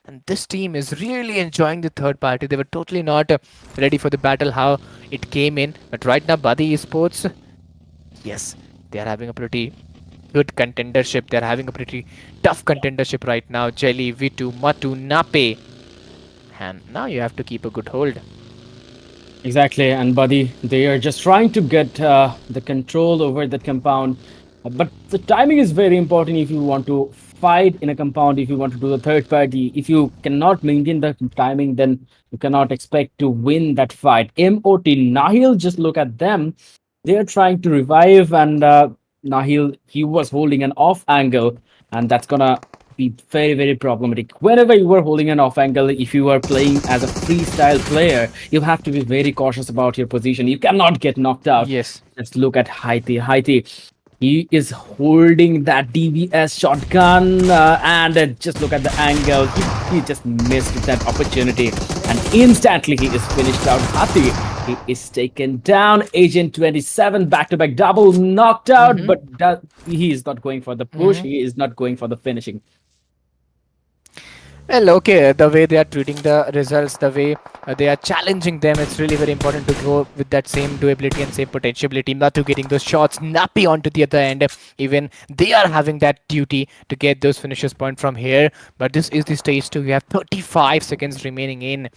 And this team is really enjoying the third party. They were totally not ready for the battle, how it came in. But right now, Buddy Esports, yes, they are having a pretty good contendership. They're having a pretty tough contendership right now. Jelly, Vitu, Matu, Nape. And now you have to keep a good hold. Exactly, and buddy, they are just trying to get the control over that compound. But the timing is very important if you want to fight in a compound, if you want to do the third party. If you cannot maintain the timing, then you cannot expect to win that fight. MOT Nahil, just look at them. They are trying to revive, and Nahil, he was holding an off angle, and that's gonna be very, very problematic. Whenever you are holding an off angle, if you are playing as a freestyle player, you have to be very cautious about your position. You cannot get knocked out. Yes. Let's look at Haiti. Haiti, he is holding that DBS shotgun, and just look at the angle. He just missed that opportunity, and instantly he is finished out. Haiti, he is taken down. Agent 27, back-to-back double knocked out, but he is not going for the push. He is not going for the finishing. Well, okay, the way they are treating the results, the way they are challenging them, it's really very important to go with that same doability and same potentiality, not to getting those shots nappy onto the other end. Even they are having that duty to get those finishers point from here. But this is the stage 2. You have 35 seconds remaining in.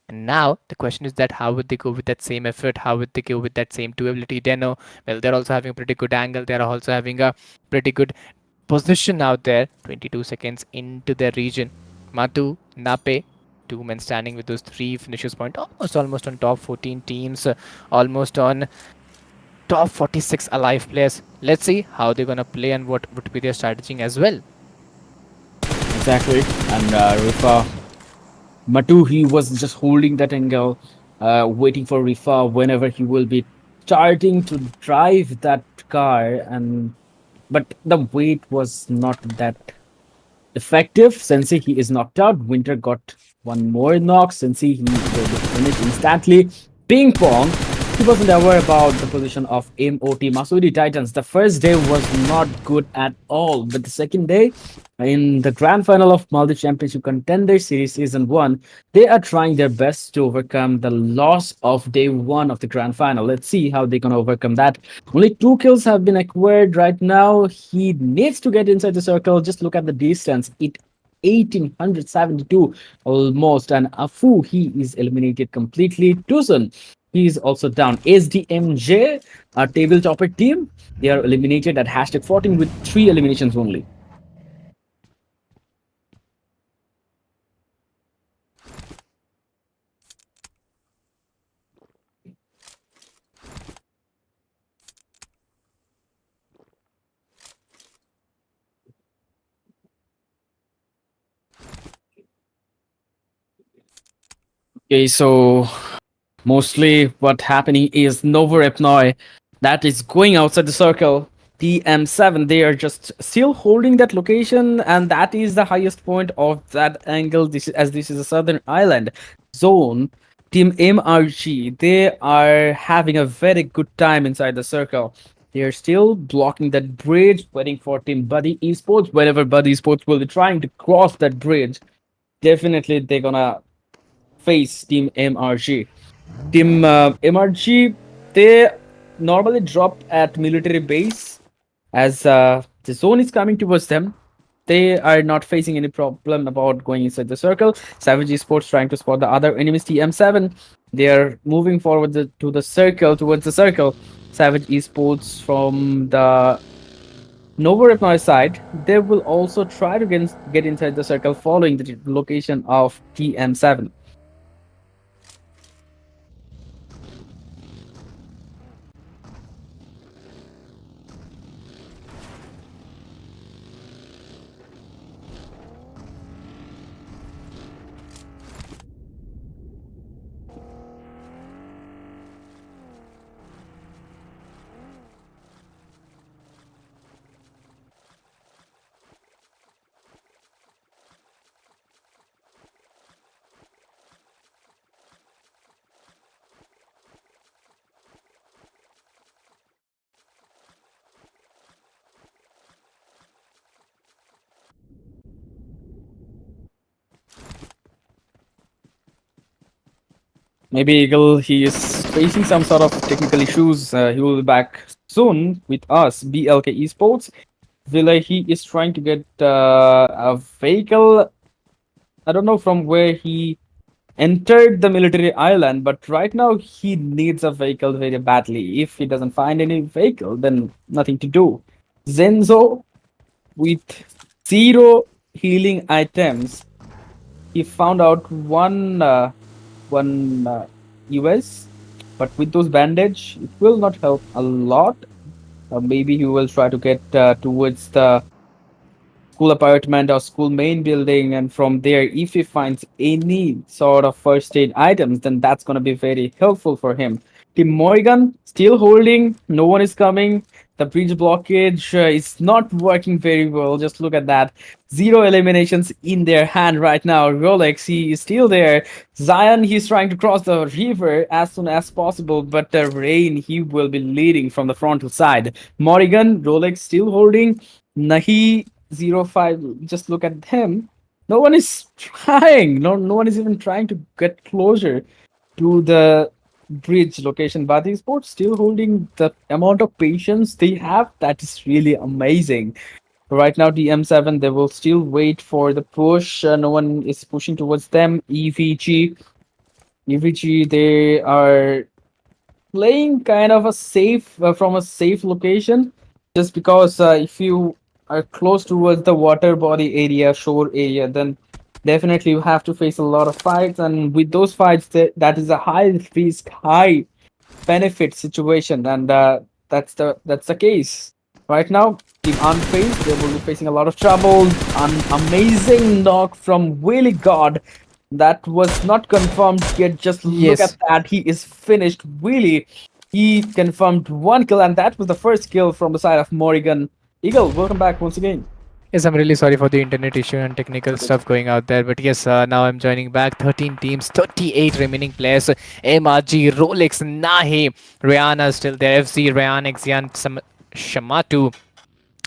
And now the question is that how would they go with that same effort? How would they go with that same doability? They know, well, they're also having a pretty good angle. They're also having a pretty good position out there. 22 seconds into their region. Matu, Nape, two men standing with those three finishers point. Almost on top 14 teams. Almost on top 46 alive players. Let's see how they're gonna play and what would be their strategy as well. Exactly. And Rifa, Matu, he was just holding that angle, waiting for Rifa whenever he will be starting to drive that car. And but the weight was not that effective. Sensei, he is knocked out. Winter got one more knock. Sensei, he will be finished instantly. Ping pong. He wasn't aware about the position of MOT Masudi Titans. The first day was not good at all, but the second day, in the grand final of Multi Championship Contender Series Season 1, they are trying their best to overcome the loss of day 1 of the grand final. Let's see how they can overcome that. Only 2 kills have been acquired right now. He needs to get inside the circle. Just look at the distance. 1872 almost. And Afu, he is eliminated completely. Tucson, he is also down. SDMJ, our table topper team, they are eliminated at hashtag 14 with 3 eliminations only. Okay, so mostly what happening is Novo Repnoi that is going outside the circle. TM7, they are just still holding that location, and that is the highest point of that angle. This is a southern island zone. Team MRG, they are having a very good time inside the circle. They are still blocking that bridge, waiting for Team Buddy Esports. Whenever Buddy Esports will be trying to cross that bridge, definitely they're gonna face Team MRG. Team MRG, they normally drop at military base as the zone is coming towards them. They are not facing any problem about going inside the circle. Savage Esports trying to spot the other enemies TM7. They are moving forward to the circle, towards the circle. Savage Esports from the Nova Repnoy side, they will also try to get inside the circle following the location of TM7. Maybe Eagle, he is facing some sort of technical issues. He will be back soon with us, BLK Esports. Villa, he is trying to get a vehicle. I don't know from where he entered the military island, but right now he needs a vehicle very badly. If he doesn't find any vehicle, then nothing to do. Zenzo with zero healing items. He found out one US, but with those bandage, it will not help a lot. Maybe he will try to get towards the school apartment or school main building, and from there, if he finds any sort of first aid items, then that's going to be very helpful for him. Team Morrigan still holding, no one is coming. The bridge blockage is not working very well. Just look at that. Zero eliminations in their hand right now. Rolex, he is still there. Zion, he's trying to cross the river as soon as possible, but the rain, he will be leading from the frontal side. Morrigan, Rolex still holding. Nahi 05, just look at him. No one is trying. No one is even trying to get closer to the bridge location. But Esports still holding the amount of patience they have. That is really amazing. Right now, DM7, they will still wait for the push. No one is pushing towards them. EVG, they are playing kind of a safe from a safe location, just because if you are close towards the water body area, shore area, then definitely you have to face a lot of fights, and with those fights, that is a high risk, high benefit situation, and that's the case right now. Team Unfazed, they will be facing a lot of trouble. An amazing knock from Willy God. That was not confirmed yet. Just look Yes. at that. He is finished. Willy, he confirmed one kill, and that was the first kill from the side of Morrigan. Eagle, welcome back once again. Yes, I'm really sorry for the internet issue and technical stuff going out there. But yes, now I'm joining back. 13 teams, 38 remaining players. MRG, Rolex, Nahe, Rihanna still there. FC, Ryan, Xian, Shamatu.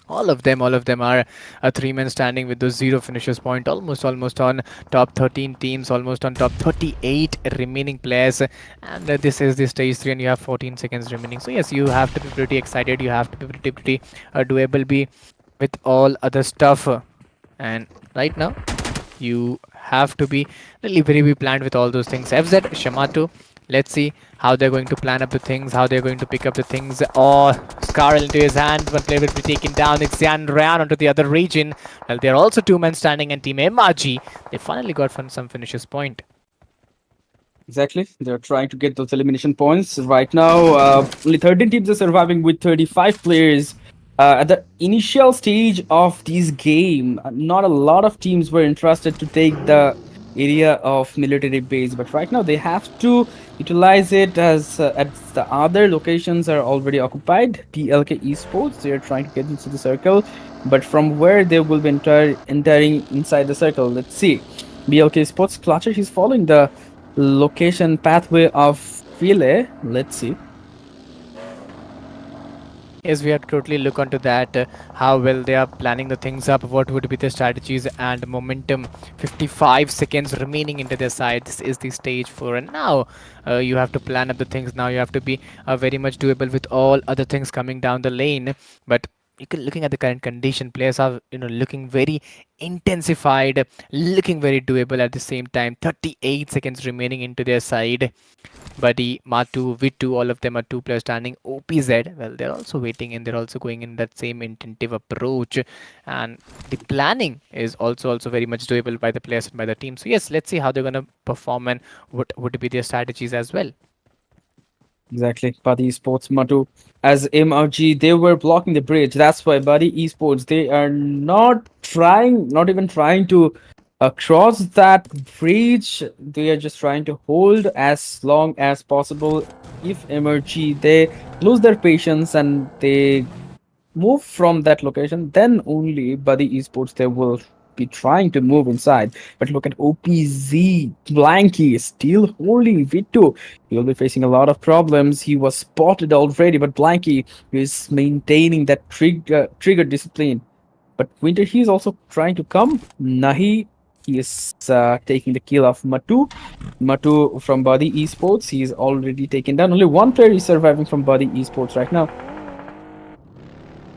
All of them are a three-man standing with those zero finishers point. Almost on top 13 teams, almost on top 38 remaining players. And this is the stage 3, and you have 14 seconds remaining. So yes, you have to be pretty excited. You have to be pretty doable. Be with all other stuff, and right now you have to be really very planned with all those things. FZ, Shamato, let's see how they're going to plan up the things, how they're going to pick up the things. Or Scarl into his hand, one player will be taken down. Xian ran onto the other region. Well, they're also two men standing, and Team MRG, they finally got some finishes point. Exactly. They're trying to get those elimination points. Right now, only 13 teams are surviving with 35 players. At the initial stage of this game, not a lot of teams were interested to take the area of military base, but right now they have to utilize it as the other locations are already occupied. PLK Esports, they are trying to get into the circle, but from where they will be entering inside the circle, let's see. BLK Esports, Clutcher, he's following the location pathway of File. Let's see. Yes, we have to totally look onto that. How well they are planning the things up. What would be the strategies and momentum? 55 seconds remaining into their side. This is the stage for, and now you have to plan up the things. Now you have to be very much doable with all other things coming down the lane. But looking at the current condition, players are looking very intensified, looking very doable at the same time. 38 seconds remaining into their side. Buddy, Matu, Vitu, all of them are two players standing. OPZ, well, they're also waiting and they're also going in that same intensive approach. And the planning is also very much doable by the players and by the team. So yes, let's see how they're gonna perform and what would be their strategies as well. Exactly. Buddy Esports Matu as MRG, they were blocking the bridge. That's why Buddy Esports, they are not trying, not even trying to cross that bridge. They are just trying to hold as long as possible. If MRG, they lose their patience and they move from that location, then only Buddy Esports they will be trying to move inside. But look at OPZ, Blanky still holding Vito. He will be facing a lot of problems. He was spotted already, but Blanky is maintaining that trigger discipline. But Winter, he is also trying to come. Nahi, he is taking the kill of Matu. Matu from Buddy Esports, he is already taken down. Only one player is surviving from Buddy Esports right now.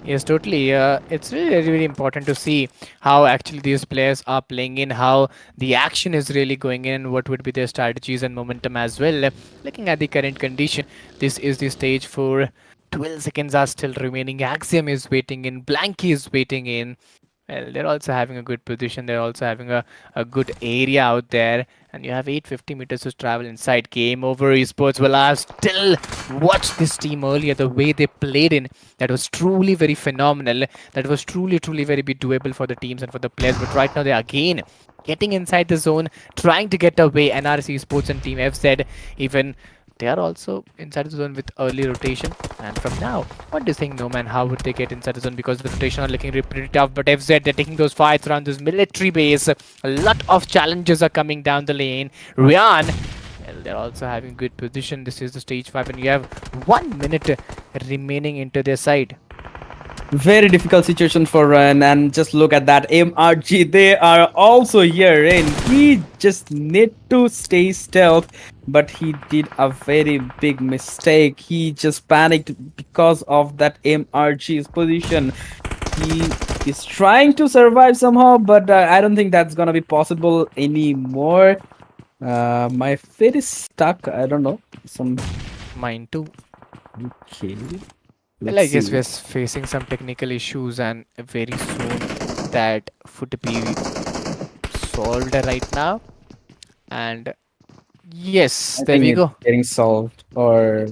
Yes, totally. It's really important to see how actually these players are playing in, how the action is really going in, what would be their strategies and momentum as well. Looking at the current condition, this is the stage for 12 seconds are still remaining. Axiom is waiting in, Blanky is waiting in. Well, they're also having a good position. They're also having a good area out there. And you have 850 meters to travel inside. Game over, esports. Well, I've still watched this team earlier. The way they played in, that was truly very phenomenal. That was truly very bit doable for the teams and for the players. But right now, they are again getting inside the zone, trying to get away. NRC Sports and Team FZ even they are also inside the zone with early rotation. And from now, what do you think, No Man? How would they get inside the zone? Because the rotation are looking pretty tough. But FZ, they're taking those fights around this military base. A lot of challenges are coming down the lane. Ryan, well, they're also having good position. This is the stage 5, and you have 1 minute remaining into their side. Very difficult situation for Ren, and just look at that MRG. They are also here, and he just need to stay stealth, but he did a very big mistake. He just panicked because of that MRG's position. He is trying to survive somehow, but I don't think that's gonna be possible anymore. My feet is stuck. I don't know. Some Mine too. okay. Well, I guess we're facing some technical issues, and very soon that would be solved right now. And yes, I there think we it's go. getting solved, or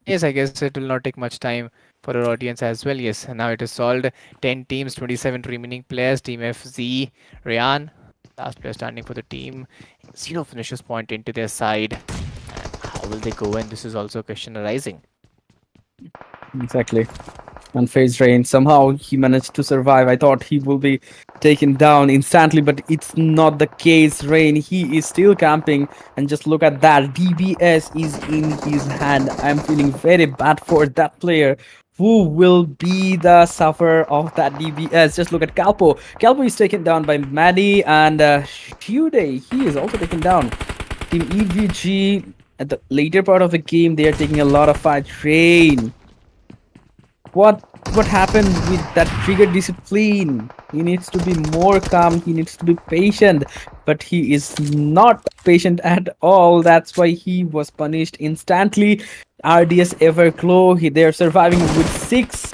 Yes, I guess it will not take much time for our audience as well. Yes, now it is solved. 10 teams, 27 remaining players. Team FZ, Ryan, last player standing for the team. Zero finishes point into their side. And how will they go? And this is also a question arising. exactly. Unfazed Rain. Somehow he managed to survive. I thought he will be taken down instantly, but it's not the case. Rain, he is still camping, and just look at that. DBS is in his hand. I'm feeling very bad for that player. Who will be the sufferer of that DBS? Just look at Calpo. Calpo is taken down by Maddie, and Tuesday, he is also taken down. Team EVG, at the later part of the game, they are taking a lot of fight. Rain, what happened with that trigger discipline? He needs to be more calm, he needs to be patient, but he is not patient at all. That's why he was punished instantly. RDS Everglow, they are surviving with six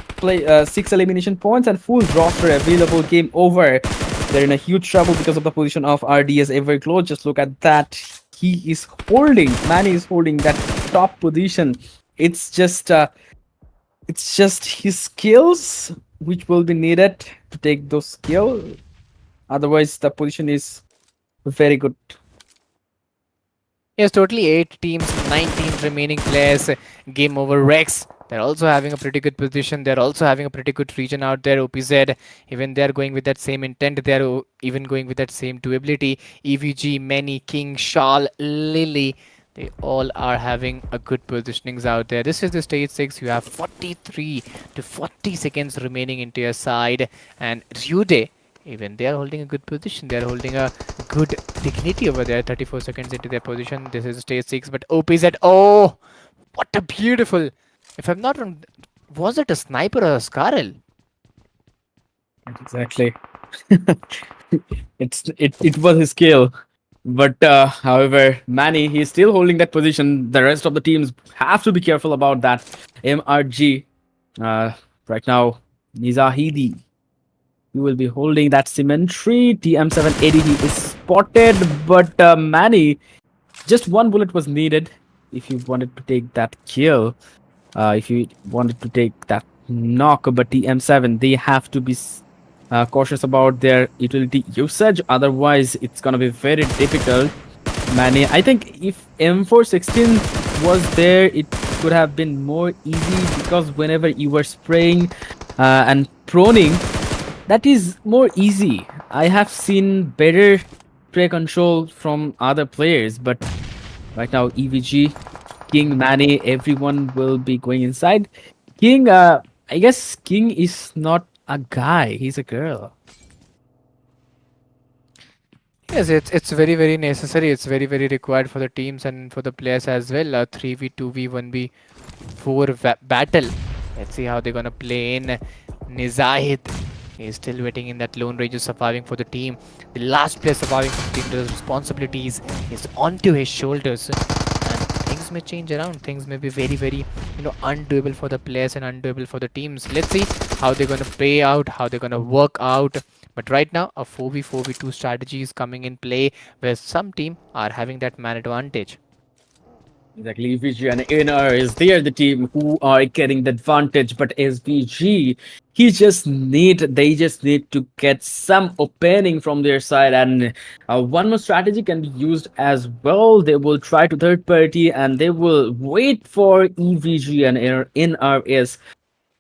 elimination points and full roster available. Game over. They're in a huge trouble because of the position of RDS Everglow. Just look at that. He is holding, Manny is holding that top position. It's just his skills which will be needed to take those skills. Otherwise, the position is very good. Yes, totally 8 teams, 9 teams remaining players. Game over. Rex, they're also having a pretty good position. They're also having a pretty good region out there. OPZ, even they're going with that same intent. Even going with that same doability. EVG, Many, King, Shawl, Lily. They all are having a good positionings out there. This is the stage 6. You have 43 to 40 seconds remaining into your side. And Ryude, even they are holding a good position. They are holding a good dignity over there. 34 seconds into their position. This is stage 6. But OPZ, oh, what a beautiful. If I'm not wrong, was it a sniper or a Scarl? Exactly. It was his skill. But however, Manny, he's still holding that position. The rest of the teams have to be careful about that. MRG, uh, right now, Nizahidi, he will be holding that cemetery. TM780, he is spotted, but Manny, just one bullet was needed if you wanted to take that kill. If you wanted to take that knock, but TM7, they have to be cautious about their utility usage. Otherwise, it's gonna be very difficult. Manny, I think if M416 was there, it could have been more easy because whenever you were spraying and proning, that is more easy. I have seen better spray control from other players, but right now EVG, King, Manny, everyone will be going inside. King, I guess King is not a guy; he's a girl. Yes, it's very very necessary. It's very very required for the teams and for the players as well. 3v2v 1v4 battle. Let's see how they're gonna play in. Nizahid is still waiting in that lone range, surviving for the team. The last player surviving for the team, the responsibilities is onto his shoulders. And things may change around. Things may be very very undoable for the players and undoable for the teams. Let's see how they're gonna play out, how they're gonna work out. But right now, a 4v4v2 strategy is coming in play where some team are having that man advantage. Exactly, VG and NR is there the team who are getting the advantage, but SVG, they just need to get some opening from their side, and one more strategy can be used as well. They will try to third party and they will wait for EVG and NRS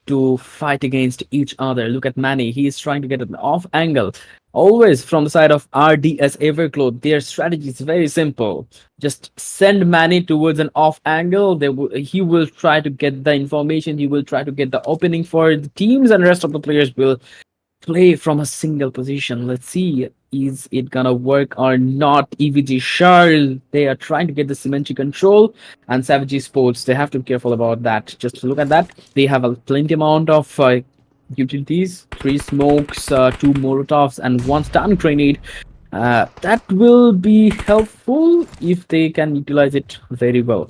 to fight against each other. Look at Manny. He is trying to get an off angle. Always from the side of RDS Everglow, their strategy is very simple. Just send Manny towards an off angle. He will try to get the information. He will try to get the opening for the teams, and the rest of the players will play from a single position. Let's see, is it gonna work or not? EVG Charles, they are trying to get the symmetry control, and Savage Sports, they have to be careful about that. Just to look at that, they have a plenty amount of utilities, 3 smokes, 2 molotovs, and 1 stun grenade. That will be helpful if they can utilize it very well.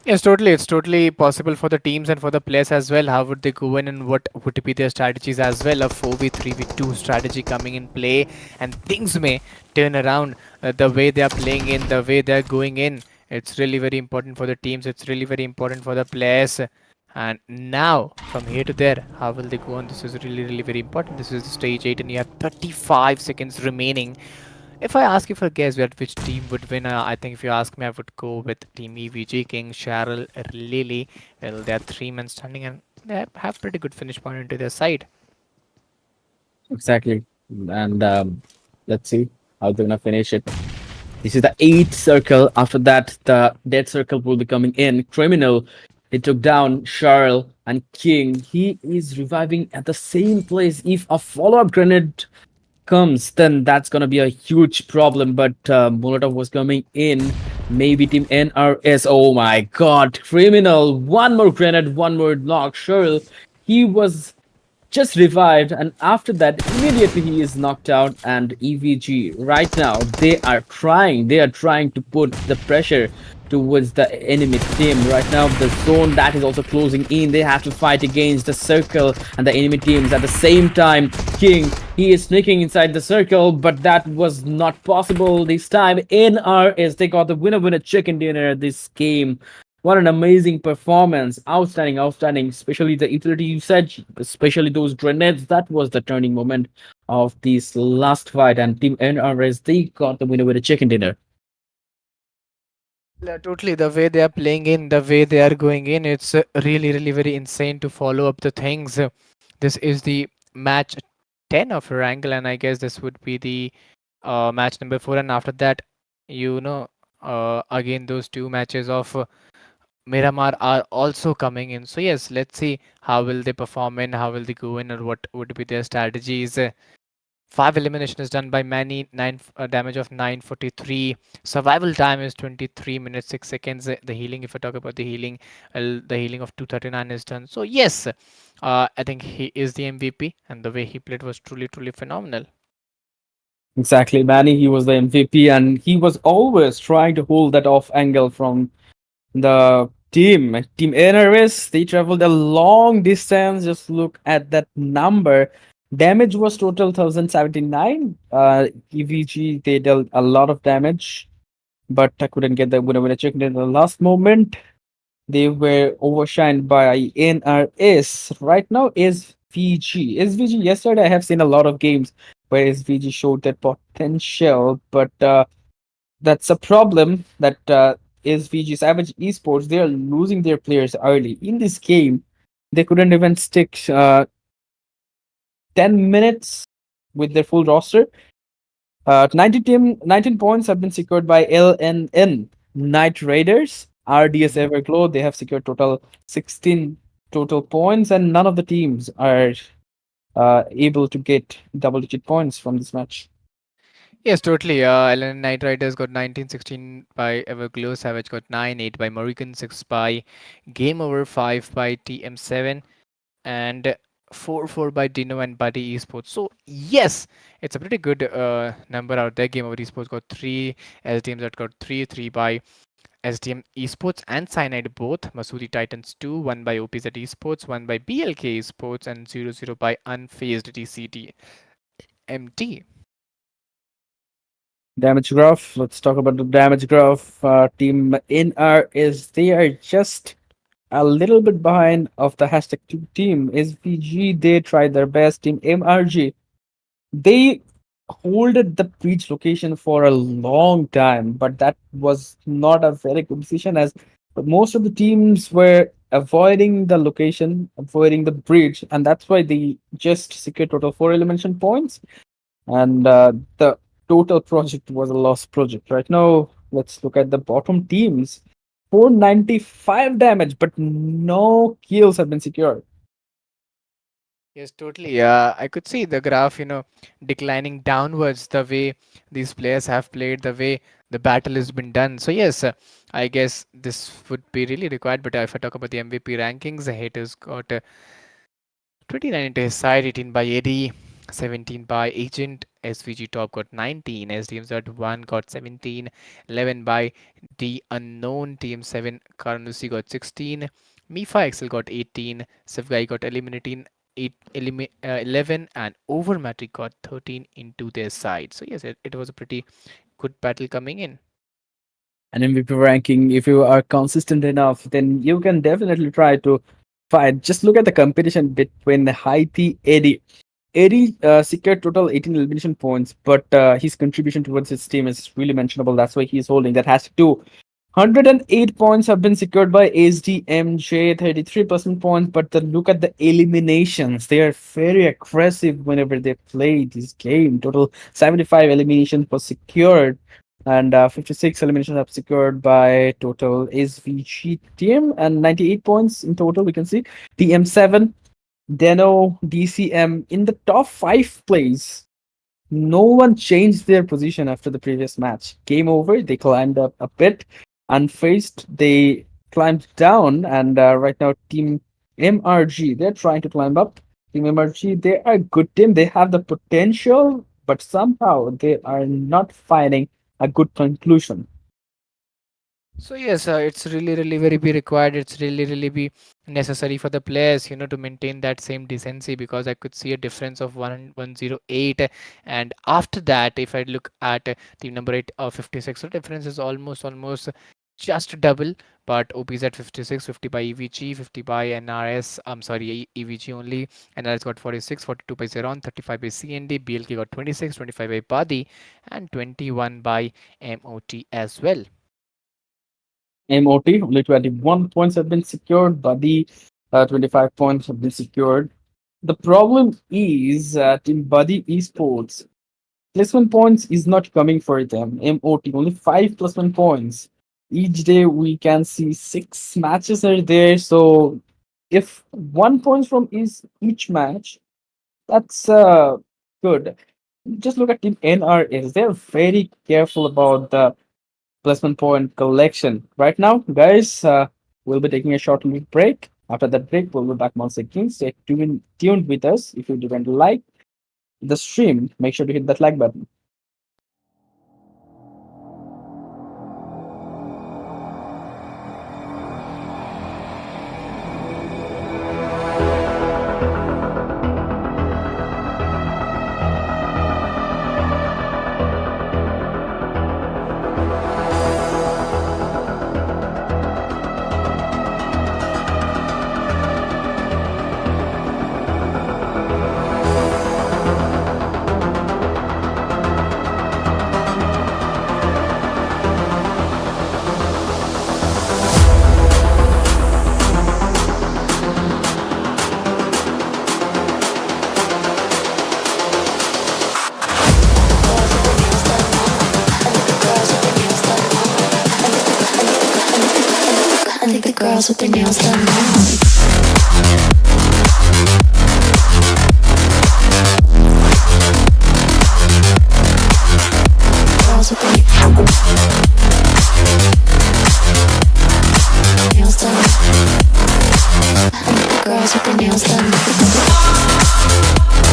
Yes, totally. It's totally possible for the teams and for the players as well. How would they go in and what would be their strategies as well? A 4v3v2 strategy coming in play, and things may turn around the way they are playing in, the way they are going in. It's really very important for the teams. It's really very important for the players. And now, from here to there, how will they go on? This is really, really very important. This is the stage 8, and you have 35 seconds remaining. If I ask you for a guess at which team would win, I think if you ask me, I would go with Team EVG, King, Cheryl, Lily. Well, they are 3 men standing and they have pretty good finish point into their side. Exactly. And let's see how they're gonna finish it. This is the 8th circle. After that, the dead circle will be coming in. Criminal, he took down Charles and King. He is reviving at the same place. If a follow-up grenade comes, then that's gonna be a huge problem. But Molotov was coming in. Maybe Team NRS. Oh my God, Criminal! One more grenade, one more knock. Charles, he was just revived, and after that immediately he is knocked out. And EVG right now, they are trying to put the pressure towards the enemy team. Right now the zone that is also closing in, they have to fight against the circle and the enemy teams at the same time. King, he is sneaking inside the circle, but that was not possible this time. NRS, they got the winner chicken dinner this game. What an amazing performance. Outstanding, outstanding. Especially the utility usage, especially those grenades. That was the turning moment of this last fight. And Team NRS, they got the winner with a chicken dinner. Totally, the way they are playing in, the way they are going in, it's really, really very insane to follow up the things. This is the match 10 of Erangel, and I guess this would be the match number 4. And after that, you know, Again, those two matches of Miramar are also coming in. So yes, let's see how will they perform in, how will they go in, or what would be their strategies. Five elimination is done by Manny, nine damage of 943. Survival time is 23 minutes 6 seconds. The healing, if I talk about the healing, well, the healing of 239 is done. So yes, I think he is the MVP, and the way he played was truly truly phenomenal. Exactly, Manny. He was the MVP, and he was always trying to hold that off angle from the team NRS. They traveled a long distance. Just look at that number. Damage was total 1079. EVG, they dealt a lot of damage, but I couldn't get the winner when I checked in the last moment. They were overshined by NRS. Right now is VG. SVG, yesterday I have seen a lot of games where SVG showed their potential, but that's a problem that SVG Savage Esports, they are losing their players early. In this game, they couldn't even stick 10 minutes with their full roster. 19 points have been secured by LNN Night Raiders. RDS Mhm. Everglow, they have secured total 16 total points, and none of the teams are able to get double digit points from this match. Yes, totally. LN Knight Riders got 19, 16 by Everglow. Savage got 9, 8 by Morrigan, 6 by Game Over, 5 by TM7, and 4 by Dino and Buddy Esports. So yes, it's a pretty good number out there. Game Over Esports got 3, SDMs that got 3, 3 by SDM Esports and Cyanide both. Masuri Titans 2, 1 by OPZ Esports, 1 by BLK Esports, and 0 by Unfazed TCT MT. Damage graph. Let's talk about the damage graph. Team NR is they are just a little bit behind of the hashtag 2 team. SVG, they tried their best. Team MRG, they holded the breach location for a long time, but that was not a very good decision as most of the teams were avoiding the location, avoiding the breach, and that's why they just secured total 4 elimination points. And the total project was a lost project. Right now, let's look at the bottom teams. 495 damage, but no kills have been secured. Yes, totally. I could see the graph, declining downwards the way these players have played, the way the battle has been done. So yes, I guess this would be really required. But if I talk about the MVP rankings, the haters got 29 into his side, 18 by AD, 17 by Agent. SVG top got 19, SDMs got 1 got 17, 11 by the unknown team 7. Karanusi got 16, Mifa XL got 18, Sivgai got eliminating 11, and Overmatic got 13 into their side. So yes, it was a pretty good battle coming in. An MVP ranking, if you are consistent enough, then you can definitely try to fight. Just look at the competition between Haiti Eddie. Eddie secured total 18 elimination points, but his contribution towards his team is really mentionable. That's why he's holding that has to 108 points have been secured by SDMJ, 33% points. But look at the eliminations. They are very aggressive whenever they play this game. Total 75 eliminations was secured, and 56 eliminations have secured by total SVG team, and 98 points in total. We can see TM7, Deno, DCM in the top 5 place. No one changed their position after the previous match. Game over. They climbed up a bit. Unfazed, they climbed down. And right now, Team MRG, they're trying to climb up. Team MRG, they are a good team. They have the potential, but somehow they are not finding a good conclusion. So yes, it's really, really very be required. It's really, really be necessary for the players, to maintain that same decency because I could see a difference of 108, and after that, if I look at team number 8 of 56, the difference is almost just double. But OP's at 56, 50 by EVG, 50 by NRS. I'm sorry, EVG only. NRS got 46, 42 by Zeron, 35 by CND. BLK got 26, 25 by Badi, and 21 by MOT as well. MOT, only 21 points have been secured, but the 25 points have been secured. The problem is Team Buddy Esports. placement points is not coming for them. MOT only 5 +1 points. Each day we can see 6 matches are there. So if 1 point from each match, that's good. Just look at Team NRS. They're very careful about the placement point collection. Right now, guys, we'll be taking a short break. After that break, we'll be back once again. Stay tuned with us. If you didn't like the stream, make sure to hit that like button. I think the girls with their nails done now. Girls with their nails done. I think the girls with their nails done. Girls with their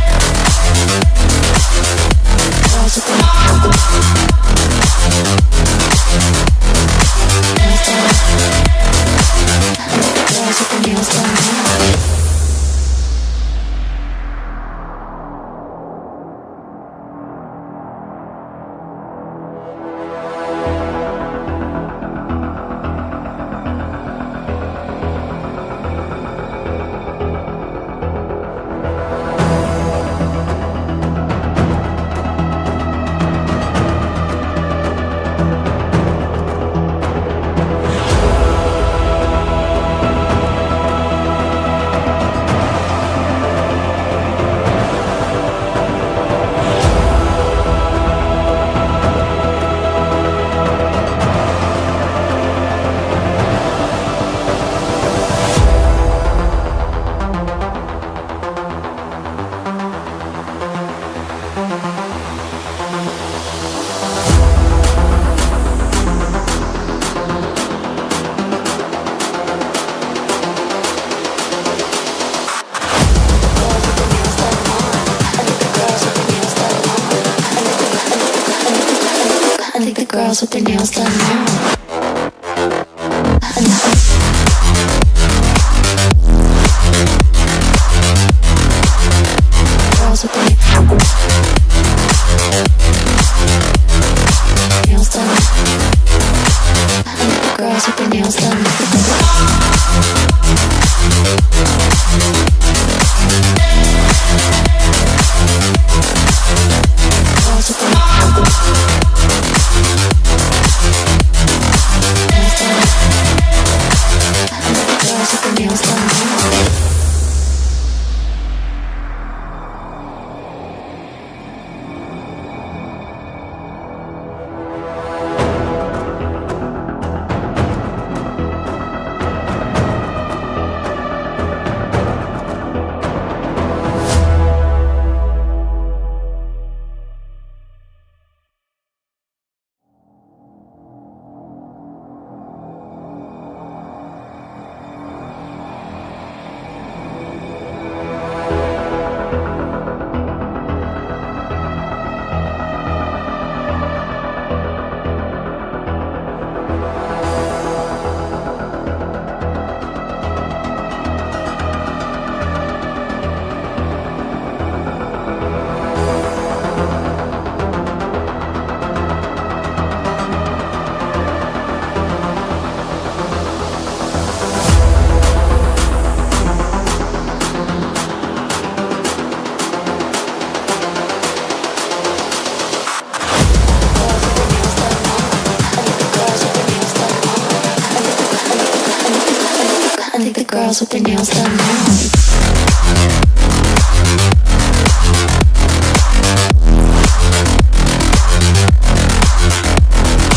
girls with their nails done now. I think the girls with their nails done now. Girls with their nails done. I think the girls with their nails done. Girls with their nails done. I think the girls with their nails done now.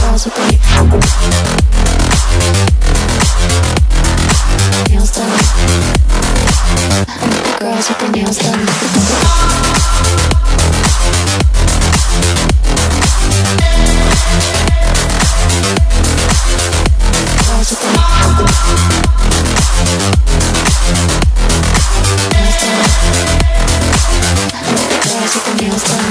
Girls with their nails done. I think the girls with their nails done. Girls with their nails done. I think the girls with their nails done.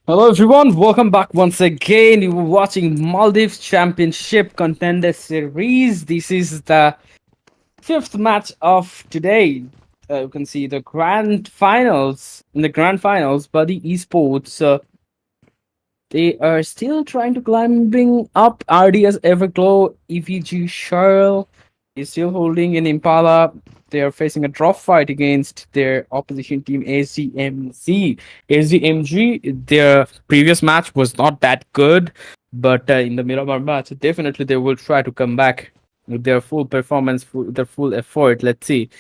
Hello everyone, welcome back once again. You were watching Maldives Championship Contender Series. This is the fifth match of today. You can see the grand finals. In the grand finals, Buddy Esports, they are still trying to climbing up. RDS Everglow, EVG Sherl is still holding in Impala. They are facing a drop fight against their opposition team ACMZ. ACMG, their previous match was not that good, but in the Miramar match, definitely they will try to come back with their full performance, their full effort. Let's see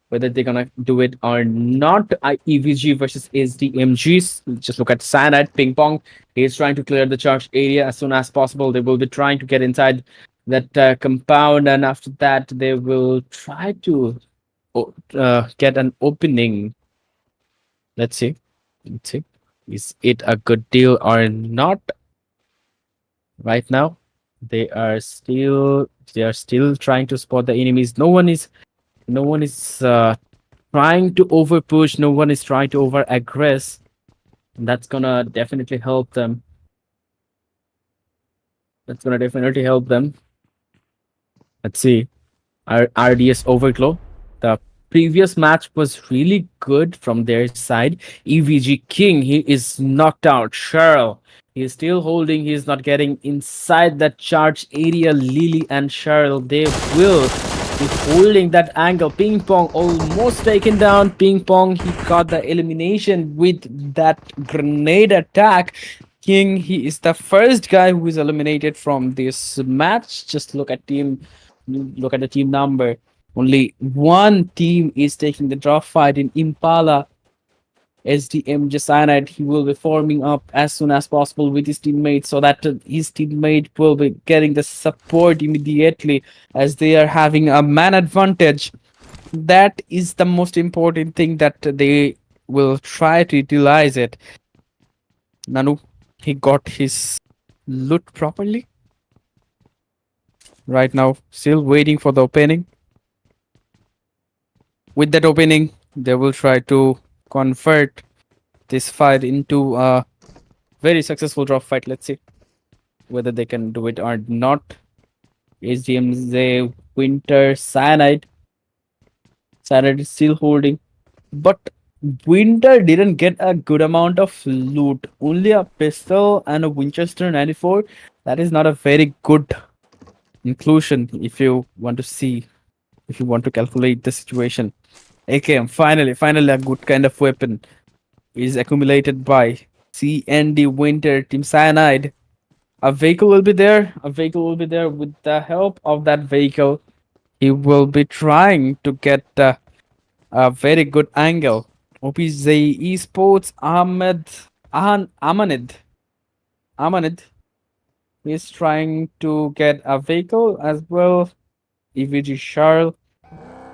whether they're gonna do it or not. EVG versus SDMGs. Just look at Cyanide Ping Pong. He's trying to clear the charge area as soon as possible. They will be trying to get inside that compound, and after that, they will try to get an opening. Let's see. Let's see. Is it a good deal or not? Right now, They are still trying to spot the enemies. No one is trying to over push. No one is trying to over aggress. That's gonna definitely help them. That's gonna definitely help them. Let's see. RDS Overglow. The previous match was really good from their side. EVG King, he is knocked out. Cheryl, he is still holding. He is not getting inside that charge area. Lily and Cheryl, they will be holding that angle. Ping Pong almost taken down. Ping Pong, he got the elimination with that grenade attack. King, he is the first guy who is eliminated from this match. Just look at the team number. Only one team is taking the draw fight in Impala. SDM Cyanide, he will be forming up as soon as possible with his teammates so that his teammate will be getting the support immediately as they are having a man advantage. That is the most important thing that they will try to utilize it. Nanu, he got his loot properly. Right now, still waiting for the opening. With that opening, they will try to convert this fight into a very successful drop fight. Let's see whether they can do it or not. HDMZ Winter Cyanide. Cyanide is still holding, but Winter didn't get a good amount of loot. Only a pistol and a Winchester 94. That is not a very good inclusion if you want to calculate the situation. AKM, finally a good kind of weapon is accumulated by CND Winter Team Cyanide. A vehicle will be there. With the help of that vehicle, he will be trying to get a very good angle. OPZ Esports Amanid is trying to get a vehicle as well. EVG Charles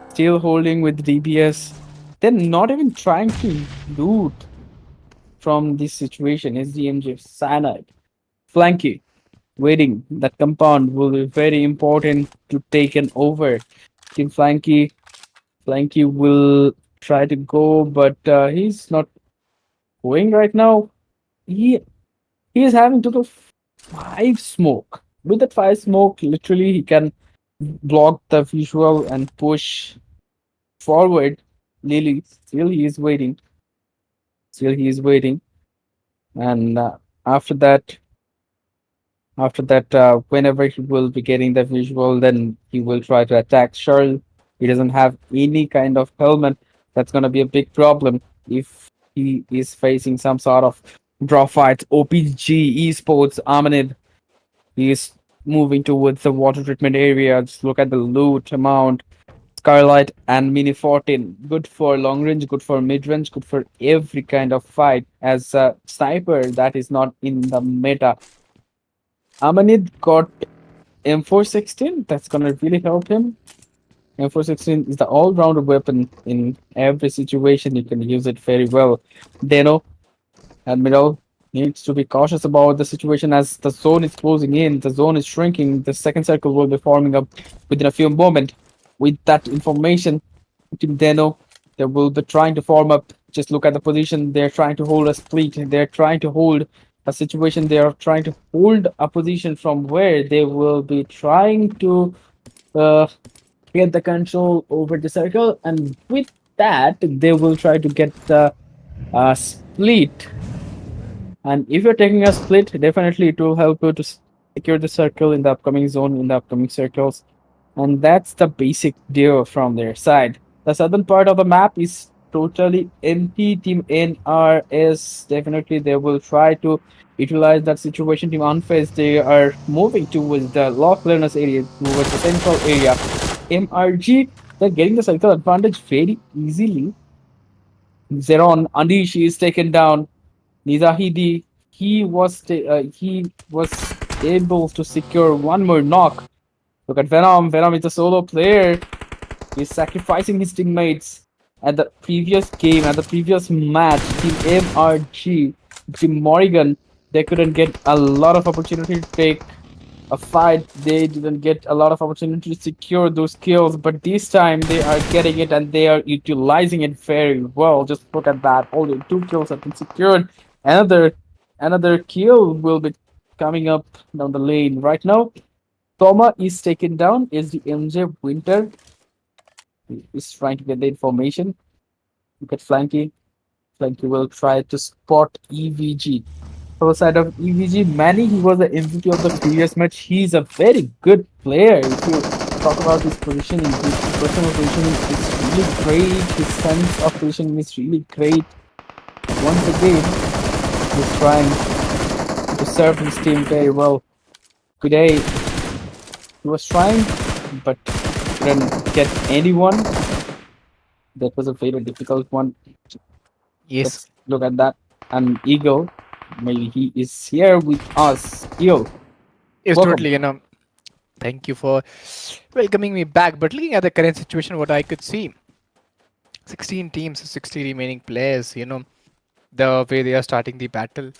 still holding with DBS. They're not even trying to loot from this situation. SDMG Cyanide. Flanky waiting. That compound will be very important to take an over. Team Flanky will try to go, but he's not going right now. He is having total 5 smoke. With that 5 smoke, literally he can block the visual and push forward. Lily, still he is waiting. And after that, whenever he will be getting the visual, then he will try to attack Charles. He doesn't have any kind of helmet. That's gonna be a big problem if he is facing some sort of draw fight. OPG Esports Amanid, he is moving towards the water treatment area. Just look at the loot amount. Scarlight and Mini 14. Good for long range, good for mid range, good for every kind of fight. As a sniper, that is not in the meta. Amanid got M416. That's gonna really help him. M416 is the all-rounder weapon in every situation. You can use it very well. Deno, Admiral, needs to be cautious about the situation as the zone is closing in. The zone is shrinking. The second circle will be forming up within a few moments. With that information, Team Deno, they will be trying to form up. Just look at the position. They're trying to hold a split. They're trying to hold a situation. They are trying to hold a position from where they will be trying to get the control over the circle, and with that they will try to get the split. And if you're taking a split, definitely it will help you to secure the circle in the upcoming zone, in the upcoming circles. And that's the basic deal from their side. The southern part of the map is totally empty. Team NRS, definitely they will try to utilize that situation. Team Unfazed, they are moving towards the lock learners area, towards the central area. MRG, they're getting the circle advantage very easily. Zeron, Anish is taken down. Nizahidi, he was able to secure one more knock. Look at Venom. Venom is a solo player. He's sacrificing his teammates. At the previous game, at the previous match, Team MRG, Team Morrigan, they couldn't get a lot of opportunity to take a fight. They didn't get a lot of opportunity to secure those kills, but this time they are getting it and they are utilizing it very well. Just look at that. Only two kills have been secured. Another kill will be coming up down the lane right now. Toma is taken down. Is the MJ Winter is trying to get the information. Look at Flanky. Flanky will try to spot EVG. For the side of EVG, Manny, he was the MVP of the previous match. He's a very good player. If you talk about his positioning, his personal positioning is really great. His sense of positioning is really great. Once again, he's trying to serve his team very well. Today, he was trying, but couldn't get anyone. That was a very difficult one. Yes, Let's look at that. And Eagle, maybe he is here with us. Eagle, yes, welcome. totally. Thank you for welcoming me back. But looking at the current situation, what I could see, 16 teams, 60 remaining players. The way they are starting the battle,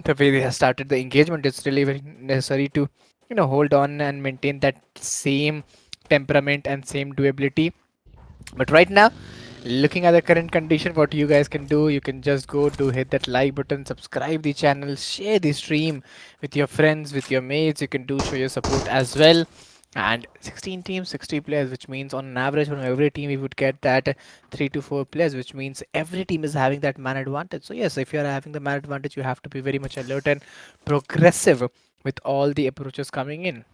the way they have started the engagement, it's really very necessary to hold on and maintain that same temperament and same doability. But right now, looking at the current condition, what you guys can do, you can just go to hit that like button, subscribe the channel, share the stream with your friends, with your mates. You can do show your support as well. And 16 teams, 60 players, which means on an average from every team we would get that 3 to 4 players, which means every team is having that man advantage. So yes, if you are having the man advantage, you have to be very much alert and progressive with all the approaches coming in.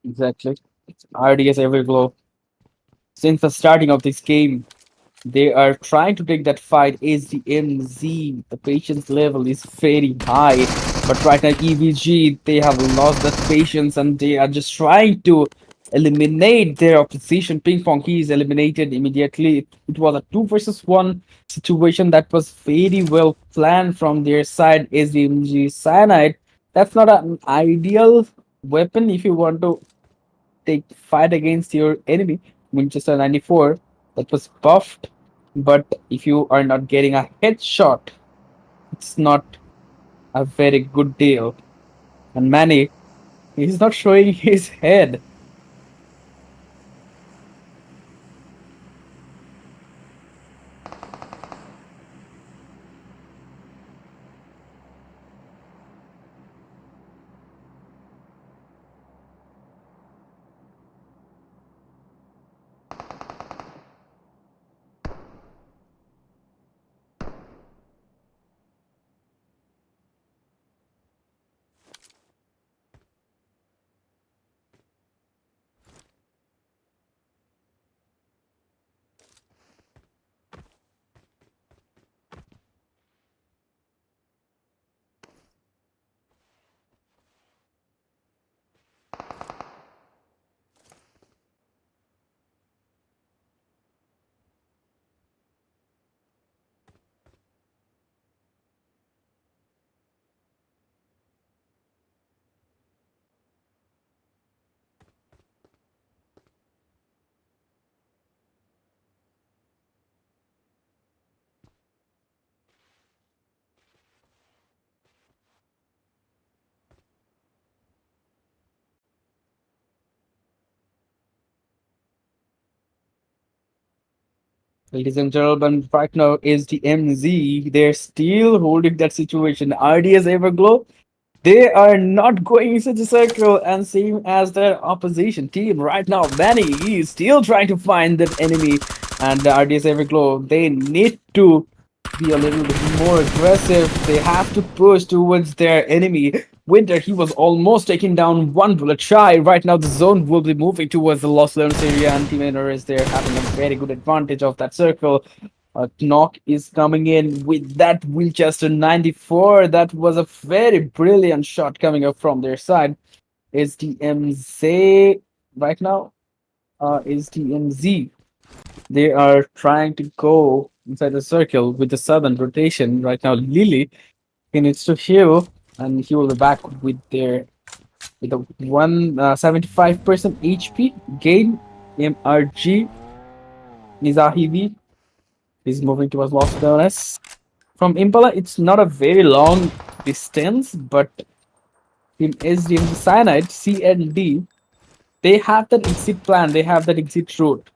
Exactly. RDS Everglow. Since the starting of this game, they are trying to take that fight. SDMZ, the patience level is very high. But right now, EVG, they have lost that patience and they are just trying to eliminate their opposition. Ping Pong, he is eliminated immediately. It was a 2 versus 1 situation that was very well planned from their side. SDMG Cyanide. That's not an ideal weapon if you want to take fight against your enemy. Winchester 94 that was buffed, but if you are not getting a headshot, it's not a very good deal. And Manny, he's not showing his head. Ladies and gentlemen, right now is the MZ. They're still holding that situation. RDS Everglow, they are not going in such a circle and same as their opposition team right now. Manny is still trying to find that enemy, and the RDS Everglow, they need to be a little bit more aggressive. They have to push towards their enemy. Winter, he was almost taking down one bullet shy. Right now, the zone will be moving towards the Lost Learns area, and Team Inner is there having a very good advantage of that circle. Knock is coming in with that Winchester 94. That was a very brilliant shot coming up from their side. Is DMZ right now? Is DMZ? They are trying to go inside the circle with the southern rotation right now. Lily, he needs to heal, and he will be back with their with a 175% HP gain. MRG Nizahivi is moving towards Los Dones. From Impala, it's not a very long distance, but Team SDM Cyanide, C and D, they have that exit plan, they have that exit route.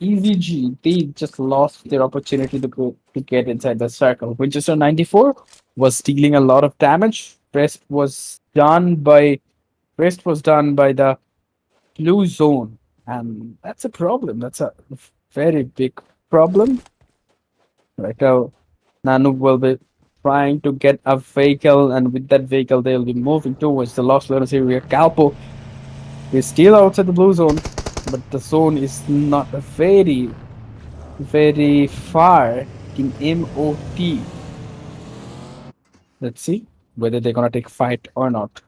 EVG, they just lost their opportunity to go to get inside the circle. Winchester 94 was dealing a lot of damage. Rest was done by the blue zone, and that's a problem. That's a very big problem. Right now, Nanu will be trying to get a vehicle, and with that vehicle, they'll be moving towards the Lost Learners area. Calpo is still outside the blue zone, but the zone is not very, very far in MOT. Let's see whether they're gonna take fight or not.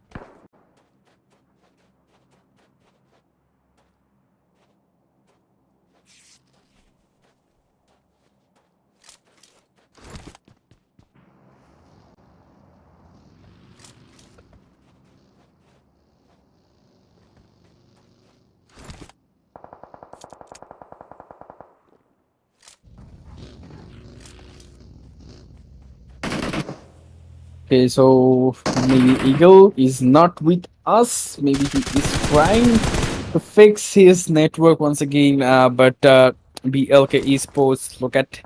Okay, so maybe Eagle is not with us. Maybe he is trying to fix his network once again. But BLK Esports, look at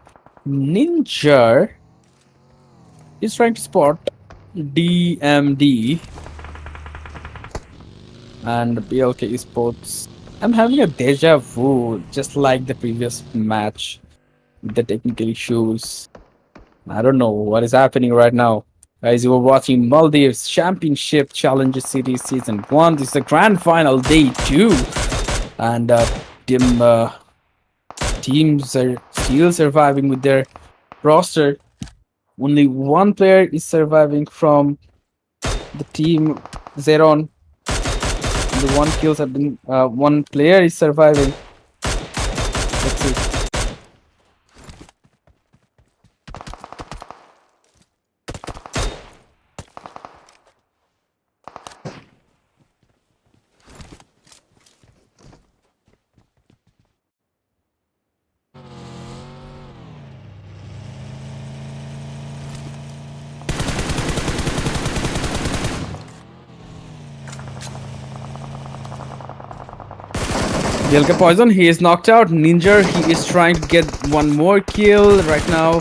Ninja is trying to spot DMD and BLK Esports. I'm having a deja vu, just like the previous match with the technical issues. I don't know what is happening right now. Guys, you are watching Maldives Championship Challenger Series Season 1. This is the grand final, day 2. And teams are still surviving with their roster. Only one player is surviving from the team Zeron. The one player is surviving. Let's see. Yelka Poison, he is knocked out. Ninja, he is trying to get one more kill right now.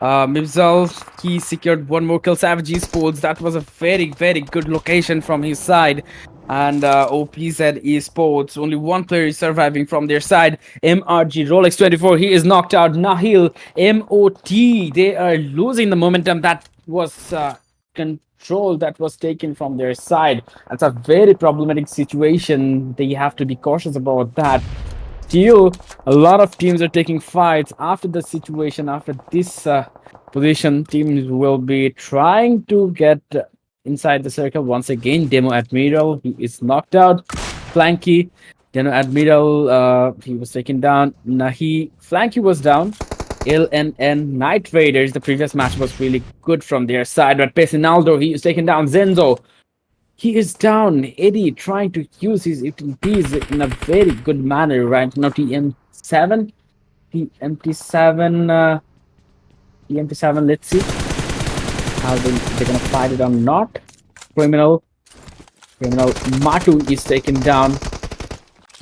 Mibzal, he secured one more kill. Savage Esports, that was a very, very good location from his side. And OPZ Esports, only one player is surviving from their side. MRG Rolex 24, he is knocked out. Nahil, MOT, they are losing the momentum. That was control that was taken from their side. That's a very problematic situation. They have to be cautious about that. Still, a lot of teams are taking fights after the situation. After this position, teams will be trying to get inside the circle once again. Demo Admiral, he is knocked out. Flanky, Demo Admiral, he was taken down. Nahi, Flanky was down. LNN Night Raiders. The previous match was really good from their side, but Pesinaldo, he is taken down. Zenzo, he is down. Eddie trying to use his utilities in a very good manner right now. TM7, TM7, let's see how they're gonna fight it or not. Criminal Matu is taken down.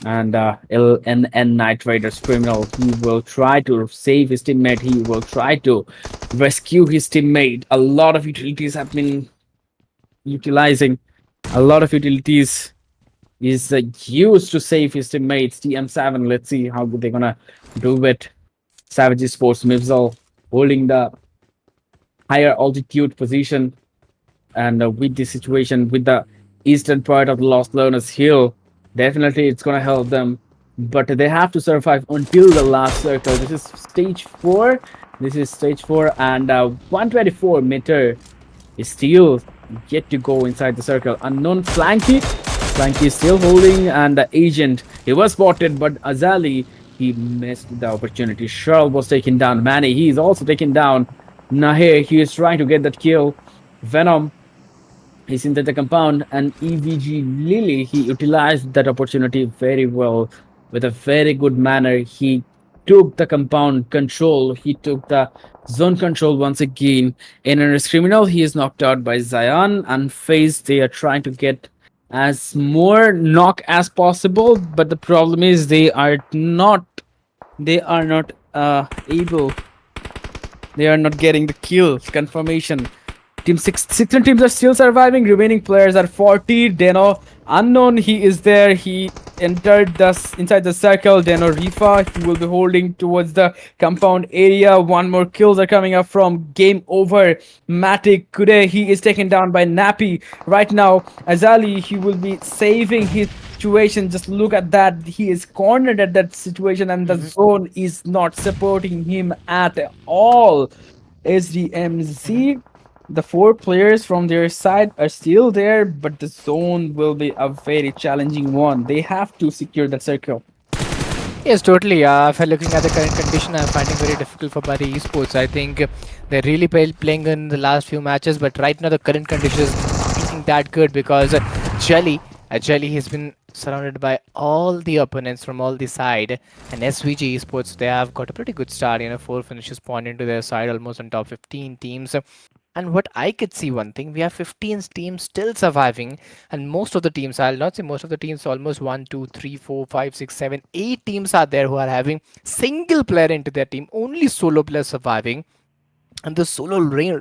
And LNN Night Raiders Criminal, he will try to save his teammate. He will try to rescue his teammate. A lot of utilities have been utilizing. A lot of utilities is used to save his teammates. TM7, let's see how they're gonna do it. Savage Sports Mibzal holding the higher altitude position. And with this situation, with the eastern part of the Lost Learners Hill, definitely it's gonna help them, but they have to survive until the last circle. This is stage 4. And 124 meter is still yet to go inside the circle. Unknown Flanky is still holding, and the agent, he was spotted, but Azali, he missed the opportunity. Sherl was taken down. Manny, he is also taken down. Nahe, he is trying to get that kill. Venom, he's into the compound, and EVG Lily, he utilized that opportunity very well with a very good manner. He took the compound control. He took the zone control once again. In a criminal, he is knocked out by Zion and Phase. They are trying to get as more knock as possible, but the problem is they are not able. They are not getting the kill confirmation. Team 16 teams are still surviving. Remaining players are 40. Deno unknown. He is there. He entered inside the circle. Deno Rifa. He will be holding towards the compound area. One more kills are coming up from Game Over. Matic Kude. He is taken down by Nappy. Right now, Azali. He will be saving his situation. Just look at that. He is cornered at that situation, and the zone is not supporting him at all. SDMZ, the 4 players from their side are still there, but the zone will be a very challenging one. They have to secure that circle. Yes, totally. If I'm looking at the current condition, I'm finding very difficult for Bari Esports. I think they're really playing in the last few matches, but right now the current condition is not looking that good because Jelly has been surrounded by all the opponents from all the side, and SVG Esports, they have got a pretty good start. 4 finishes pointing to their side, almost on top 15 teams. And what I could see, one thing, we have 15 teams still surviving, and most of the teams, I'll not say most of the teams, almost 1, 2, 3, 4, 5, 6, 7, 8 teams are there who are having single player into their team, only solo players surviving. And the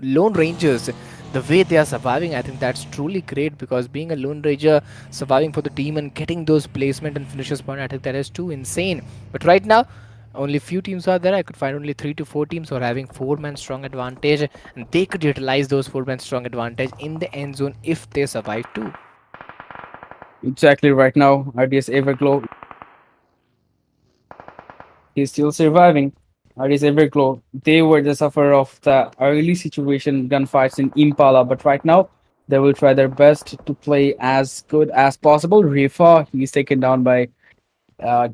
lone rangers, the way they are surviving, I think that's truly great, because being a lone ranger surviving for the team and getting those placement and finishes point, I think that is too insane. But right now, only few teams are there. I could find only 3 to 4 teams who are having 4-man strong advantage, and they could utilize those 4-man strong advantage in the end zone if they survive too. Exactly. Right now, RDS Everglow, he's still surviving. RDS Everglow, they were the sufferer of the early situation gunfights in Impala, but right now they will try their best to play as good as possible. Rifa, he is taken down by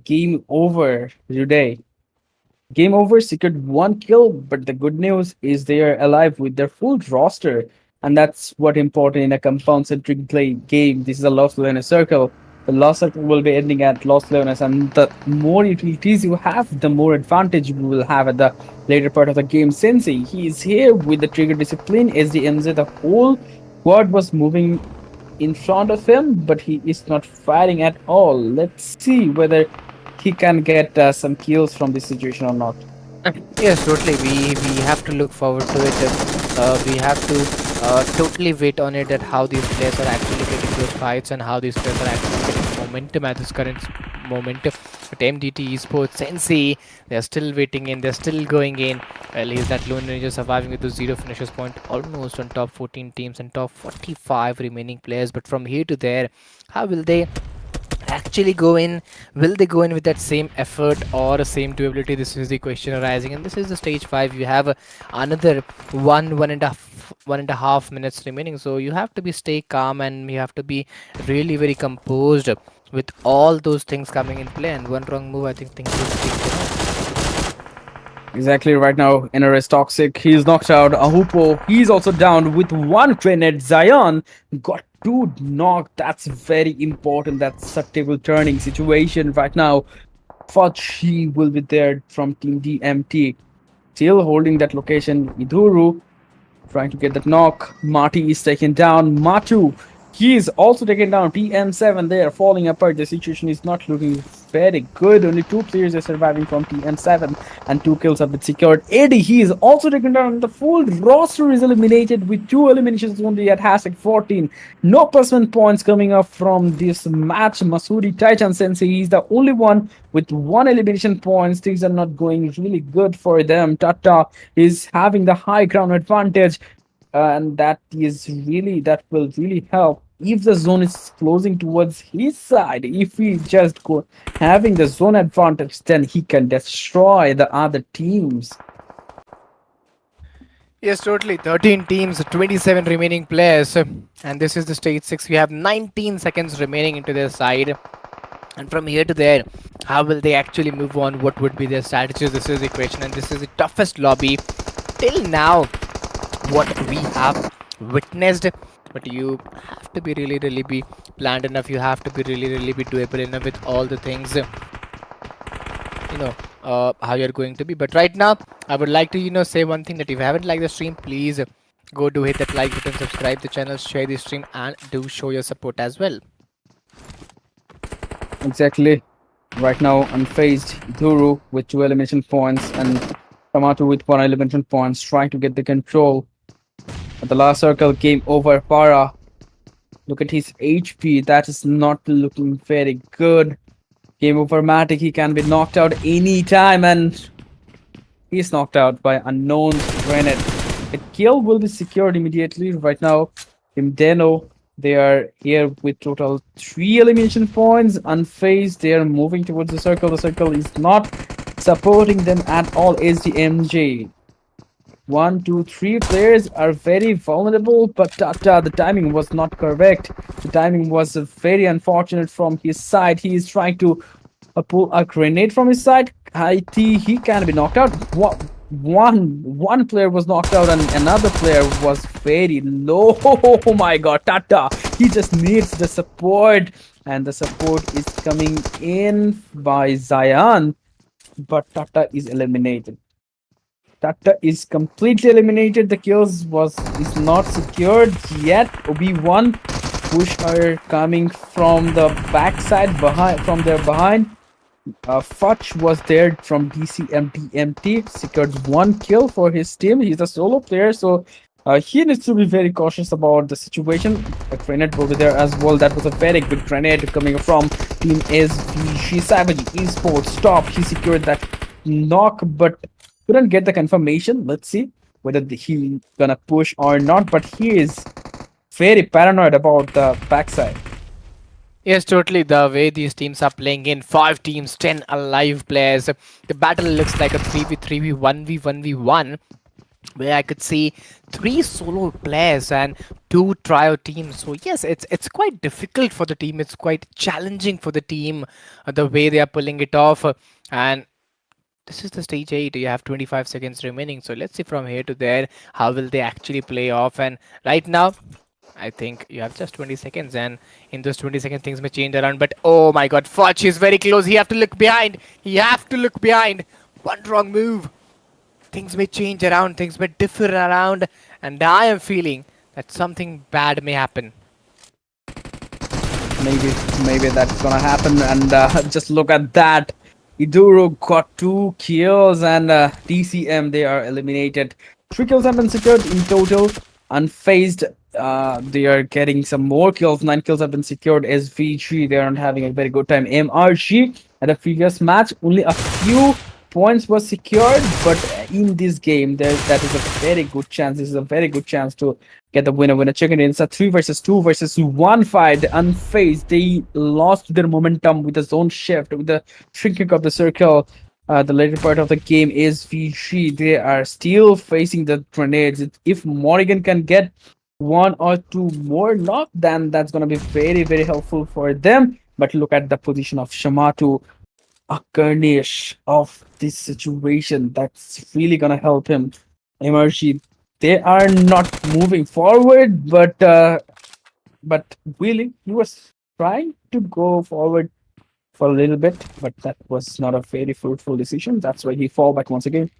Game Over today. Game Over secured 1 kill, but the good news is they are alive with their full roster, and that's what important in a compound-centric play game. This is a Los Leones circle. The Lost circle will be ending at Los Leones, and the more utilities you have, the more advantage you will have at the later part of the game. Sensei, he is here with the trigger discipline. SDMZ, the whole squad was moving in front of him, but he is not firing at all. Let's see whether he can get some kills from this situation or not. Yes, totally. We have to look forward to it. We have to totally wait on it, that how these players are actually getting those fights and how these players are actually getting momentum at this current moment. But MDT Esports, Sensei, they're still waiting in, they're still going in. Well, he's that Lone Ranger surviving with those 0 finishes point, almost on top 14 teams and top 45 remaining players. But from here to there, how will they actually go in? Will they go in with that same effort or the same durability? This is the question arising, and this is the stage 5. You have another one and a half minutes remaining, so you have to be stay calm and you have to be really very composed with all those things coming in play. And one wrong move, I think things will change. Exactly. Right now, NRS Toxic, he's knocked out. Ahupo, he's also down with 1 grenade. Zion got 2 knocked. That's very important. That's a table turning situation right now. Fudge will be there from Team DMT. Still holding that location. Iduru trying to get that knock. Marty is taken down. Matu, he is also taken down. TM7, they are falling apart. The situation is not looking very good. Only 2 players are surviving from TM7 and 2 kills have been secured. Eddie, he is also taken down. The full roster is eliminated with 2 eliminations only at hashtag 14. No +1 points coming up from this match. Masuri Titan Sensei, he's the only one with 1 elimination points. Things are not going really good for them. Tata is having the high ground advantage, and that will really help if the zone is closing towards his side. If he just go having the zone advantage, then he can destroy the other teams. Yes, totally. 13 teams, 27 remaining players, and this is the stage 6. We have 19 seconds remaining into their side. And from here to there, how will they actually move on? What would be their strategies? This is the question, and this is the toughest lobby till now what we have witnessed. But you have to be really be planned enough. You have to be really be doable enough with all the things, how you're going to be. But right now, I would like to say one thing, that if you haven't liked the stream, please go do hit that like button, subscribe the channel, share the stream, and do show your support as well. Exactly. Right now, unfazed Duru with 2 elimination points and Tomato with 1 elimination points, trying to get the control. At the last circle, game over. Para, look at his HP. That is not looking very good. Game over Matic. He can be knocked out anytime, and he's knocked out by unknown grenade. The kill will be secured immediately. Right now, Team Deno, they are here with total 3 elimination points. Unfazed, they are moving towards the circle. The circle is not supporting them at all. SDMJ. 1, 2, 3 players are very vulnerable, but Tata, the timing was not correct. The timing was very unfortunate from his side. He is trying to pull a grenade from his side. He can be knocked out. One player was knocked out and another player was very low. Oh my god, Tata, he just needs the support, and the support is coming in by Zion, but Tata is eliminated. Tata is completely eliminated. The kills is not secured yet. Obi-Wan push are coming from the backside from their behind. Futch was there from DCMDMT, secured 1 kill for his team. He's a solo player, so he needs to be very cautious about the situation. A grenade will be there as well. That was a very good grenade coming from Team SVG. Savage Esports top. He secured that knock, but couldn't get the confirmation. Let's see whether he gonna push or not, but he is very paranoid about the backside. Yes, totally. The way these teams are playing in 5 teams, 10 alive players. The battle looks like a 3v3v, 1v1v1, where I could see 3 solo players and 2 trio teams. So yes, it's quite difficult for the team. It's quite challenging for the team, the way they are pulling it off. And this is the stage 8. You have 25 seconds remaining. So let's see from here to there, how will they actually play off. And right now, I think you have just 20 seconds, and in those 20 seconds, things may change around. But oh my god, Fudge is very close. He have to look behind. He have to look behind. One wrong move, things may change around. Things may differ around, and I am feeling that something bad may happen. Maybe that's gonna happen. And just look at that. Iduro got 2 kills, and TCM, they are eliminated. 3 kills have been secured in total. Unfazed, they are getting some more kills. 9 kills have been secured. SVG, they aren't having a very good time. MRG, at the previous match, only a few points were secured, but in this game, that is a very good chance. This is a very good chance to get the winner chicken. It's a 3 versus 2 versus 1 fight. Unfazed, they lost their momentum with the zone shift, with the shrinking of the circle. The later part of the game is VG. They are still facing the grenades. If Morrigan can get 1 or 2 more knock, then that's gonna be very, very helpful for them. But look at the position of Shamatu, a garnish of this situation. That's really gonna help him. Emergy, they are not moving forward, but Willie, he was trying to go forward for a little bit, but that was not a very fruitful decision. That's why he fall back once again.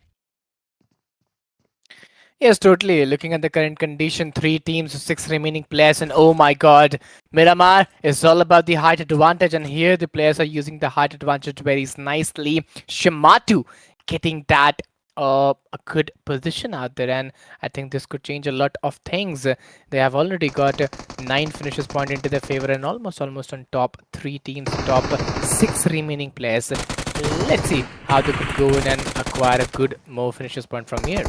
Yes, totally. Looking at the current condition, 3 teams, 6 remaining players, and oh my god, Miramar is all about the height advantage, and here the players are using the height advantage very nicely. Shamatu getting that a good position out there, and I think this could change a lot of things. They have already got 9 finishes point into their favor, and almost on top 3 teams, top 6 remaining players. Let's see how they could go in and acquire a good more finishes point from here.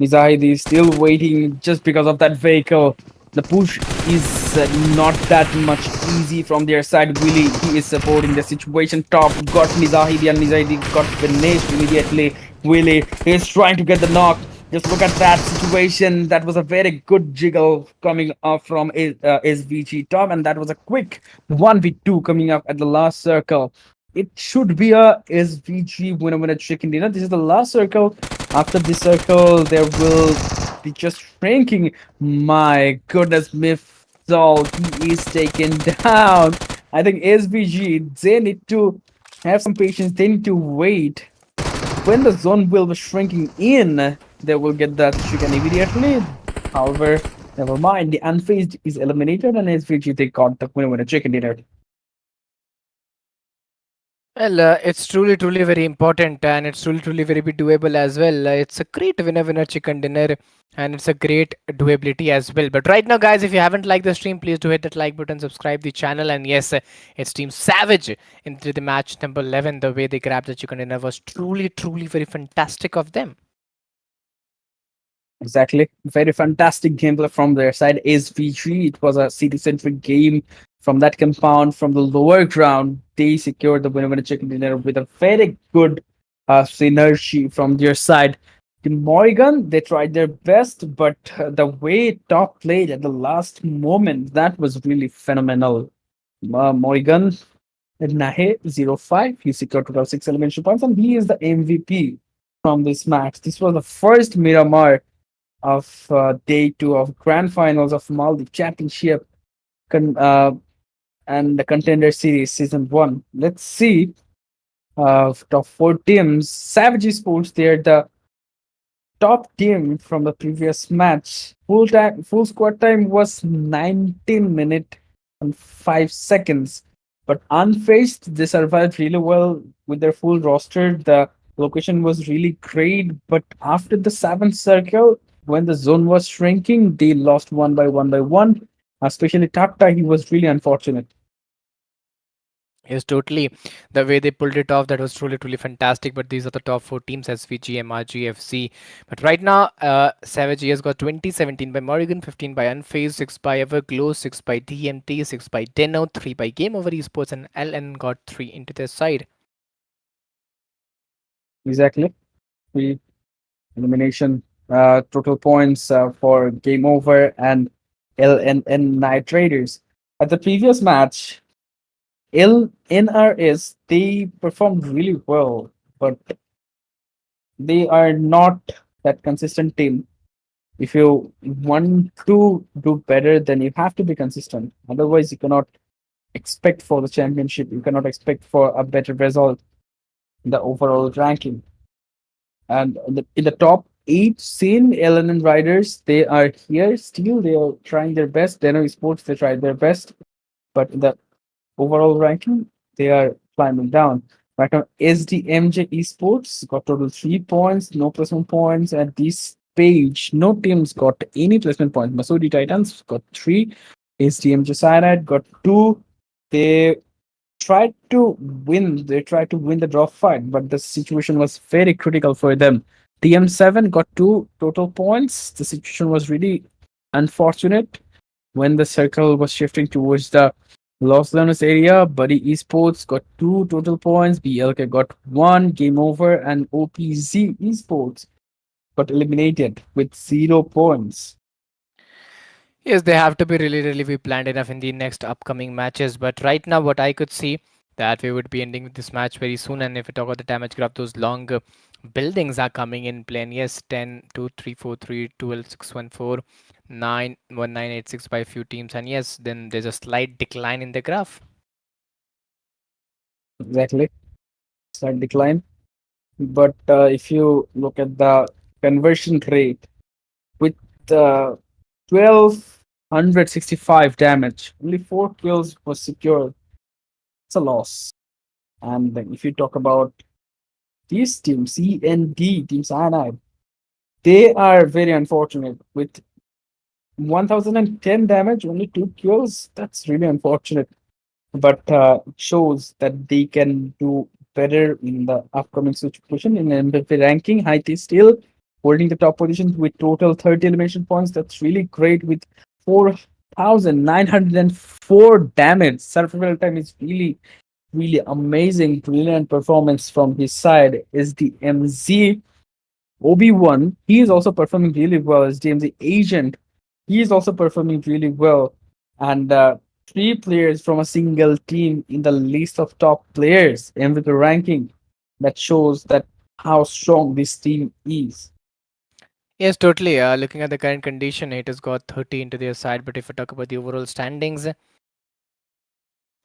Nizahidi is still waiting just because of that vehicle. The push is not that much easy from their side. Willie, he is supporting the situation. Top got Nizahidi, and Nizahidi got finished immediately. Willie is trying to get the knock. Just look at that situation. That was a very good jiggle coming up from SVG top, and that was a quick 1v2 coming up at the last circle. It should be a SVG winner chicken dinner. This is the last circle. After this circle, there will be just shrinking. My goodness, Mifzal, he is taken down. I think SVG, they need to have some patience. They need to wait when the zone will be shrinking in, they will get the chicken immediately. However, never mind. The unfazed is eliminated, and SVG they got the winner chicken dinner. Well, it's truly very important, and it's truly very bit doable as well. It's a great winner chicken dinner, and it's a great doability as well. But right now, guys, if you haven't liked the stream, please do hit that like button, subscribe the channel, and yes, it's Team Savage into the match number 11. The way they grabbed the chicken dinner was truly very fantastic of them. Exactly. Very fantastic gameplay from their side. SVG, it was a city-centric game from that compound, from the lower ground. They secured the winner chicken dinner with a very good synergy from their side. The Morrigan, they tried their best, but the way top played at the last moment, that was really phenomenal. Morrigan, Nahe 05, he secured total 6 elementary points, and he is the MVP from this match. This was the first Miramar of day two of grand finals of Maldives Championship con- uh, and the Contender Series season one. Let's see top four teams. Savage Sports, they're the top team from the previous match. Full squad time was 19 minutes and 5 seconds. But unfaced, they survived really well with their full roster. The location was really great, but after the seventh circle, when the zone was shrinking, they lost one by one. Especially Takta, he was really unfortunate. Yes, totally. The way they pulled it off, that was truly fantastic. But these are the top four teams: SVG, MRG, FC. But right now, Savage has got 20, 17 by Morrigan, 15 by Unfazed, 6 by Everglow, 6 by DMT, 6 by Deno, 3 by Game Over Esports, and LN got 3 into their side. Exactly. The elimination total points for Game Over and LNN Night Raiders. At the previous match, NRS, they performed really well, but they are not that consistent team. If you want to do better, then you have to be consistent. Otherwise, you cannot expect for the championship. You cannot expect for a better result in the overall ranking. And in the top eight scene, LNN Riders, they are here still. They are trying their best. Deno Sports, they tried their best. But in the overall ranking, they are climbing down. Right now, SDMJ Esports got total 3 points, no placement points at this page. No teams got any placement points. Masudi Titans got 3. SDMJ Cyanide got 2. They They tried to win the draw fight, but the situation was very critical for them. TM7 got 2 total points. The situation was really unfortunate when the circle was shifting towards the Los Leones area. Buddy Esports got 2 total points. BLK got 1. Game Over, and OPZ Esports got eliminated with 0 points. Yes, they have to be really be planned enough in the next upcoming matches. But right now, what I could see, that we would be ending this match very soon. And if we talk about the damage graph, those long buildings are coming in play. And yes, 10, 2, 3, 4, 3, 12, 6, 1, 4, 9, 1, 9, 8, 6 by a few teams. And yes, then there's a slight decline in the graph. Exactly. Slight decline. But if you look at the conversion rate with 1265 damage, only 4 kills was secured. It's a loss. And then if you talk about these teams, C and D, Team Cyanide, they are very unfortunate with 1010 damage, only 2 kills. That's really unfortunate. But it shows that they can do better in the upcoming situation. In MVP ranking, Haiti still holding the top position with total 30 elimination points. That's really great with 4,904 damage. Survival time is really amazing. Brilliant performance from his side. Is the MZ Obi-Wan, he is also performing really well. As DMZ Agent, he is also performing really well. And 3 players from a single team in the list of top players MVP ranking. That shows that how strong this team is. Yes, totally. Looking at the current condition, it has got 30 into their side. But if we talk about the overall standings,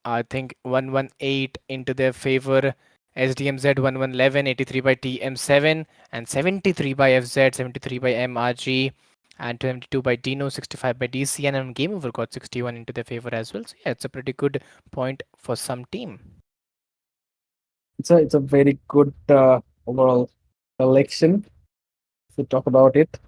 I think 118 into their favor, SDMZ 1111, 83 by TM7, and 73 by FZ, 73 by MRG, and 22 by Dino, 65 by DCN, and Game Over got 61 into their favor as well. So yeah, it's a pretty good point for some team. It's a very good overall collection if we talk about it.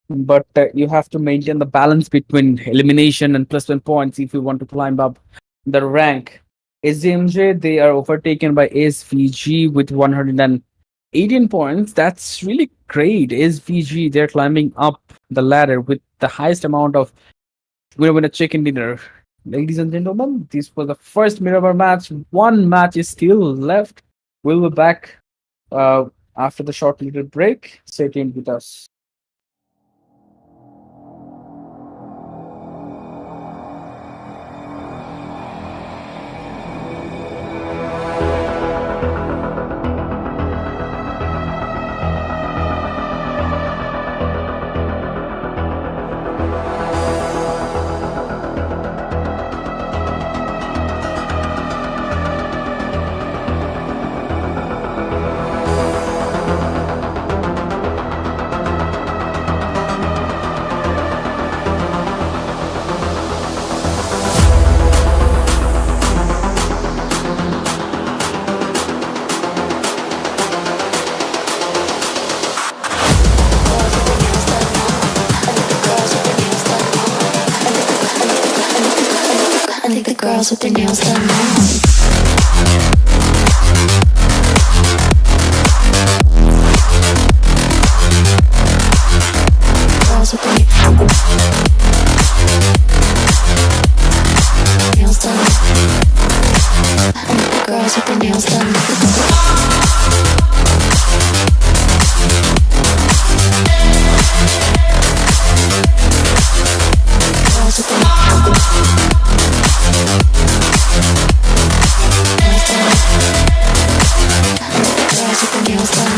But you have to maintain the balance between elimination and +1 points if you want to climb up the rank. SDMJ, they are overtaken by SVG with 118 points. That's really great. SVG, they're climbing up the ladder with the highest amount of winner chicken dinner. Ladies and gentlemen, this was the first Miramar match. One match is still left. We'll be back after the short little break. Stay tuned with us. I think the girls with their nails done now. Girls with their nails done. I think the girls with their nails done. Girls with their nails done.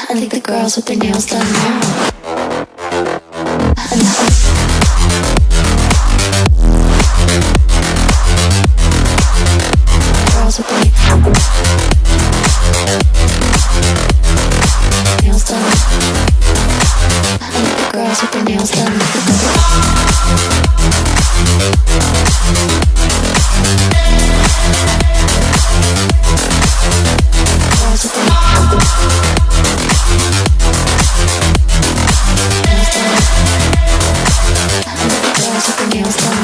I think the girls with their nails done now. Girls with their nails done. I think the girls with their nails done. Girls with their nails done.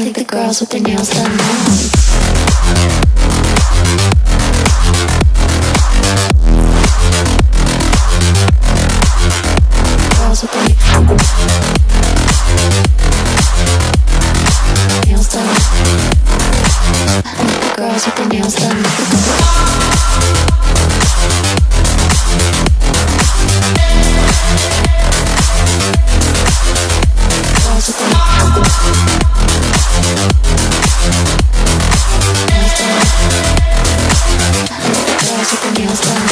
think the girls with their nails done now. Girls with their nails done. I think the girls with their nails done. Girls with their nails done. I think the girls with their nails done.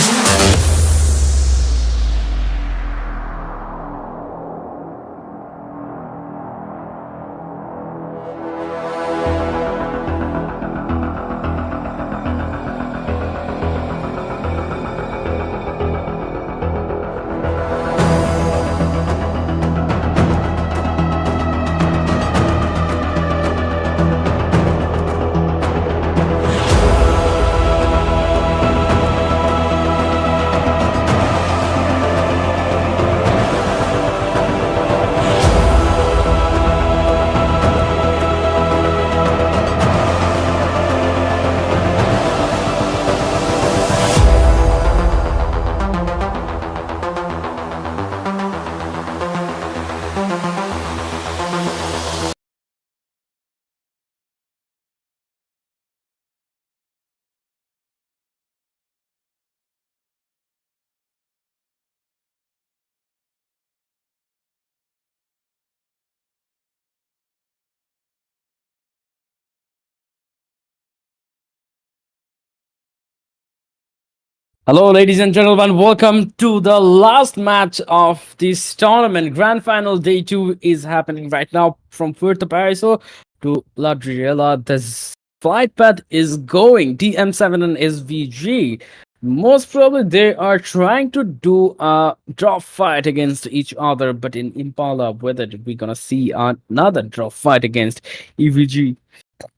Hello, ladies and gentlemen. Welcome to the last match of this tournament. Grand Final Day 2 is happening right now from Puerto Paraiso to La Driela. This flight path is going DM7 and SVG. Most probably, they are trying to do a drop fight against each other, but in Impala, whether we're gonna see another drop fight against EVG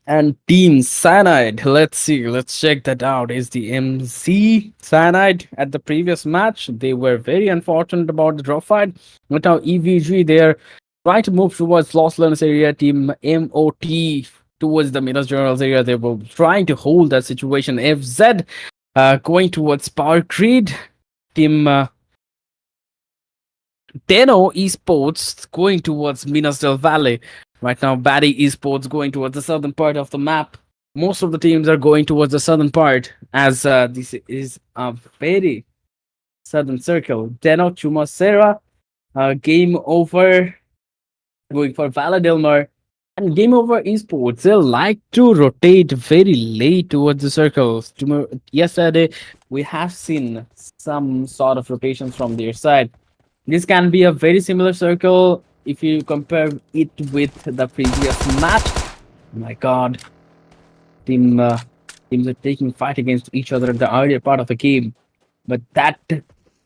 and Team Cyanide. Let's see. Let's check that out. Is the MC Cyanide at the previous match? They were very unfortunate about the drop fight. But now EVG, they're trying to move towards Los Leones area. Team MOT towards the Minas Generals area. They were trying to hold that situation. FZ going towards Power Grid. Team Deno Esports going towards Minas del Valle. Right now, Batty Esports going towards the southern part of the map. Most of the teams are going towards the southern part, as this is a very southern circle. Deno Chumacera, Game Over, going for Valadelmar, and Game Over Esports. They like to rotate very late towards the circles. Yesterday, we have seen some sort of rotations from their side. This can be a very similar circle if you compare it with the previous match. My god. Teams are taking fight against each other at the earlier part of the game. But that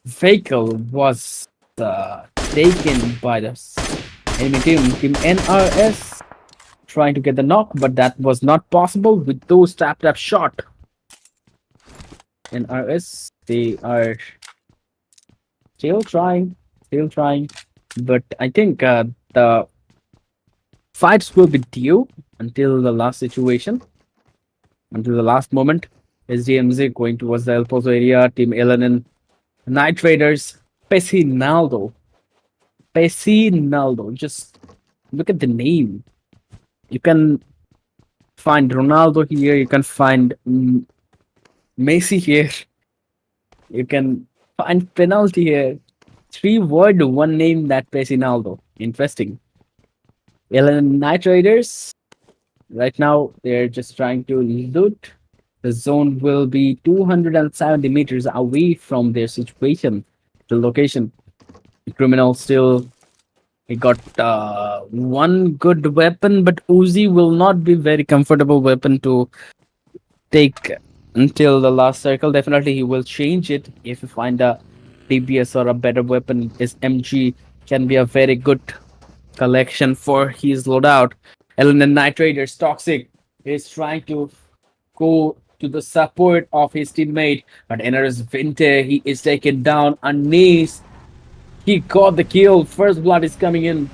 vehicle was taken by the enemy team. Team NRS trying to get the knock, but that was not possible with those tap shot. NRS, they are still trying. But I think the fights will be due until the last situation, until the last moment. SDMZ going towards the El Pozo area. Team LNN, Night Raiders, Pesinaldo. Just look at the name. You can find Ronaldo here. You can find Messi here. You can find penalty here. 3-word, one name, that Pesinaldo. Interesting. LN Night Raiders. Right now, they're just trying to loot. The zone will be 270 meters away from their situation, the location. The criminal still, he got one good weapon, but Uzi will not be very comfortable weapon to take until the last circle. Definitely, he will change it if you find a DBS or a better weapon. His MG can be a very good collection for his loadout. LNN Night Raiders Toxic is trying to go to the support of his teammate, but enters Vinte. He is taken down. Anis, he got the kill. First blood is coming in.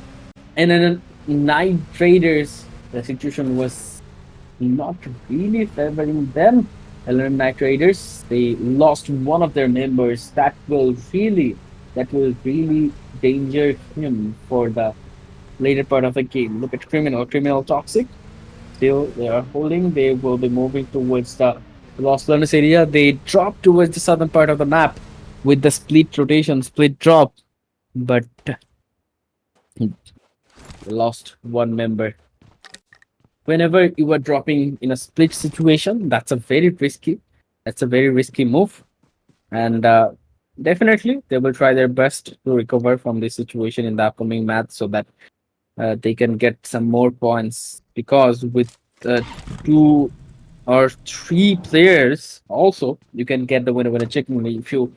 And then Night Raiders The situation was not really favoring them. Eleven Night Raiders, they lost one of their members. That will really danger him for the later part of the game. Look at Criminal Toxic. Still, they are holding. They will be moving towards the Los Leones area. They drop towards the southern part of the map with the split rotation, split drop. But they lost one member. Whenever you are dropping in a split situation, that's a very risky move. And definitely, they will try their best to recover from this situation in the upcoming match so that they can get some more points. Because with two or three players, also you can get the winner chicken if you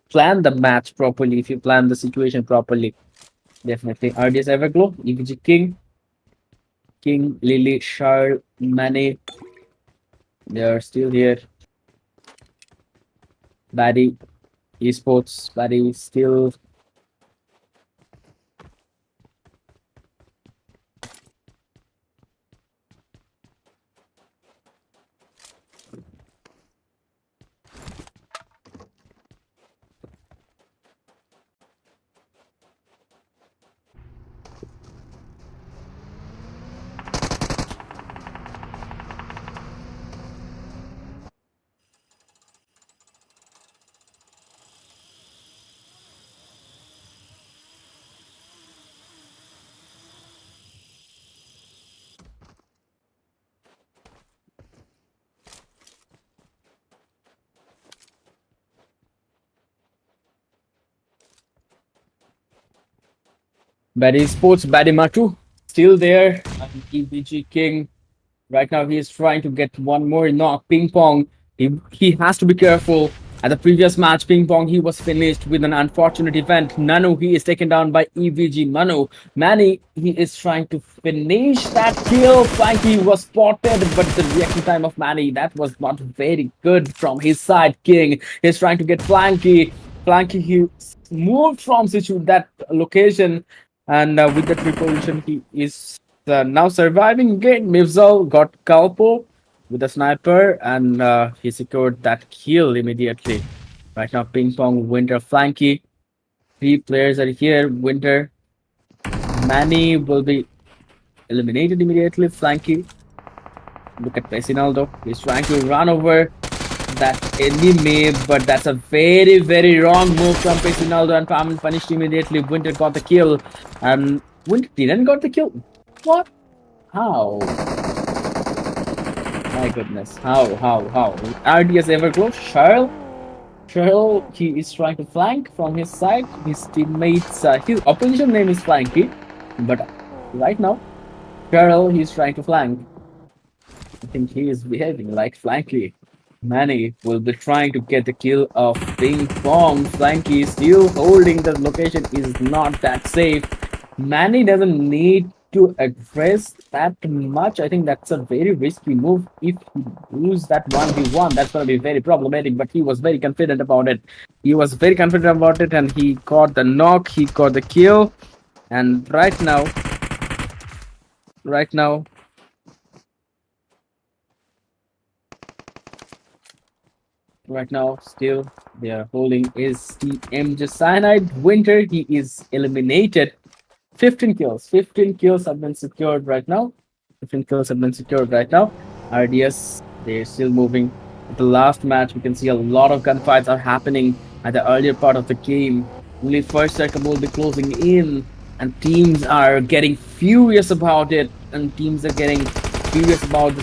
plan the match properly, if you plan the situation properly. Definitely, RDS Everglow, EVG King, Lily, Charles, Mane, they are still here. Batty, Esports, Batty still. Batty Sports, Batty Matu, still there. And EVG King, right now he is trying to get one more knock. Ping Pong, he has to be careful. At the previous match, Ping Pong, he was finished with an unfortunate event. Nano, he is taken down by EVG Manu. Manny, he is trying to finish that kill. Flanky was spotted, but the reaction time of Manny, that was not very good from his side. King is trying to get Flanky. Flanky, he moved from that location, and with that reposition, he is now surviving again. Mivzal got Kalpo with a sniper, and he secured that kill immediately. Right now, Ping Pong, Winter, Flanky. Three players are here. Winter, Manny will be eliminated immediately. Flanky. Look at Pesinaldo. He's trying to run over that enemy, but that's a very, very wrong move from Pesinaldo, and Paman punished immediately. Winter got the kill, and Winter didn't got the kill. What? How? My goodness. How? RDS Everglow, Charles, he is trying to flank from his side. His teammates, his opposition name is Flanky, but right now, Charles, he's trying to flank. I think he is behaving like Flanky. Manny will be trying to get the kill of Ping Pong. Flanky still holding the location, is not that safe. Manny doesn't need to address that much. I think that's a very risky move. If he loses that 1v1, that's going to be very problematic, but he was very confident about it. And he got the knock, he got the kill. And right now, still they are holding is the MJ Cyanide. Winter, he is eliminated. 15 kills have been secured right now. RDS, they're still moving. At the last match, we can see a lot of gunfights are happening at the earlier part of the game. Only first circle will be closing in, and teams are getting furious about it. The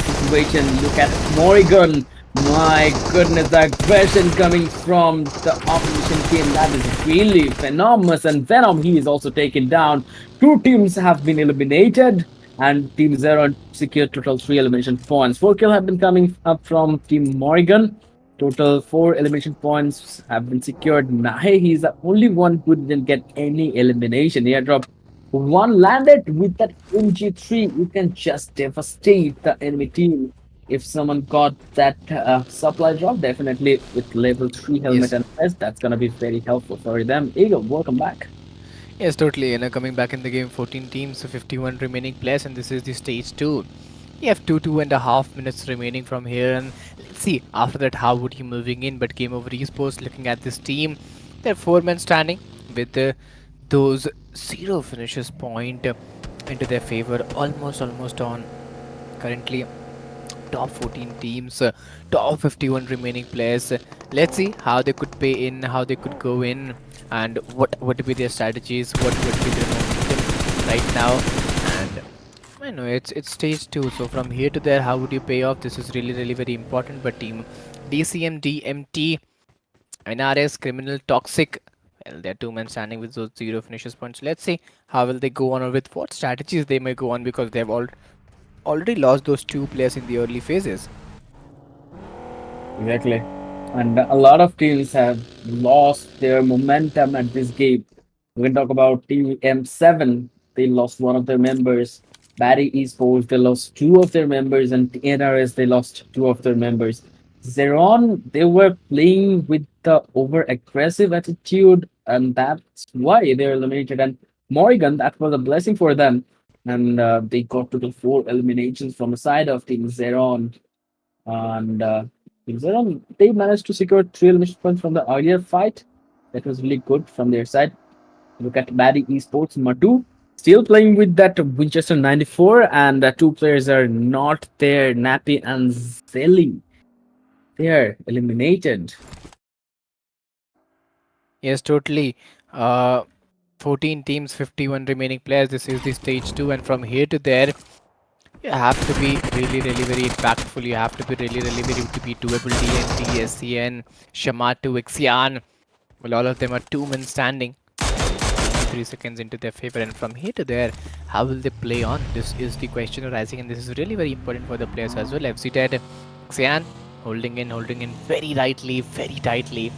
situation. Look at Morrigan. My goodness, the aggression coming from the opposition team, that is really phenomenal. And Venom, he is also taken down. Two teams have been eliminated, and Team Zero secured total 3 elimination points. 4 kills have been coming up from Team Morrigan. Total 4 elimination points have been secured. Nahe, he's the only one who didn't get any elimination. Airdrop 1 landed with that MG3. You can just devastate the enemy team. If someone got that supply drop, definitely with level 3 helmet Yes. and vest, that's gonna be very helpful for them. Eagle, welcome back. Yes, totally. Coming back in the game, 14 teams, 51 remaining players, and this is the stage 2. You have 2.5 minutes remaining from here, and let's see after that how would he moving in. But Game Over Esports looking at this team, they're four men standing with those zero finishes point into their favor, almost on currently top 14 teams, top 51 remaining players. Let's see how they could pay in, how they could go in, and what would be their strategies, what would be their momentum right now. And I know it's stage two, so from here to there, how would you pay off? This is really very important. But team DCM, DMT, NRS, Criminal, Toxic. Well, they're two men standing with those zero finishes points. Let's see how will they go on, or with what strategies they may go on, because they've already lost those two players in the early phases. Exactly. And a lot of teams have lost their momentum at this game. We can talk about Team M7. They lost one of their members. Barry Esports, they lost two of their members. And NRS, they lost two of their members. Zeron, they were playing with the over aggressive attitude, and that's why they're eliminated. And Morrigan, that was a blessing for them. And they got to the four eliminations from the side of Team Zeron. And they managed to secure three elimination points from the earlier fight. That was really good from their side. Look at Maddie Esports, Matu, still playing with that Winchester 94, and the two players are not there. Nappy and Zelly. They are eliminated. Yes, totally. Uh, 14 teams, 51 remaining players. This is the stage 2, and from here to there, you have to be really very impactful. You have to be really very to be doable. DNT, SCN, Shamatu, Ixian. Well, all of them are two men standing. 3 seconds into their favor, and from here to there, how will they play on? This is the question arising, and this is really very important for the players as well. FC Ted, Xian holding in very tightly.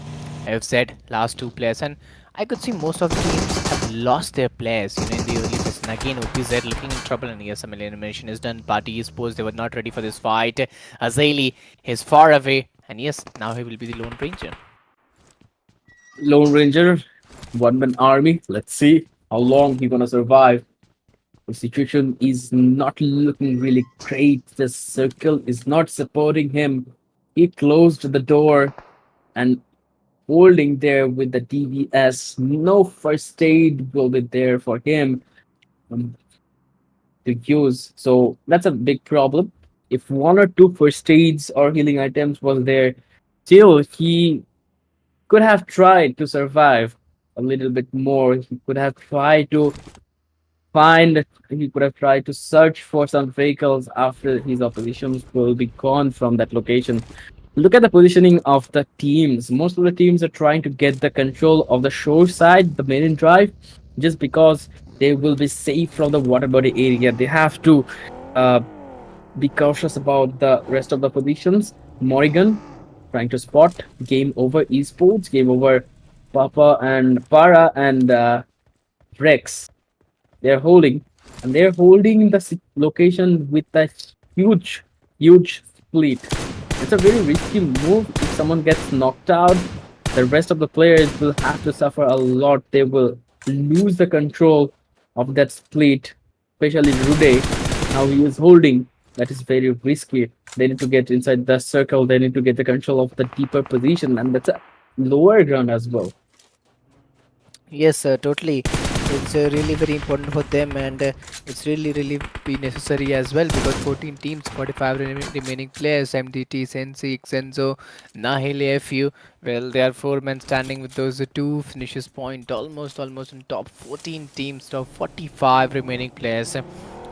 I've said last two players, and I could see most of the teams have lost their players, in the early phase. And again, OPZ looking in trouble, and yes, some elimination is done. Party Esports, they were not ready for this fight. Azali is far away, and yes, now he will be the Lone Ranger. Lone Ranger, one man army. Let's see how long he's gonna survive. The situation is not looking really great. The circle is not supporting him. He closed the door and holding there with the DVS. No first aid will be there for him um, to use. So that's a big problem. If one or two first aids or healing items was there, still he could have tried to survive a little bit more. He could have tried to find, he could have tried to search for some vehicles after his oppositions will be gone from that location. Look at the positioning of the teams. Most of the teams are trying to get the control of the shore side, the main drive, just because they will be safe from the water body area. They have to uh, be cautious about the rest of the positions. Morrigan trying to spot. Game over esports. Game over Papa and Para and Rex. They're holding the location with a huge split. It's a very risky move. If someone gets knocked out, the rest of the players will have to suffer a lot. They will lose the control of that split, especially Rude. Now he is holding. That is very risky. They need to get inside the circle. They need to get the control of the deeper position, and that's a lower ground as well. Yes, totally. It's really very important for them, and it's really be necessary as well, because 14 teams, 45 remaining players, MDT, Sensi, Xenzo, Nahile, FU. Well, there are four men standing with those two finishes point, almost in top 14 teams, top 45 remaining players,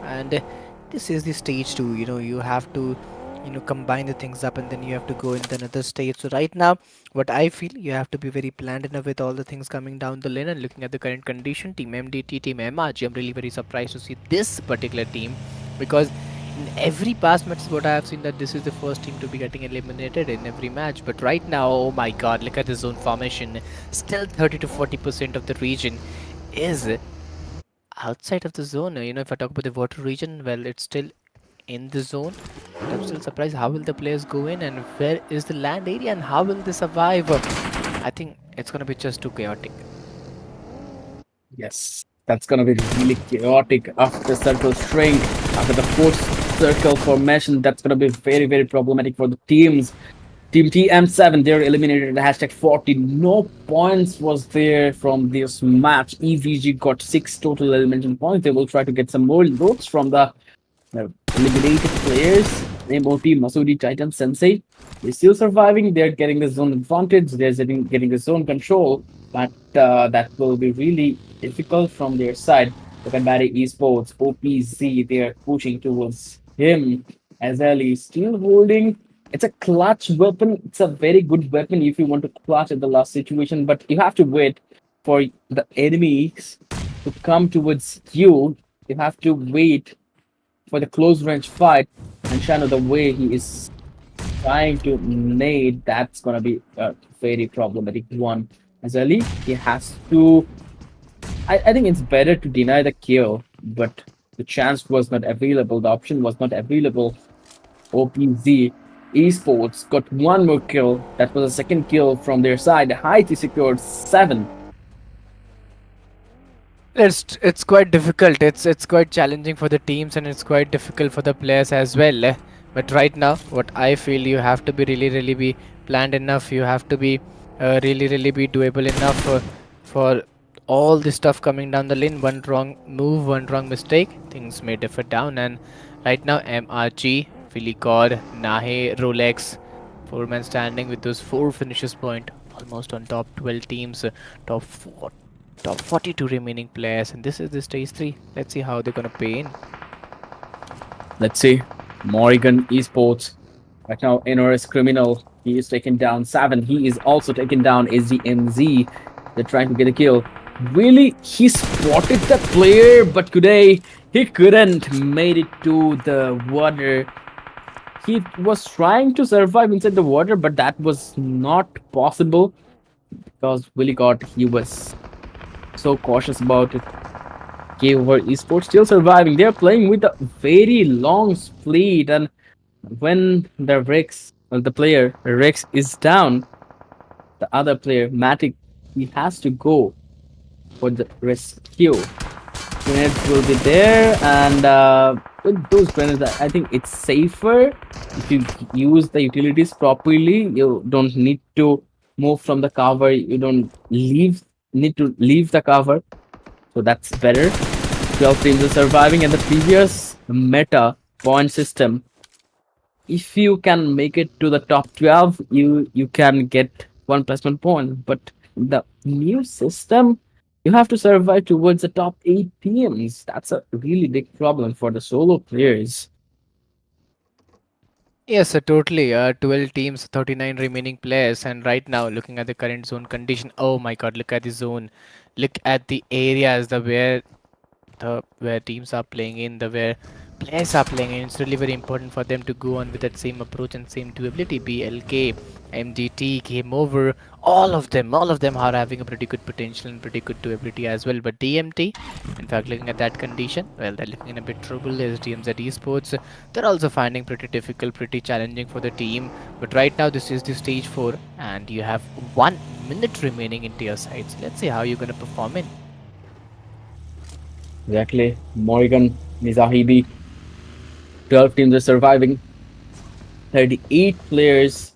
and this is the stage two. You have to combine the things up, and then you have to go into another stage. So right now, what I feel, you have to be very planned enough with all the things coming down the lane, and looking at the current condition, team MDT, team MRG, I'm really very surprised to see this particular team, because in every past match what I have seen, that this is the first team to be getting eliminated in every match. But right now, oh my god, look at the zone formation. Still 30 to 40% of the region is outside of the zone. If I talk about the water region, well, it's still in the zone, but I'm still surprised how will the players go in, and where is the land area, and how will they survive. I think it's gonna be just too chaotic. Yes, that's gonna be really chaotic after the circle shrink, after the fourth circle formation. That's gonna be very, very problematic for the teams. Team TM7, they're eliminated at hashtag 40. No points was there from this match. EVG got 6 total elimination points. They will try to get some more votes from the eliminated players. MOT, Masudi, Titan, Sensei. They're still surviving. They're getting the zone advantage. They're getting the zone control. But that will be really difficult from their side. Look at Barry Esports, OPZ. They're pushing towards him. Azali still holding. It's a clutch weapon. It's a very good weapon if you want to clutch at the last situation. But you have to wait for the enemies to come towards you. You have to wait for the close range fight. And Shano, the way he is trying to nade, that's gonna be a very problematic one. As Ali, he has to. I think it's better to deny the kill, but the chance was not available. The option was not available. OPZ Esports got one more kill. That was a second kill from their side. Haiti secured 7. It's quite difficult. It's quite challenging for the teams and it's quite difficult for the players as well. But right now, what I feel, you have to be really be planned enough. You have to be really be doable enough for all this stuff coming down the lane. One wrong move, one wrong mistake, things may differ down. And right now, MRG, Filicod, Nahe, Rolex, 4 men standing with those 4 finishes point, almost on top 12 teams, top 4 top 42 remaining players, and this is the stage 3. Let's see how they're gonna pay in. Let's see. Morrigan Esports. Right now, NRS Criminal. He is taken down 7. He is also taken down SDMZ. They're trying to get a kill. Really, he spotted the player, but today he couldn't made it to the water. He was trying to survive inside the water, but that was not possible because Willie got he was so cautious about it. Over Esports still surviving. They're playing with a very long split, and when the the player Rex is down, the other player Matic, he has to go for the rescue. Grenades will be there, and with those grenades, I think it's safer if you use the utilities properly. You don't need to move from the cover. You don't need to leave the cover, so that's better. 12 teams are surviving, and the previous meta point system, if you can make it to the top 12, you can get 1+1 point. But the new system, you have to survive towards the top 8 teams. That's a really big problem for the solo players. Yes, totally. 12 teams, 39 remaining players, and right now, looking at the current zone condition, oh my god, look at the zone, look at the areas, the where teams are playing in, the where players are playing in. It's really very important for them to go on with that same approach and same durability. BLK, MGT, Game Over, all of them are having a pretty good potential and pretty good durability as well. But DMT, in fact, looking at that condition, well, they're looking in a bit trouble. As DMZ Esports, they're also finding pretty difficult, pretty challenging for the team. But right now, this is the stage 4, and you have 1 minute remaining into your sides. Let's see how you're gonna perform in. Exactly. Morrigan, Mizahidi, 12 teams are surviving. 38 players.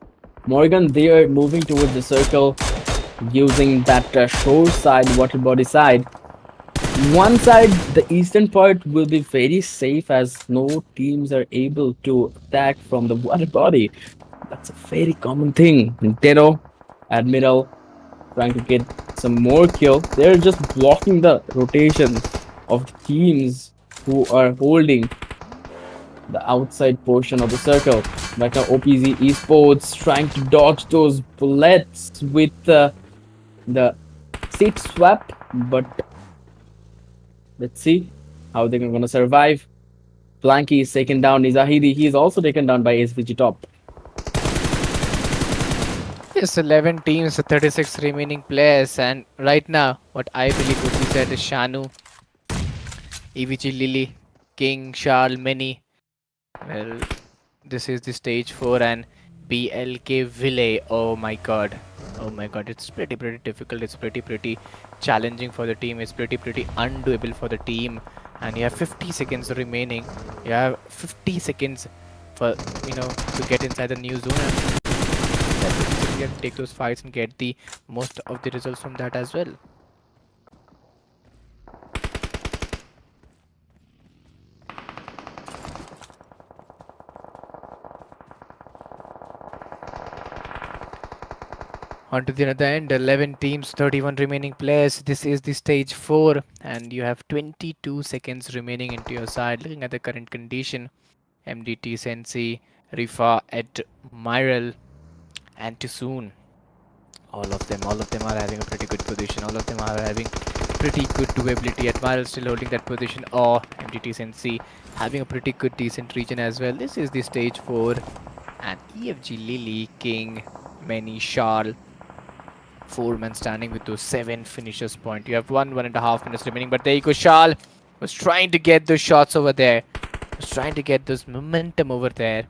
Morgan, they are moving towards the circle using that shore side, water body side. One side, the eastern part, will be very safe as no teams are able to attack from the water body. That's a very common thing. Nintendo, Admiral, trying to get some more kill. They're just blocking the rotation of the teams who are holding the outside portion of the circle. Right now, OPZ Esports trying to dodge those bullets with the seat swap, but let's see how they're gonna survive. Blanky is taken down. Nizahidi, he is also taken down by SVG top. Yes, 11 teams, 36 remaining players, and right now, what I believe would be said is Shanu, EVG Lily, King, Charles, Many. Well, this is the stage 4, and BLK Ville. Oh my god. Oh my god, it's pretty difficult. It's pretty challenging for the team. It's pretty undoable for the team. And you have 50 seconds remaining. You have 50 seconds for to get inside the new zone. And that 50 seconds you have to take those fights and get the most of the results from that as well. On to the other end, 11 teams, 31 remaining players. This is the stage 4, and you have 22 seconds remaining into your side. Looking at the current condition, MDT, Sensi, Rifa, Ed, Myral, and Tusoon. All of them are having a pretty good position. All of them are having pretty good doability. Admiral still holding that position. Or MDT Sensi having a pretty good decent region as well. This is the stage 4, and EFG Lily, King, Many, Charles, 4 men standing with those 7 finishers point. You have 1.5 minutes remaining, but there you go. Charles was trying to get those shots over there. Was trying to get this momentum over there.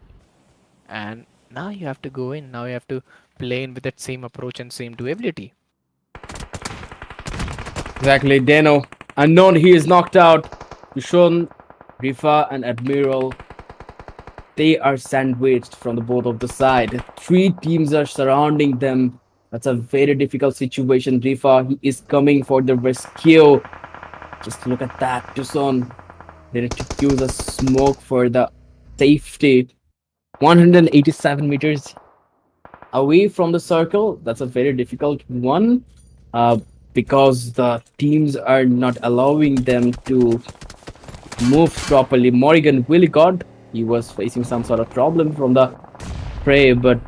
And now you have to go in. Now you have to play in with that same approach and same doability. Exactly, Dano. Unknown, he is knocked out. Tushon, Rifa, and Admiral, they are sandwiched from the both of the side. 3 teams are surrounding them. That's a very difficult situation. Rifa, he is coming for the rescue. Just look at that, Tucson. They need to use a smoke for the safety. 187 meters away from the circle. That's a very difficult one because the teams are not allowing them to move properly. Morrigan really got. He was facing some sort of problem from the prey, but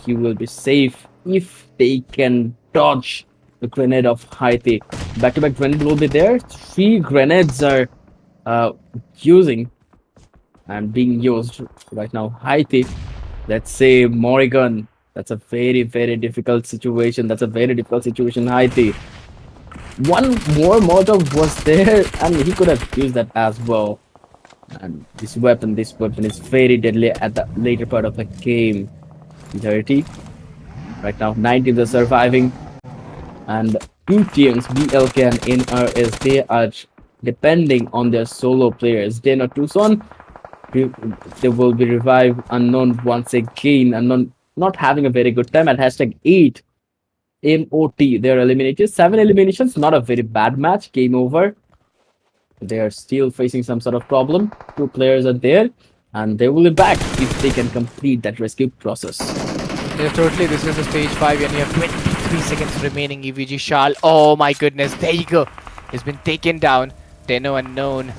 he will be safe if they can dodge the grenade of Haiti. Back-to-back grenade will be there. 3 grenades are using and being used right now. Haiti, let's say Morrigan. That's a very difficult situation. Haiti. One more Molotov was there, and he could have used that as well. And this weapon is very deadly at the later part of the game. 30. Right now, 9 teams are surviving, and 2 teams, BLK and NRS, they are depending on their solo players. Dana Tucson, they will be revived. Unknown once again. Unknown not having a very good time at hashtag 8. MOT, they're eliminated. 7 eliminations, not a very bad match. Game over. They are still facing some sort of problem. 2 players are there, and they will be back if they can complete that rescue process. Yes, totally. This is the stage 5, and you have 23 seconds remaining. EVG Charles. Oh my goodness. There you go. He's been taken down. Deno Unknown.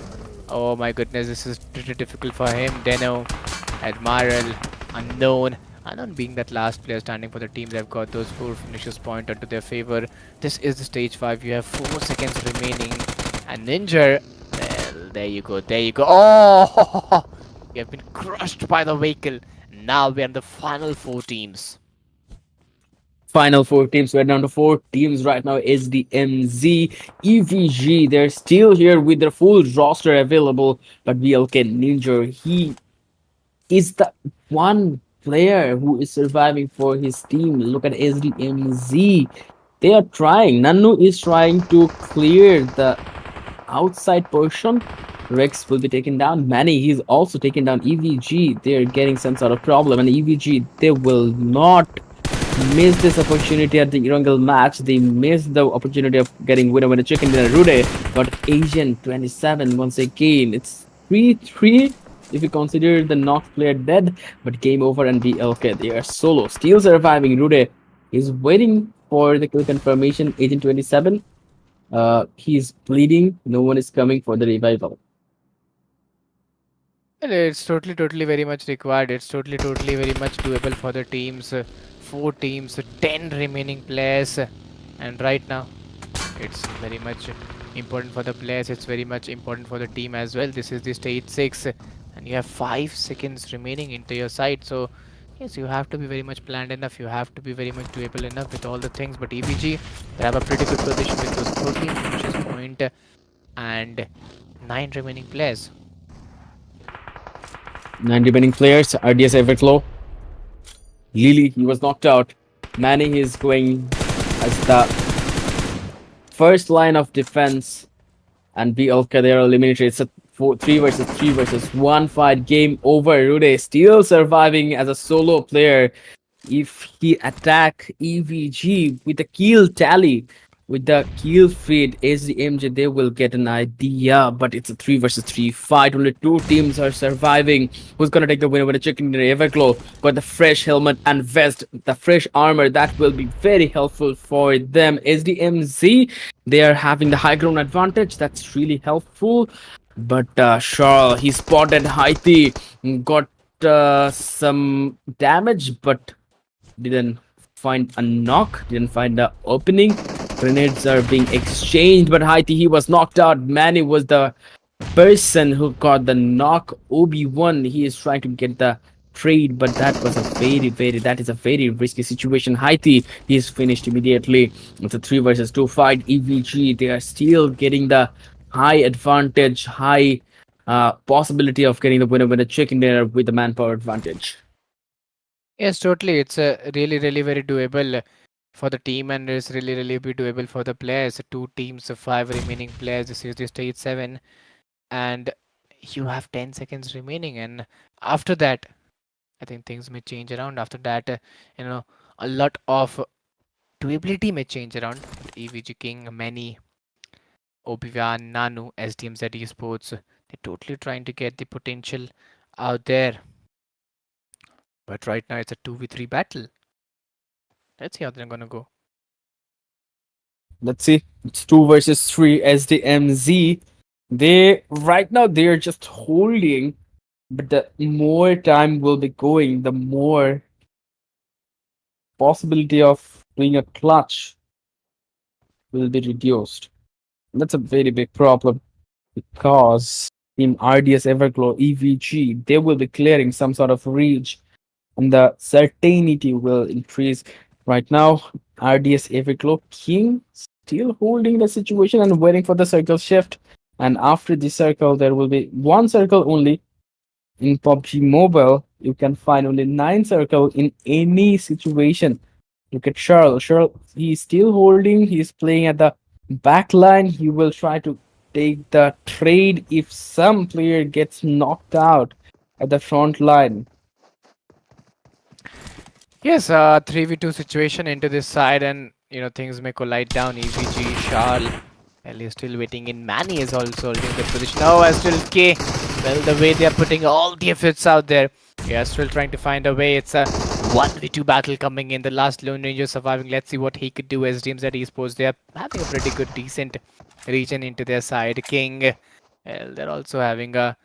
Oh my goodness. This is pretty difficult for him. Deno, Admiral, Unknown. Unknown being that last player standing for the team. They've got those 4 finishers point onto their favor. This is the stage 5. You have 4 seconds remaining. And Ninja. Well, there you go. There you go. Oh! You have been crushed by the vehicle. Now we're in the final 4 teams. Final 4 teams. We're down to 4 teams right now. SDMZ, EVG. They're still here with their full roster available. But BLK Ninja, he is the one player who is surviving for his team. Look at SDMZ. They are trying. Nanu is trying to clear the outside portion. Rex will be taken down. Manny, he's also taken down. EVG, they're getting some sort of problem. And EVG, they will not miss this opportunity at the Erangel match. They missed the opportunity of getting winner chicken dinner. Rude got Asian 27 once again. It's 3-3 if you consider the knocked player dead. But game over, and BLK, they are solo. Still surviving. Rude is waiting for the kill confirmation. Agent 27. He's bleeding. No one is coming for the revival. Well, it's totally very much required. It's totally very much doable for the teams. 4 teams, 10 remaining players. And right now, it's very much important for the players. It's very much important for the team as well. This is the stage 6. And you have 5 seconds remaining into your side. So, yes, you have to be very much planned enough. You have to be very much doable enough with all the things. But EVG, they have a pretty good position with those 13 finishes point and 9 remaining players. 9 remaining players. RDS Everflow. Lily, he was knocked out. Manny is going as the first line of defense, and BLK they are eliminated. It's a 3 versus 1 fight. Game over. Rude still surviving as a solo player. If he attack EVG with the kill tally, with the kill feed, SDMJ, they will get an idea. But it's a 3 versus 3 fight. Only two teams are surviving. Who's gonna take the winner with a chicken dinner? Everglow got the fresh helmet and vest, the fresh armor. That will be very helpful for them. SDMZ, they are having the high ground advantage. That's really helpful. But Charles, he spotted Haiti, got some damage, but didn't find a knock, didn't find the opening. Grenades are being exchanged, but Haiti, he was knocked out. Manny was the person who got the knock. Obi-Wan, he is trying to get the trade, but that was a that is a very risky situation. Haiti, he is finished immediately. It's a 3 versus 2 fight. EVG, they are still getting the high advantage, high possibility of getting the winner with a chicken dinner with the manpower advantage. Yes, totally. It's a really very doable for the team, and it's really be doable for the players. Two teams of five remaining players. This is the stage 7, and you have 10 seconds remaining. And after that, I think things may change around. After that, you know, a lot of doability may change around. But EVG King, Many, Obi-Wan, Nanu, SDMZ Esports, they're totally trying to get the potential out there. But right now, it's a 2v3 battle. Let's see how they're gonna go. Let's see. It's 2 versus 3 SDMZ. They right now they're just holding, but the more time will be going, the more possibility of doing a clutch will be reduced. That's a very big problem because Team RDS Everglow EVG they will be clearing some sort of reach, and the certainty will increase. Right now, RDS Everglow King still holding the situation and waiting for the circle shift. And after the circle, there will be one circle only. In PUBG Mobile, you can find only 9 circle in any situation. Look at Charles. Charles, he's still holding. He's playing at the back line. He will try to take the trade if some player gets knocked out at the front line. Yes, 3v2 situation into this side, and things may collide down. EVG, Charles, well, he's still waiting in. Manny is also holding the position. Oh, as still K. Well, the way they are putting all the efforts out there, they are still trying to find a way. It's a 1v2 battle coming in. The last Lone Ranger surviving. Let's see what he could do as teams at esports. They are having a pretty good, decent region into their side. King, well, they're also having a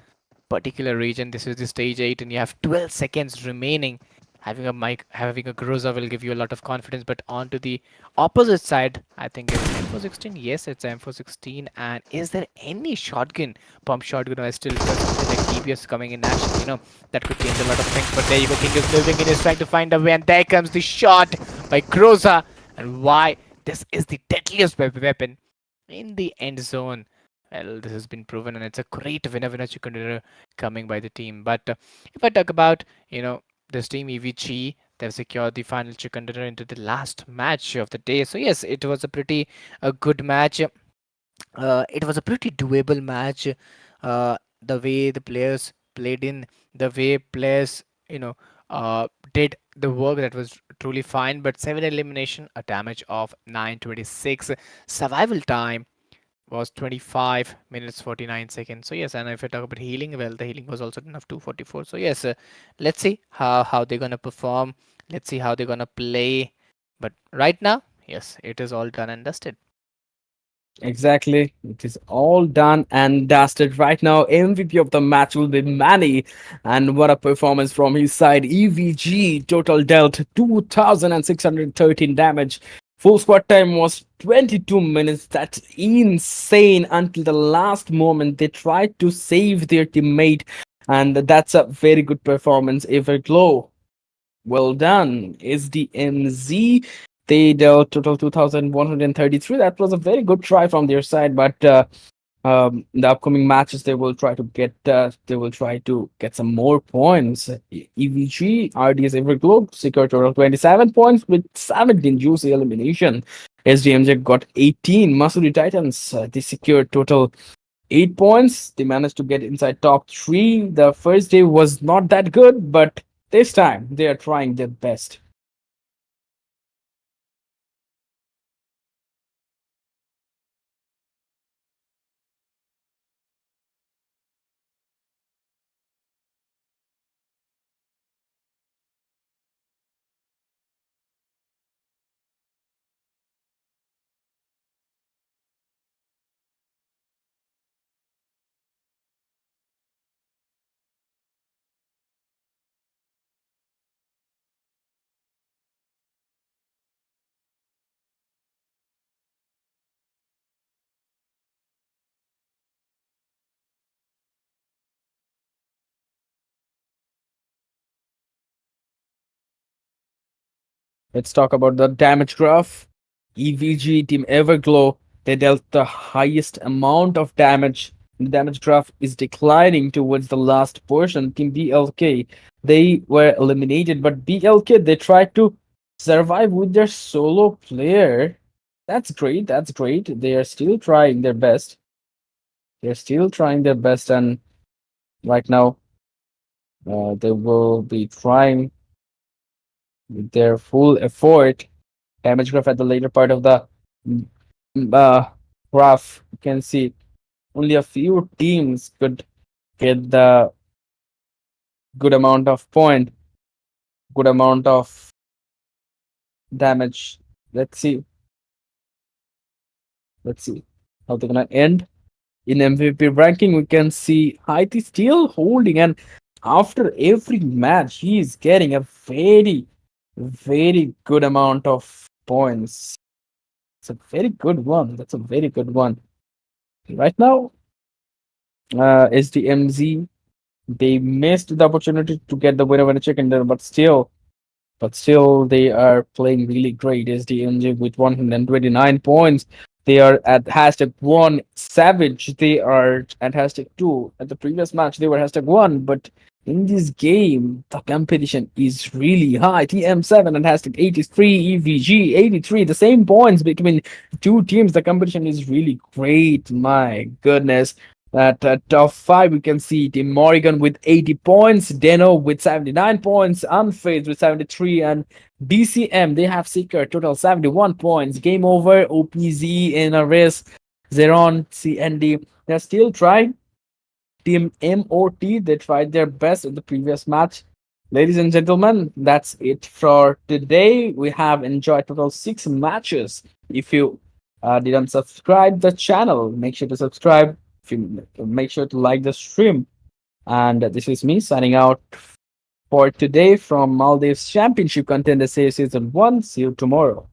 particular region. This is the stage 8, and you have 12 seconds remaining. Having a mic, having a Groza will give you a lot of confidence, but on to the opposite side, I think it's M416. Yes, it's M416. And is there any shotgun, pump shotgun, or still something like DBS coming in action? That could change a lot of things. But there you go, King is moving in, is trying to find a way, and there comes the shot by Groza. And why? This is the deadliest weapon in the end zone. Well, this has been proven, and it's a great winner chicken dinner coming by the team. But if I talk about, this team EVG, they've secured the final chicken dinner into the last match of the day. So yes, it was a pretty good match. It was a pretty doable match. The way the players played in, the way players, did the work, that was truly fine. But 7 elimination, a damage of 926, survival time was 25 minutes 49 seconds. So yes, and if I talk about healing, well, the healing was also enough 244. So yes, let's see how they're gonna perform. Let's see how they're gonna play. But right now, yes, it is all done and dusted. Exactly. It is all done and dusted. Right now, MVP of the match will be Manny. And what a performance from his side. EVG total dealt 2,613 damage. Full squad time was 22 minutes. That's insane. Until the last moment, they tried to save their teammate. And that's a very good performance. Everglow, well done. SDMZ, they dealt total 2,133. That was a very good try from their side, but In the upcoming matches they will try to get some more points. EVG RDS Everglow secured total 27 points with 17 juicy elimination. SDMJ got 18. Masuri Titans, they secured total 8 points. They managed to get inside top 3. The first day was not that good, but this time they are trying their best. Let's talk about the damage graph. EVG Team Everglow, they dealt the highest amount of damage. The damage graph is declining towards the last portion. Team BLK, they were eliminated, but BLK, they tried to survive with their solo player. That's great. That's great. They are still trying their best. They're still trying their best, and right now, they will be trying with their full effort. Damage graph at the later part of the mm, uh, graph, you can see only a few teams could get the good amount of point, good amount of damage. Let's see. Let's see how they're gonna end. In MVP ranking, we can see Haiti still holding, and after every match, he is getting a very, very good amount of points. It's a very good one. That's a very good one. Right now, SDMZ, they missed the opportunity to get the winner chicken dinner, but still they are playing really great. SDMZ with 129 points. They are at #1 Savage. They are at #2. At the previous match, they were #1, but in this game, the competition is really high. TM7 and #83, EVG 83. The same points between two teams. The competition is really great. My goodness. At top 5, we can see Team Morrigan with 80 points, Deno with 79 points, Unfazed with 73, and DCM, they have secured total 71 points. Game over, OPZ, NRS, Zeron, CND, they're still trying. Team MOT, they tried their best in the previous match. Ladies and gentlemen, that's it for today. We have enjoyed total 6 matches. If you didn't subscribe the channel, make sure to subscribe. Make sure to like the stream. And this is me signing out for today from Maldives Championship Contender Series Season 1. See you tomorrow.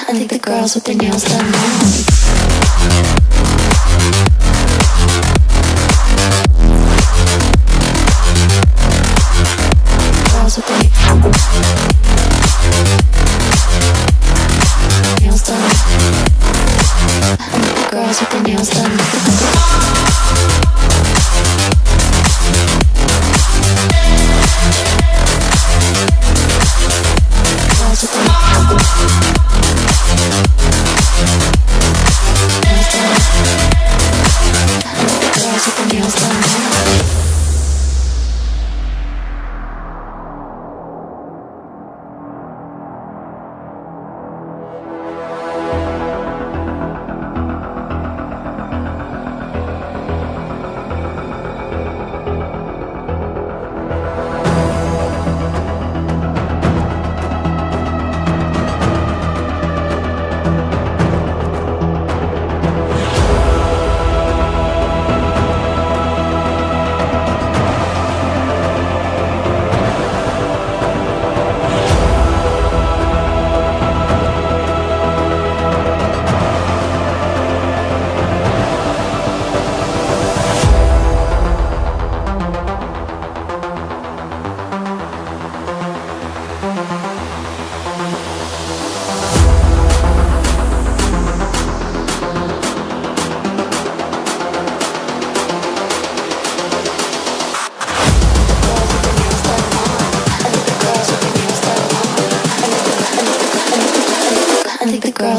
I think the girls with their nails done now. Girls with their nails done. I think the girls with their nails done. Girls with their nails done.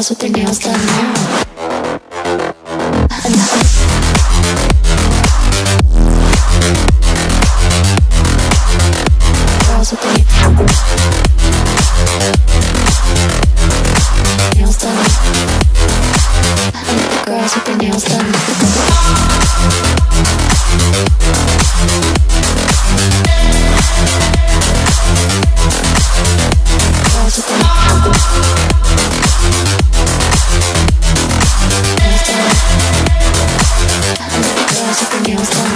girls with their nails done now. Girls with their nails done. Girls with their nails done. Girls with their nails done.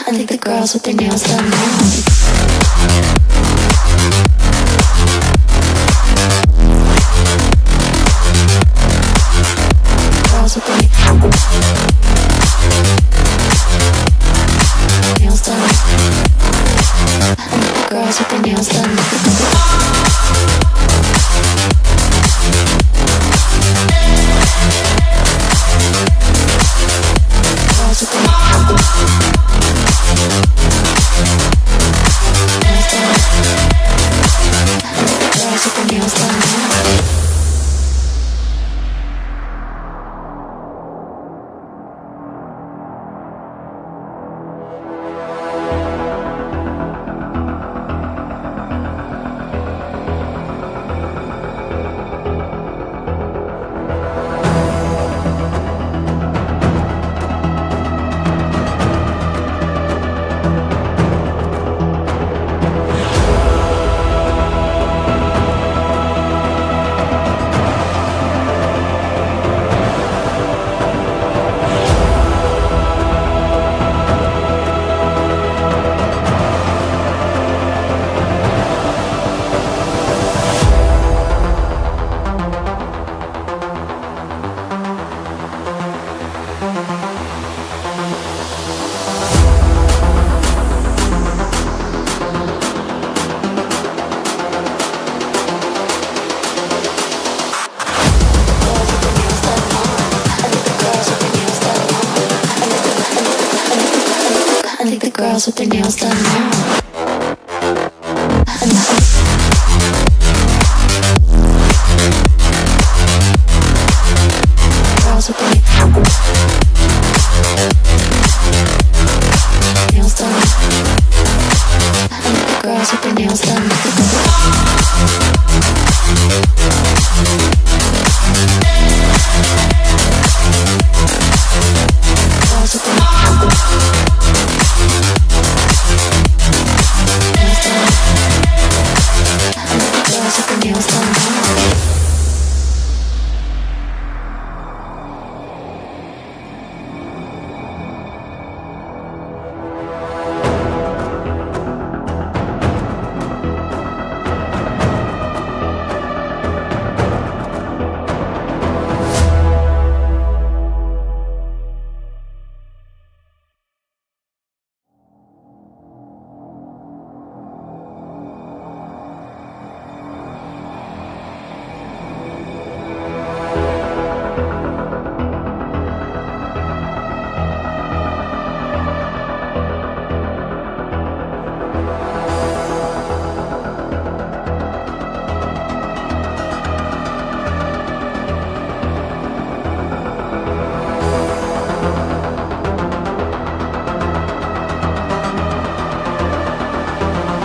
I think the girls with their nails done now. Girls with their nails done. I think the girls with their nails done. Girls with their girls with their nails done now. I think the girls with their nails done now.